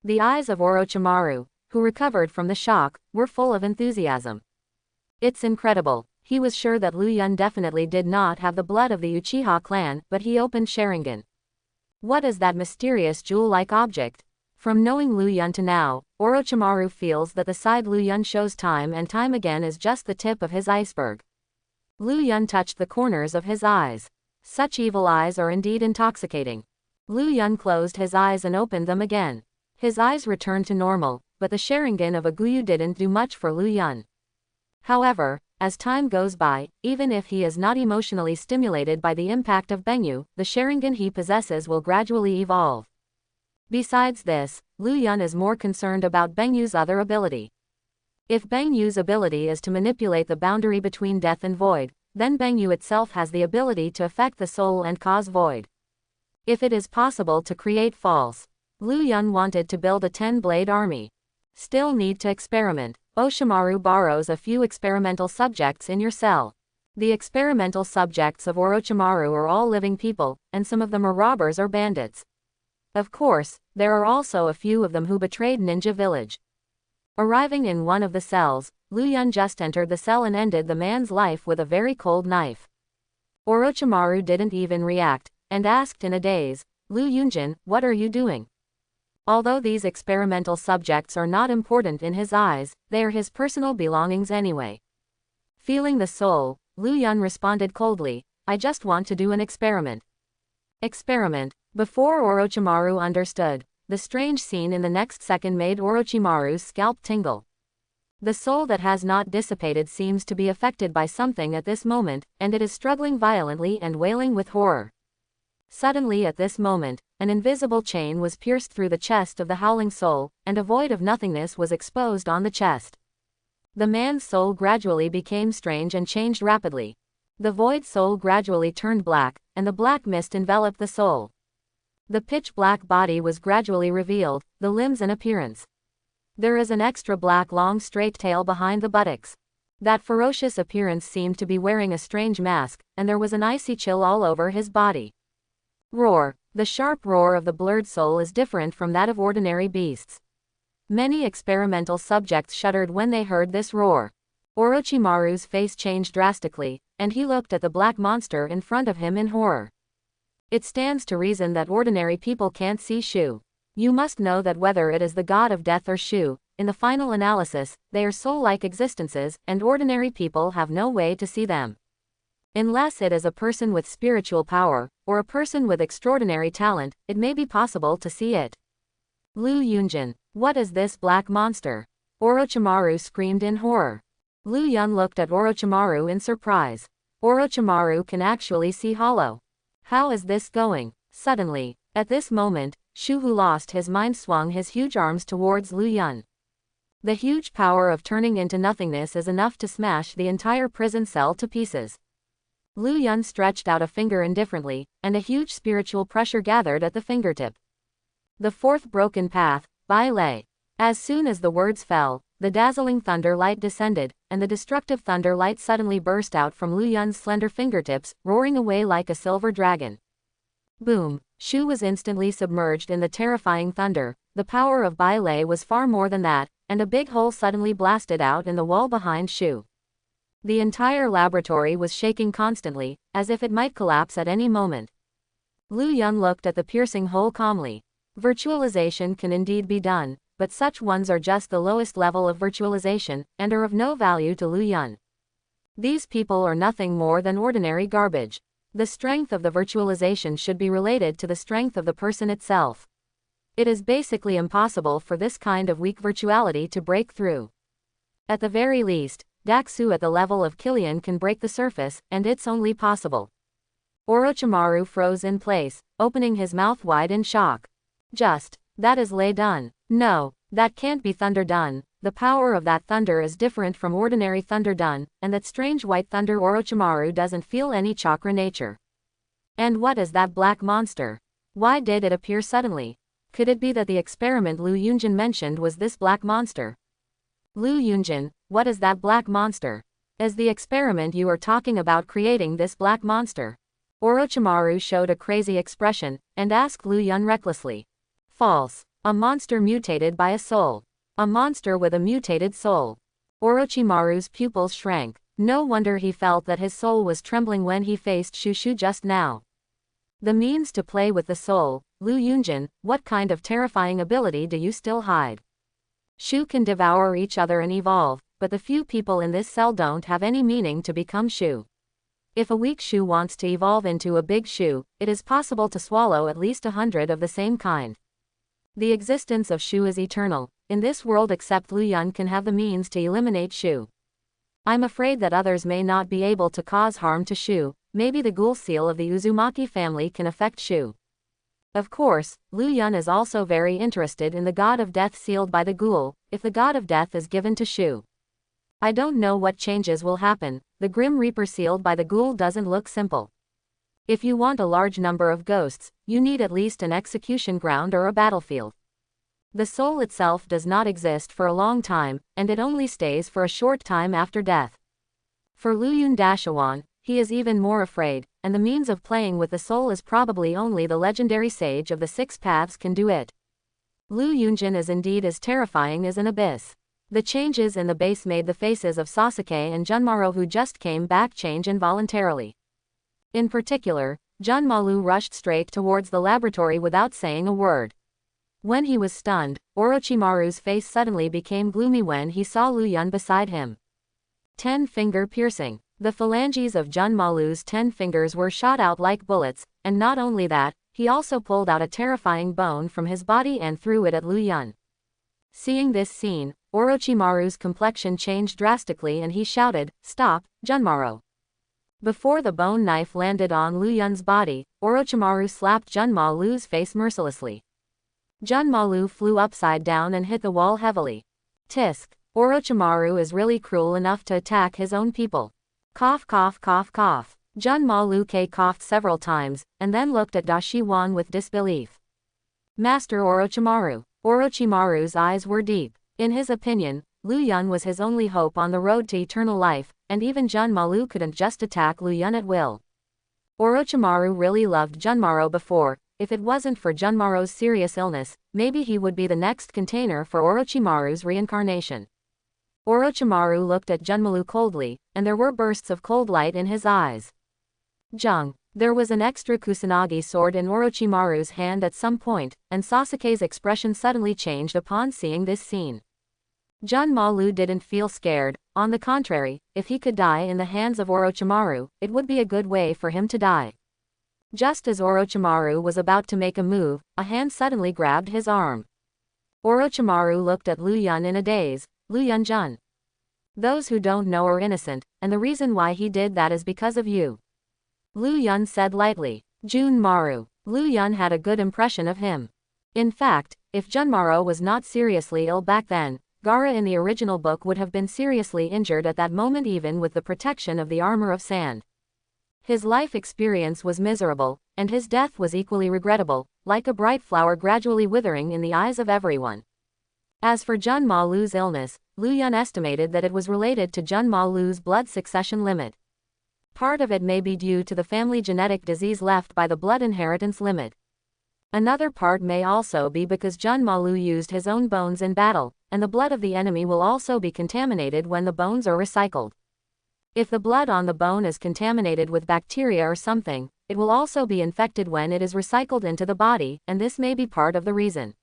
The eyes of Orochimaru, who recovered from the shock, were full of enthusiasm. It's incredible. He was sure that Lu Yun definitely did not have the blood of the Uchiha clan, but he opened Sharingan. What is that mysterious jewel-like object? From knowing Lu Yun to now, Orochimaru feels that the side Lu Yun shows time and time again is just the tip of his iceberg. Lu Yun touched the corners of his eyes. Such evil eyes are indeed intoxicating. Lu Yun closed his eyes and opened them again. His eyes returned to normal, but the Sharingan of a Guyu didn't do much for Lu Yun. However, as time goes by, even if he is not emotionally stimulated by the impact of Bengyu, the Sharingan he possesses will gradually evolve. Besides this, Lu Yun is more concerned about Bengyu's other ability. If Bengyu's ability is to manipulate the boundary between death and void, then Bengyu itself has the ability to affect the soul and cause void. If it is possible to create false, Lu Yun wanted to build a 10-blade army. Still need to experiment. Orochimaru borrows a few experimental subjects in your cell. The experimental subjects of Orochimaru are all living people, and some of them are robbers or bandits. Of course, there are also a few of them who betrayed Ninja Village. Arriving in one of the cells, Lu Yun just entered the cell and ended the man's life with a very cold knife. Orochimaru didn't even react, and asked in a daze, "Lu Yunjin, what are you doing?" Although these experimental subjects are not important in his eyes, they are his personal belongings anyway. Feeling the soul, Lu Yun responded coldly, "I just want to do an experiment." Experiment. Before Orochimaru understood, the strange scene in the next second made Orochimaru's scalp tingle. The soul that has not dissipated seems to be affected by something at this moment, and it is struggling violently and wailing with horror. Suddenly at this moment, an invisible chain was pierced through the chest of the howling soul, and a void of nothingness was exposed on the chest. The man's soul gradually became strange and changed rapidly. The void soul gradually turned black, and the black mist enveloped the soul. The pitch-black body was gradually revealed, the limbs and appearance. There is an extra black long straight tail behind the buttocks. That ferocious appearance seemed to be wearing a strange mask, and there was an icy chill all over his body. Roar. The sharp roar of the blurred soul is different from that of ordinary beasts. Many experimental subjects shuddered when they heard this roar. Orochimaru's face changed drastically, and he looked at the black monster in front of him in horror. It stands to reason that ordinary people can't see Shu. You must know that whether it is the god of death or Shu, in the final analysis, they are soul-like existences, and ordinary people have no way to see them. Unless it is a person with spiritual power, or a person with extraordinary talent, it may be possible to see it. Lu Yunjin, what is this black monster? Orochimaru screamed in horror. Lu Yun looked at Orochimaru in surprise. Orochimaru can actually see hollow. How is this going? Suddenly, at this moment, Shu, who lost his mind, swung his huge arms towards Lu Yun. The huge power of turning into nothingness is enough to smash the entire prison cell to pieces. Lu Yun stretched out a finger indifferently, and a huge spiritual pressure gathered at the fingertip. The fourth broken path, Bai Lei. As soon as the words fell, the dazzling thunder light descended, and the destructive thunder light suddenly burst out from Lu Yun's slender fingertips, roaring away like a silver dragon. Boom! Shu was instantly submerged in the terrifying thunder. The power of Bai Lei was far more than that, and a big hole suddenly blasted out in the wall behind Shu. The entire laboratory was shaking constantly, as if it might collapse at any moment. Lu Yun looked at the piercing hole calmly. Virtualization can indeed be done, but such ones are just the lowest level of virtualization, and are of no value to Lu Yun. These people are nothing more than ordinary garbage. The strength of the virtualization should be related to the strength of the person itself. It is basically impossible for this kind of weak virtuality to break through. At the very least, Daxu at the level of Killian can break the surface, and it's only possible. Orochimaru froze in place, opening his mouth wide in shock. That is Lei done. No, that can't be thunder done. The power of that thunder is different from ordinary thunder done, and that strange white thunder Orochimaru doesn't feel any chakra nature. And what is that black monster? Why did it appear suddenly? Could it be that the experiment Lu Yunjin mentioned was this black monster? Lu Yunjin, what is that black monster? Is the experiment you are talking about creating this black monster? Orochimaru showed a crazy expression, and asked Lu Yun recklessly. False. A monster mutated by a soul. A monster with a mutated soul. Orochimaru's pupils shrank. No wonder he felt that his soul was trembling when he faced Shushu just now. The means to play with the soul. Lu Yunjin, what kind of terrifying ability do you still hide? Shu can devour each other and evolve, but the few people in this cell don't have any meaning to become Shu. If a weak Shu wants to evolve into a big Shu, it is possible to swallow at least 100 of the same kind. The existence of Shu is eternal. In this world except Lu Yun can have the means to eliminate Shu. I'm afraid that others may not be able to cause harm to Shu. Maybe the ghoul seal of the Uzumaki family can affect Shu. Of course, Lu Yun is also very interested in the god of death sealed by the ghoul, if the god of death is given to Shu. I don't know what changes will happen. The Grim Reaper sealed by the ghoul doesn't look simple. If you want a large number of ghosts, you need at least an execution ground or a battlefield. The soul itself does not exist for a long time, and it only stays for a short time after death. For Luyun Dashawan, he is even more afraid, and the means of playing with the soul is probably only the legendary sage of the six paths can do it. Lu Yunjin is indeed as terrifying as an abyss. The changes in the base made the faces of Sasuke and Junmaro who just came back change involuntarily. In particular, Junmalu rushed straight towards the laboratory without saying a word. When he was stunned, Orochimaru's face suddenly became gloomy when he saw Lu Yun beside him. 10-finger piercing. The phalanges of Junmalu's 10 fingers were shot out like bullets, and not only that, he also pulled out a terrifying bone from his body and threw it at Lu Yun. Seeing this scene, Orochimaru's complexion changed drastically and he shouted, "Stop, Junmaro!" Before the bone knife landed on Lu Yun's body, Orochimaru slapped Junmalu's face mercilessly. Junmalu flew upside down and hit the wall heavily. Tisk. Orochimaru is really cruel enough to attack his own people. Cough cough cough cough. Junmalu coughed several times, and then looked at Dashiwan with disbelief. Master Orochimaru. Orochimaru's eyes were deep. In his opinion, Lu Yun was his only hope on the road to eternal life, and even Junmalu couldn't just attack Lu Yun at will. Orochimaru really loved Junmaro before. If it wasn't for Junmaro's serious illness, maybe he would be the next container for Orochimaru's reincarnation. Orochimaru looked at Junmalu coldly, and there were bursts of cold light in his eyes. Jung. There was an extra Kusanagi sword in Orochimaru's hand at some point, and Sasuke's expression suddenly changed upon seeing this scene. Junmalu didn't feel scared. On the contrary, if he could die in the hands of Orochimaru, it would be a good way for him to die. Just as Orochimaru was about to make a move, a hand suddenly grabbed his arm. Orochimaru looked at Lu Yun in a daze. Lu Yun-jun. Those who don't know are innocent, and the reason why he did that is because of you. Lu Yun said lightly. Junmaru. Lu Yun had a good impression of him. In fact, if Junmaro was not seriously ill back then, Gaara in the original book would have been seriously injured at that moment even with the protection of the armor of sand. His life experience was miserable, and his death was equally regrettable, like a bright flower gradually withering in the eyes of everyone. As for Junmalu's illness, Lu Yun estimated that it was related to Junmalu's blood succession limit. Part of it may be due to the family genetic disease left by the blood inheritance limit. Another part may also be because Junmalu used his own bones in battle, and the blood of the enemy will also be contaminated when the bones are recycled. If the blood on the bone is contaminated with bacteria or something, it will also be infected when it is recycled into the body, and this may be part of the reason.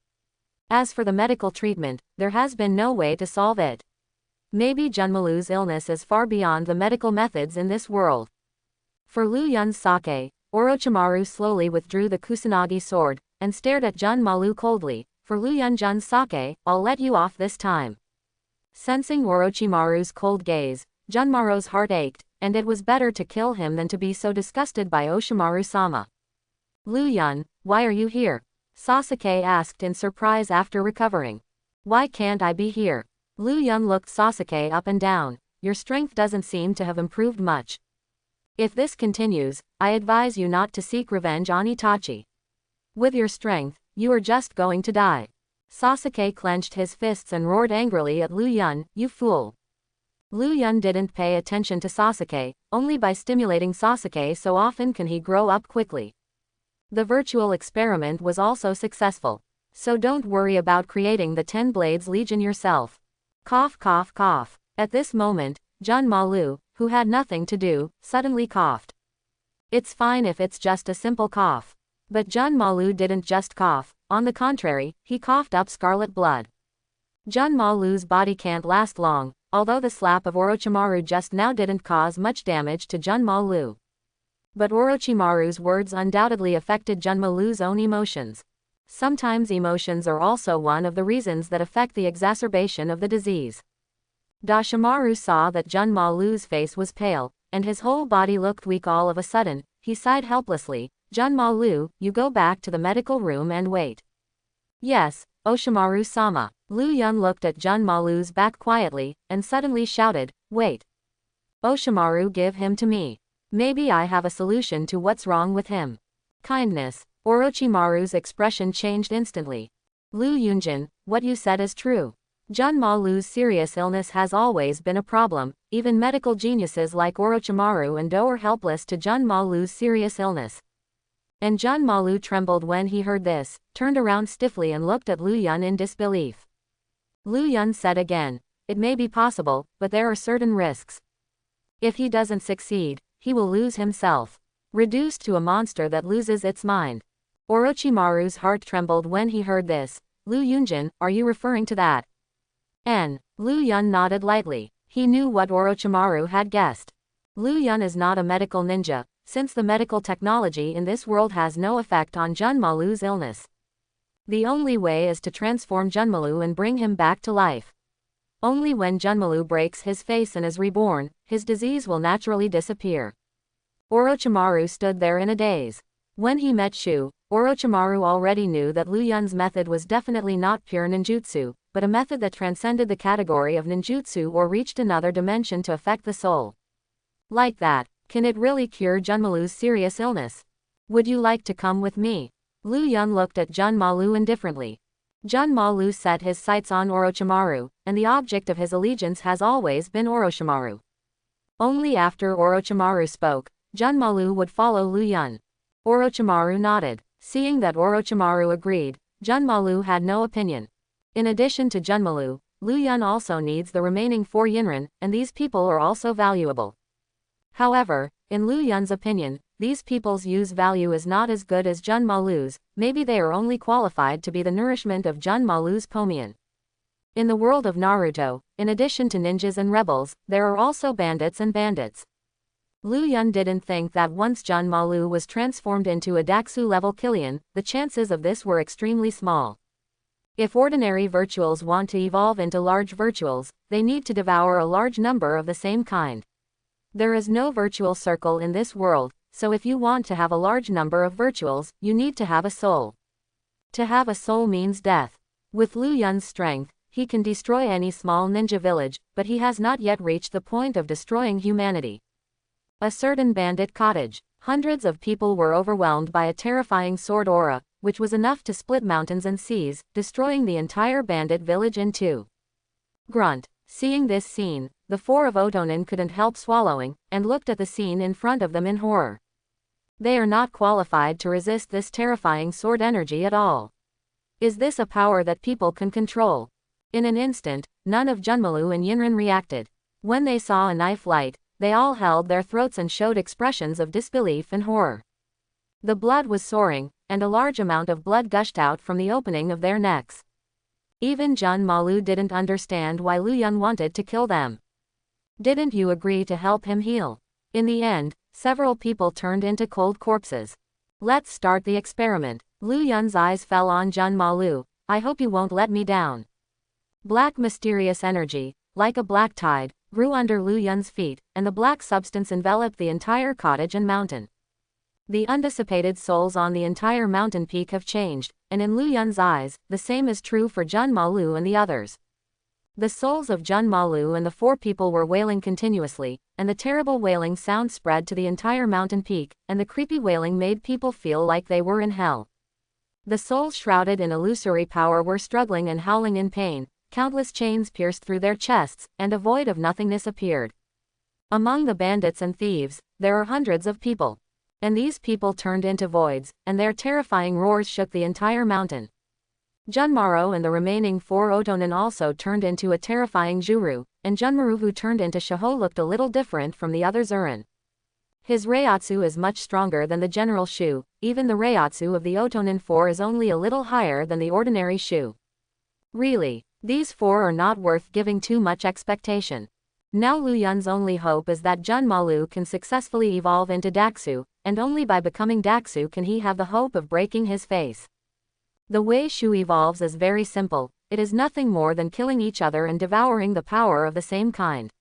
As for the medical treatment, there has been no way to solve it. Maybe Junmalu's illness is far beyond the medical methods in this world. For Lu Yun's sake, Orochimaru slowly withdrew the Kusanagi sword, and stared at Junmalu coldly. For Lu Yun-jun's sake, I'll let you off this time. Sensing Orochimaru's cold gaze, Junmaro's heart ached, and it was better to kill him than to be so disgusted by Oshimaru-sama. Lu Yun, why are you here? Sasuke asked in surprise after recovering. Why can't I be here? Lu Yun looked Sasuke up and down. Your strength doesn't seem to have improved much. If this continues, I advise you not to seek revenge on Itachi. With your strength, you are just going to die. Sasuke clenched his fists and roared angrily at Lu Yun, you fool. Lu Yun didn't pay attention to Sasuke. Only by stimulating Sasuke so often can he grow up quickly. The virtual experiment was also successful. So don't worry about creating the 10 Blades Legion yourself. Cough cough cough. At this moment, Junmalu, who had nothing to do, suddenly coughed. It's fine if it's just a simple cough. But Junmalu didn't just cough. On the contrary, he coughed up scarlet blood. Junmalu's body can't last long, although the slap of Orochimaru just now didn't cause much damage to Junmalu. But Orochimaru's words undoubtedly affected Junmalu's own emotions. Sometimes emotions are also one of the reasons that affect the exacerbation of the disease. Dashimaru saw that Junmalu's face was pale, and his whole body looked weak all of a sudden. He sighed helplessly. Junmalu, you go back to the medical room and wait. Yes, Oshimaru-sama. Lu Yun looked at Junmalu's back quietly, and suddenly shouted, wait. Oshimaru, give him to me. Maybe I have a solution to what's wrong with him. Kindness. Orochimaru's expression changed instantly. Lu Yunjin, what you said is true. Junmalu's serious illness has always been a problem. Even medical geniuses like Orochimaru and Do are helpless to Junmalu's serious illness. And Junmalu trembled when he heard this, turned around stiffly and looked at Lu Yun in disbelief. Lu Yun said again, it may be possible, but there are certain risks. If he doesn't succeed, he will lose himself. Reduced to a monster that loses its mind. Orochimaru's heart trembled when he heard this. Lu Yunjin, are you referring to that? Lu Yun nodded lightly. He knew what Orochimaru had guessed. Lu Yun is not a medical ninja, since the medical technology in this world has no effect on Junmalu's illness. The only way is to transform Junmalu and bring him back to life. Only when Junmalu breaks his face and is reborn, his disease will naturally disappear. Orochimaru stood there in a daze. When he met Shu, Orochimaru already knew that Lu Yun's method was definitely not pure ninjutsu, but a method that transcended the category of ninjutsu or reached another dimension to affect the soul. Like that, can it really cure Junmalu's serious illness? Would you like to come with me? Lu Yun looked at Junmalu indifferently. Junmalu set his sights on Orochimaru, and the object of his allegiance has always been Orochimaru. Only after Orochimaru spoke, Junmalu would follow Lu Yun. Orochimaru nodded. Seeing that Orochimaru agreed, Junmalu had no opinion. In addition to Junmalu, Lu Yun also needs the remaining 4 Yinrin, and these people are also valuable. However, in Lu Yun's opinion, these people's use value is not as good as Junmalu's. Maybe they are only qualified to be the nourishment of Junmalu's Pomian. In the world of Naruto, in addition to ninjas and rebels, there are also bandits and bandits. Lu Yun didn't think that once Junmalu was transformed into a Daxu-level Killian, the chances of this were extremely small. If ordinary virtuals want to evolve into large virtuals, they need to devour a large number of the same kind. There is no virtual circle in this world, so if you want to have a large number of virtuals, you need to have a soul. To have a soul means death. With Lu Yun's strength, he can destroy any small ninja village, but he has not yet reached the point of destroying humanity. A certain bandit cottage. Hundreds of people were overwhelmed by a terrifying sword aura, which was enough to split mountains and seas, destroying the entire bandit village in 2. Grunt. Seeing this scene, the 4 of Otonin couldn't help swallowing, and looked at the scene in front of them in horror. They are not qualified to resist this terrifying sword energy at all. Is this a power that people can control? In an instant, none of Junmalu and Yinrin reacted. When they saw a knife light, they all held their throats and showed expressions of disbelief and horror. The blood was soaring, and a large amount of blood gushed out from the opening of their necks. Even Junmalu didn't understand why Lu Yun wanted to kill them. Didn't you agree to help him heal? In the end, several people turned into cold corpses. Let's start the experiment. Lu Yun's eyes fell on Junmalu. I hope you won't let me down. Black mysterious energy, like a black tide, grew under Lu Yun's feet, and the black substance enveloped the entire cottage and mountain. The undissipated souls on the entire mountain peak have changed, and in Lu Yun's eyes, the same is true for Junmalu and the others. The souls of Junmalu and the 4 people were wailing continuously, and the terrible wailing sound spread to the entire mountain peak, and the creepy wailing made people feel like they were in hell. The souls shrouded in illusory power were struggling and howling in pain. Countless chains pierced through their chests, and a void of nothingness appeared. Among the bandits and thieves, there are hundreds of people. And these people turned into voids, and their terrifying roars shook the entire mountain. Junmaro and the remaining 4 Otonin also turned into a terrifying Juru, and Junmaru, who turned into Shaho, looked a little different from the other Zurin. His Reiatsu is much stronger than the general Shu. Even the Reiatsu of the Otonin 4 is only a little higher than the ordinary Shu. Really, these 4 are not worth giving too much expectation. Now Lu Yun's only hope is that Junmalu can successfully evolve into Daxu, and only by becoming Daxu can he have the hope of breaking his face. The way Shu evolves is very simple. It is nothing more than killing each other and devouring the power of the same kind.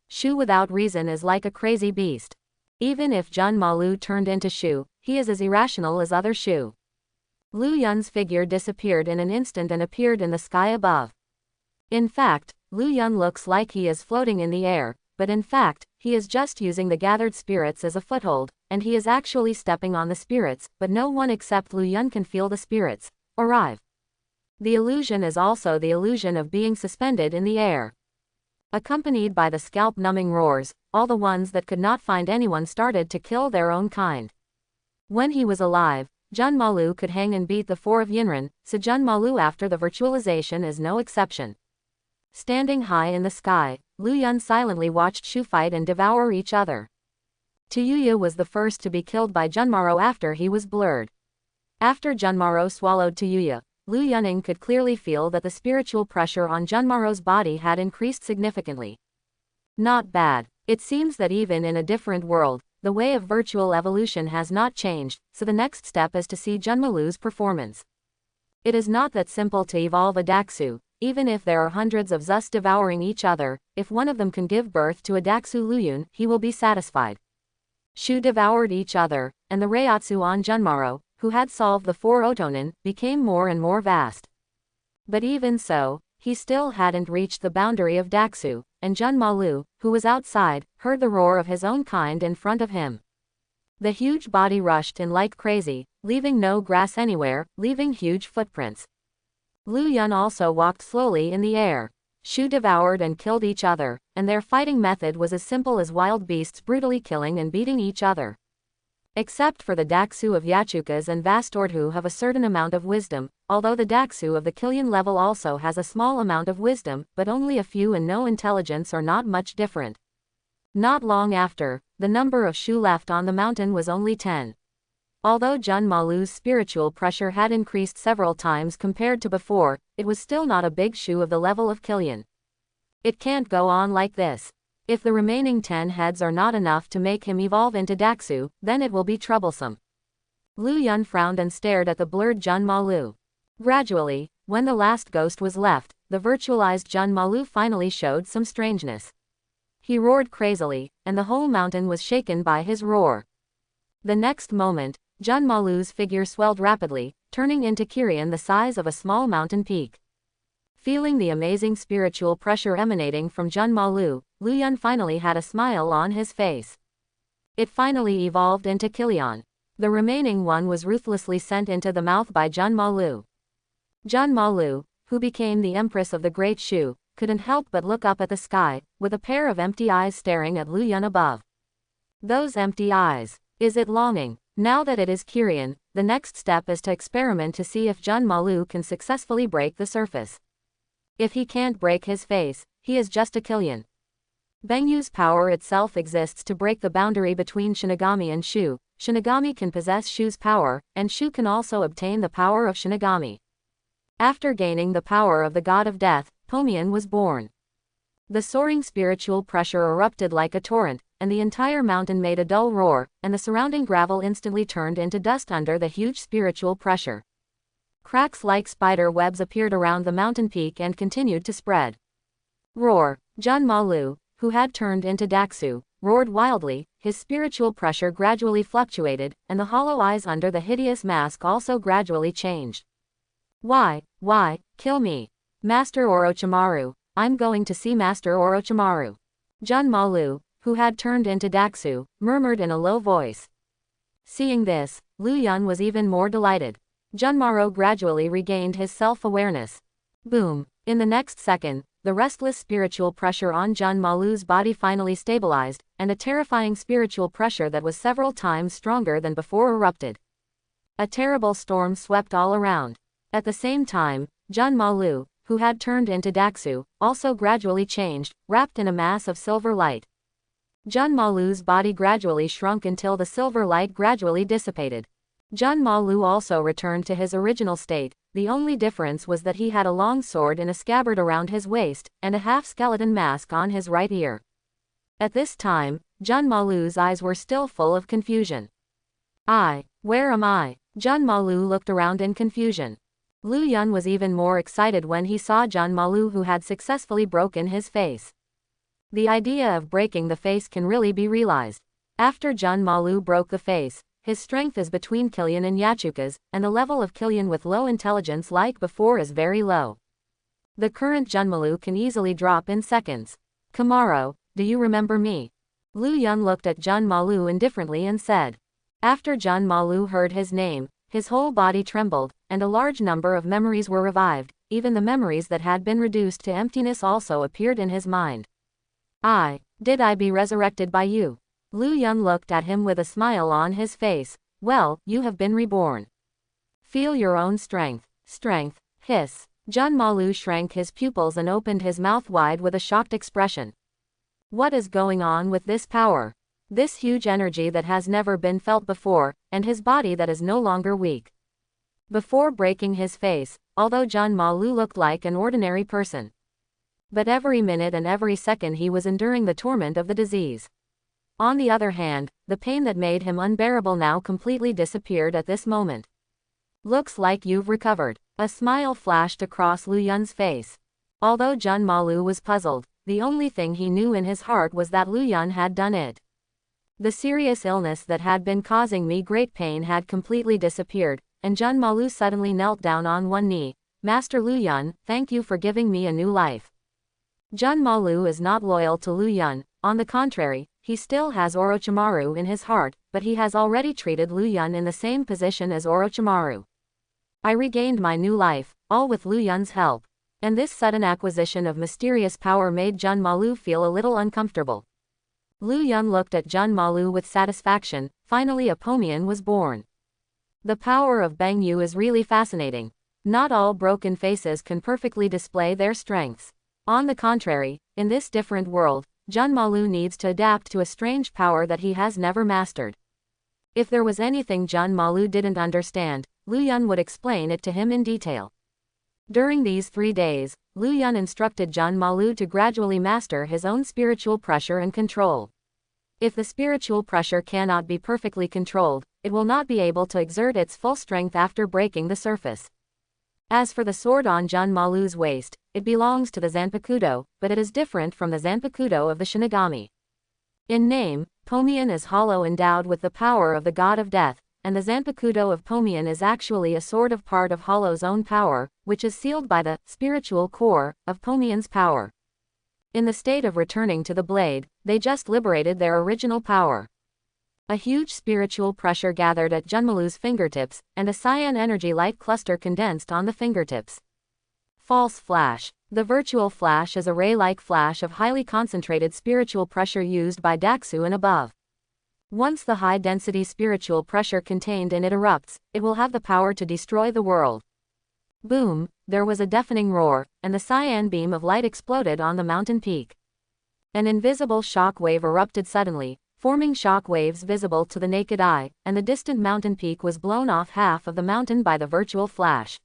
Shu without reason is like a crazy beast. Even if Junmalu turned into Shu, he is as irrational as other Shu. Lu Yun's figure disappeared in an instant and appeared in the sky above. In fact, Lu Yun looks like he is floating in the air, but in fact, he is just using the gathered spirits as a foothold, and he is actually stepping on the spirits, but no one except Lu Yun can feel the spirits arrive. The illusion is also the illusion of being suspended in the air. Accompanied by the scalp-numbing roars, all the ones that could not find anyone started to kill their own kind. When he was alive, Jun Malu could hang and beat the four of Yinran, so Jun Malu after the virtualization is no exception. Standing high in the sky, Lu Yun silently watched Shu fight and devour each other. Tuyuya was the first to be killed by Junmaro after he was blurred. After Junmaro swallowed Tuyuya, Lu Yuning could clearly feel that the spiritual pressure on Junmaro's body had increased significantly. Not bad. It seems that even in a different world, the way of virtual evolution has not changed, so the next step is to see Junmalu's performance. It is not that simple to evolve a Daxu, even if there are hundreds of Zus devouring each other, if one of them can give birth to a Daxu Luyun, he will be satisfied. Shu devoured each other, and the Reiatsu on Junmaro, who had solved the four Otonin, became more and more vast. But even so, he still hadn't reached the boundary of Daxu, and Jun Malu, who was outside, heard the roar of his own kind in front of him. The huge body rushed in like crazy, leaving no grass anywhere, leaving huge footprints. Lu Yun also walked slowly in the air. Shu devoured and killed each other, and their fighting method was as simple as wild beasts brutally killing and beating each other. Except for the Daxu of Yachukas and Vastord who have a certain amount of wisdom, although the Daxu of the Killian level also has a small amount of wisdom, but only a few and no intelligence are not much different. Not long after, the number of Shu left on the mountain was only 10. Although Jun Malu's spiritual pressure had increased several times compared to before, it was still not a big Shu of the level of Killian. It can't go on like this. If the remaining 10 heads are not enough to make him evolve into Daxu, then it will be troublesome. Lu Yun frowned and stared at the blurred Jun Malu. Gradually, when the last ghost was left, the virtualized Jun Malu finally showed some strangeness. He roared crazily, and the whole mountain was shaken by his roar. The next moment, Jun Malu's figure swelled rapidly, turning into Kirian the size of a small mountain peak. Feeling the amazing spiritual pressure emanating from Jun Malu, Lu Yun finally had a smile on his face. It finally evolved into Kilian. The remaining one was ruthlessly sent into the mouth by Jun Malu. Jun Malu, who became the Empress of the Great Shu, couldn't help but look up at the sky, with a pair of empty eyes staring at Lu Yun above. Those empty eyes. Is it longing? Now that it is Kirian, the next step is to experiment to see if Jun Malu can successfully break the surface. If he can't break his face, he is just a Killian. Bengyu's power itself exists to break the boundary between Shinigami and Shu. Shinigami can possess Shu's power, and Shu can also obtain the power of Shinigami. After gaining the power of the god of death, Pomian was born. The soaring spiritual pressure erupted like a torrent, and the entire mountain made a dull roar, and the surrounding gravel instantly turned into dust under the huge spiritual pressure. Cracks like spider webs appeared around the mountain peak and continued to spread. Roar! Jun Malu, who had turned into Daxu, roared wildly, his spiritual pressure gradually fluctuated, and the hollow eyes under the hideous mask also gradually changed. Why, kill me. Master Orochimaru, I'm going to see Master Orochimaru. Jun Malu, who had turned into Daxu, murmured in a low voice. Seeing this, Lu Yun was even more delighted. Junmaro gradually regained his self-awareness. Boom! In the next second, the restless spiritual pressure on Jun Malu's body finally stabilized, and a terrifying spiritual pressure that was several times stronger than before erupted. A terrible storm swept all around. At the same time, Jun Malu, who had turned into Daxu, also gradually changed, wrapped in a mass of silver light. Jun Malu's body gradually shrunk until the silver light gradually dissipated. Jun Malu also returned to his original state. The only difference was that he had a long sword in a scabbard around his waist, and a half-skeleton mask on his right ear. At this time, Jun Malu's eyes were still full of confusion. Where am I? Jun Malu looked around in confusion. Lu Yun was even more excited when he saw Jun Malu who had successfully broken his face. The idea of breaking the face can really be realized. After Jun Malu broke the face, his strength is between Killian and Yachuka's, and the level of Killian with low intelligence like before is very low. The current Junmalu can easily drop in seconds. Kamaro, do you remember me? Lu Yun looked at Junmalu indifferently and said. After Junmalu heard his name, his whole body trembled, and a large number of memories were revived, even the memories that had been reduced to emptiness also appeared in his mind. Did I be resurrected by you? Lu Yun looked at him with a smile on his face. Well, you have been reborn. Feel your own strength. Strength, hiss. Junmalu shrank his pupils and opened his mouth wide with a shocked expression. What is going on with this power? This huge energy that has never been felt before, and his body that is no longer weak. Before breaking his face, although Junmalu looked like an ordinary person. But every minute and every second he was enduring the torment of the disease. On the other hand, the pain that made him unbearable now completely disappeared at this moment. Looks like you've recovered. A smile flashed across Lu Yun's face. Although Junmalu was puzzled, the only thing he knew in his heart was that Lu Yun had done it. The serious illness that had been causing me great pain had completely disappeared, and Junmalu suddenly knelt down on one knee. Master Lu Yun, thank you for giving me a new life. Junmalu is not loyal to Lu Yun, on the contrary, he still has Orochimaru in his heart, but he has already treated Lu Yun in the same position as Orochimaru. I regained my new life, all with Lu Yun's help. And this sudden acquisition of mysterious power made Junmalu feel a little uncomfortable. Lu Yun looked at Junmalu with satisfaction. Finally a Pomian was born. The power of Bangyu is really fascinating. Not all broken faces can perfectly display their strengths. On the contrary, in this different world, Junmalu needs to adapt to a strange power that he has never mastered. If there was anything Junmalu didn't understand, Lu Yun would explain it to him in detail. During these 3 days, Lu Yun instructed Junmalu to gradually master his own spiritual pressure and control. If the spiritual pressure cannot be perfectly controlled, it will not be able to exert its full strength after breaking the surface. As for the sword on Junmalu's waist, it belongs to the Zanpakuto, but it is different from the Zanpakuto of the Shinigami. In name, Pomian is hollow endowed with the power of the god of death, and the Zanpakuto of Pomian is actually a sort of part of Hollow's own power, which is sealed by the spiritual core of Pomian's power. In the state of returning to the blade, they just liberated their original power. A huge spiritual pressure gathered at Junmalu's fingertips, and a cyan energy light cluster condensed on the fingertips. False flash. The virtual flash is a ray-like flash of highly concentrated spiritual pressure used by Daxu and above. Once the high-density spiritual pressure contained in it erupts, it will have the power to destroy the world. Boom, there was a deafening roar, and the cyan beam of light exploded on the mountain peak. An invisible shock wave erupted suddenly, forming shock waves visible to the naked eye, and the distant mountain peak was blown off half of the mountain by the virtual flash.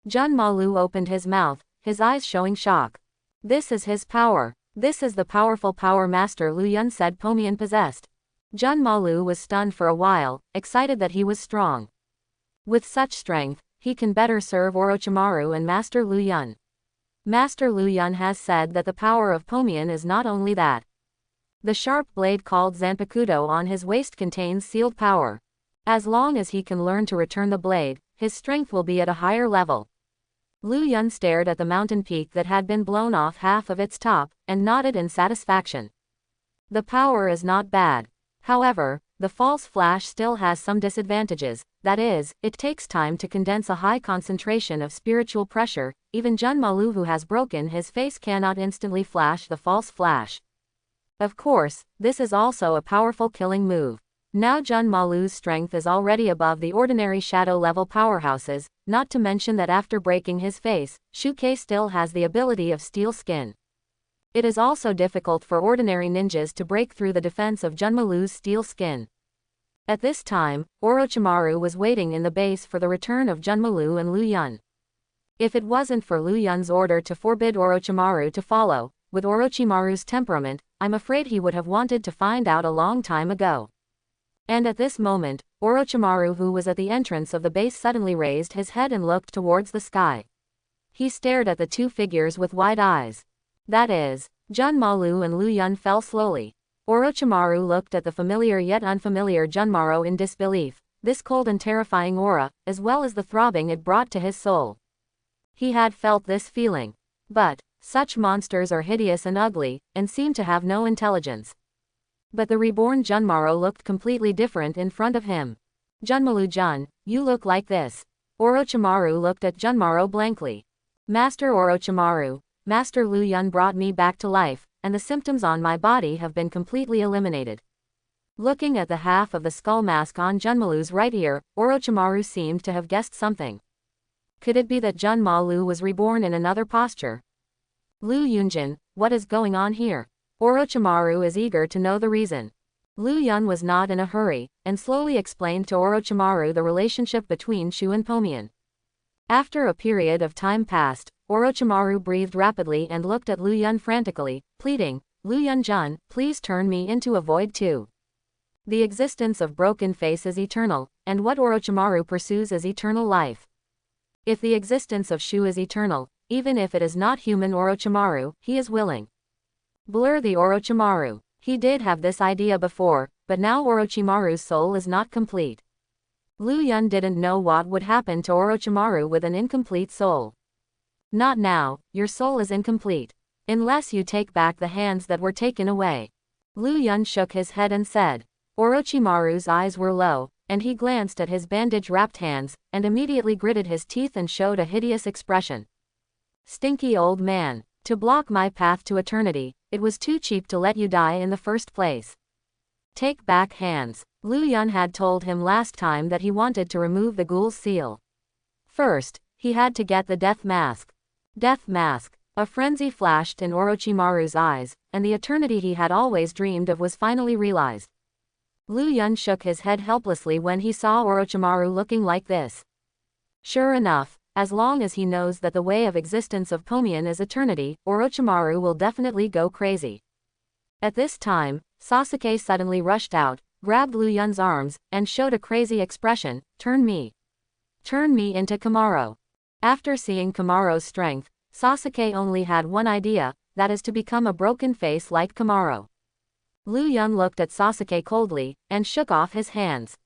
Junmalu opened his mouth, his eyes showing shock. This is his power. This is the powerful power Master Lu Yun said Pomian possessed. Junmalu was stunned for a while, excited that he was strong. With such strength, he can better serve Orochimaru and Master Lu Yun. Master Lu Yun has said that the power of Pomian is not only that. The sharp blade called Zanpakuto on his waist contains sealed power. As long as he can learn to return the blade, his strength will be at a higher level. Lu Yun stared at the mountain peak that had been blown off half of its top, and nodded in satisfaction. The power is not bad. However, the false flash still has some disadvantages, that is, it takes time to condense a high concentration of spiritual pressure. Even Junmalu who has broken his face cannot instantly flash the false flash. Of course, this is also a powerful killing move. Now Junmalu's strength is already above the ordinary shadow-level powerhouses, not to mention that after breaking his face, Shukei still has the ability of steel skin. It is also difficult for ordinary ninjas to break through the defense of Junmalu's steel skin. At this time, Orochimaru was waiting in the base for the return of Junmalu and Lu Yun. If it wasn't for Lu Yun's order to forbid Orochimaru to follow, with Orochimaru's temperament, I'm afraid he would have wanted to find out a long time ago. And at this moment, Orochimaru who was at the entrance of the base suddenly raised his head and looked towards the sky. He stared at the two figures with wide eyes. That is, Junmalu and Lu Yun fell slowly. Orochimaru looked at the familiar yet unfamiliar Junmaro in disbelief. This cold and terrifying aura, as well as the throbbing it brought to his soul. He had felt this feeling. But, such monsters are hideous and ugly, and seem to have no intelligence. But the reborn Junmaro looked completely different in front of him. Junmalu-jun, you look like this. Orochimaru looked at Junmaro blankly. Master Orochimaru, Master Lu Yun brought me back to life, and the symptoms on my body have been completely eliminated. Looking at the half of the skull mask on Junmalu's right ear, Orochimaru seemed to have guessed something. Could it be that Junmalu was reborn in another posture? Lu Yunjin, what is going on here? Orochimaru is eager to know the reason. Lu Yun was not in a hurry, and slowly explained to Orochimaru the relationship between Shu and Pomian. After a period of time passed, Orochimaru breathed rapidly and looked at Lu Yun frantically, pleading, Lu Yun-jun, please turn me into a void too. The existence of Broken Face is eternal, and what Orochimaru pursues is eternal life. If the existence of Shu is eternal, even if it is not human Orochimaru, he is willing. Blur the Orochimaru. He did have this idea before, but now Orochimaru's soul is not complete. Lu Yun didn't know what would happen to Orochimaru with an incomplete soul. Not now, your soul is incomplete. Unless you take back the hands that were taken away. Lu Yun shook his head and said. Orochimaru's eyes were low, and he glanced at his bandage-wrapped hands, and immediately gritted his teeth and showed a hideous expression. Stinky old man, to block my path to eternity, it was too cheap to let you die in the first place. Take back hands. Lu Yun had told him last time that he wanted to remove the ghoul's seal. First, he had to get the death mask. Death mask. A frenzy flashed in Orochimaru's eyes, and the eternity he had always dreamed of was finally realized. Lu Yun shook his head helplessly when he saw Orochimaru looking like this. Sure enough, as long as he knows that the way of existence of Pomian is eternity, Orochimaru will definitely go crazy. At this time, Sasuke suddenly rushed out, grabbed Lu Yun's arms, and showed a crazy expression, turn me into Kamaro. After seeing Kamaro's strength, Sasuke only had one idea, that is to become a broken face like Kamaro. Lu Yun looked at Sasuke coldly, and shook off his hands.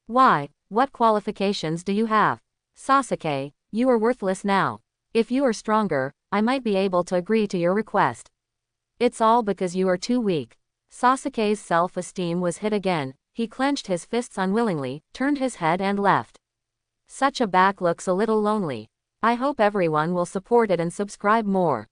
Why, what qualifications do you have? Sasuke, you are worthless now. If you are stronger, I might be able to agree to your request. It's all because you are too weak. Sasuke's self-esteem was hit again, he clenched his fists unwillingly, turned his head and left. Such a back looks a little lonely. I hope everyone will support it and subscribe more.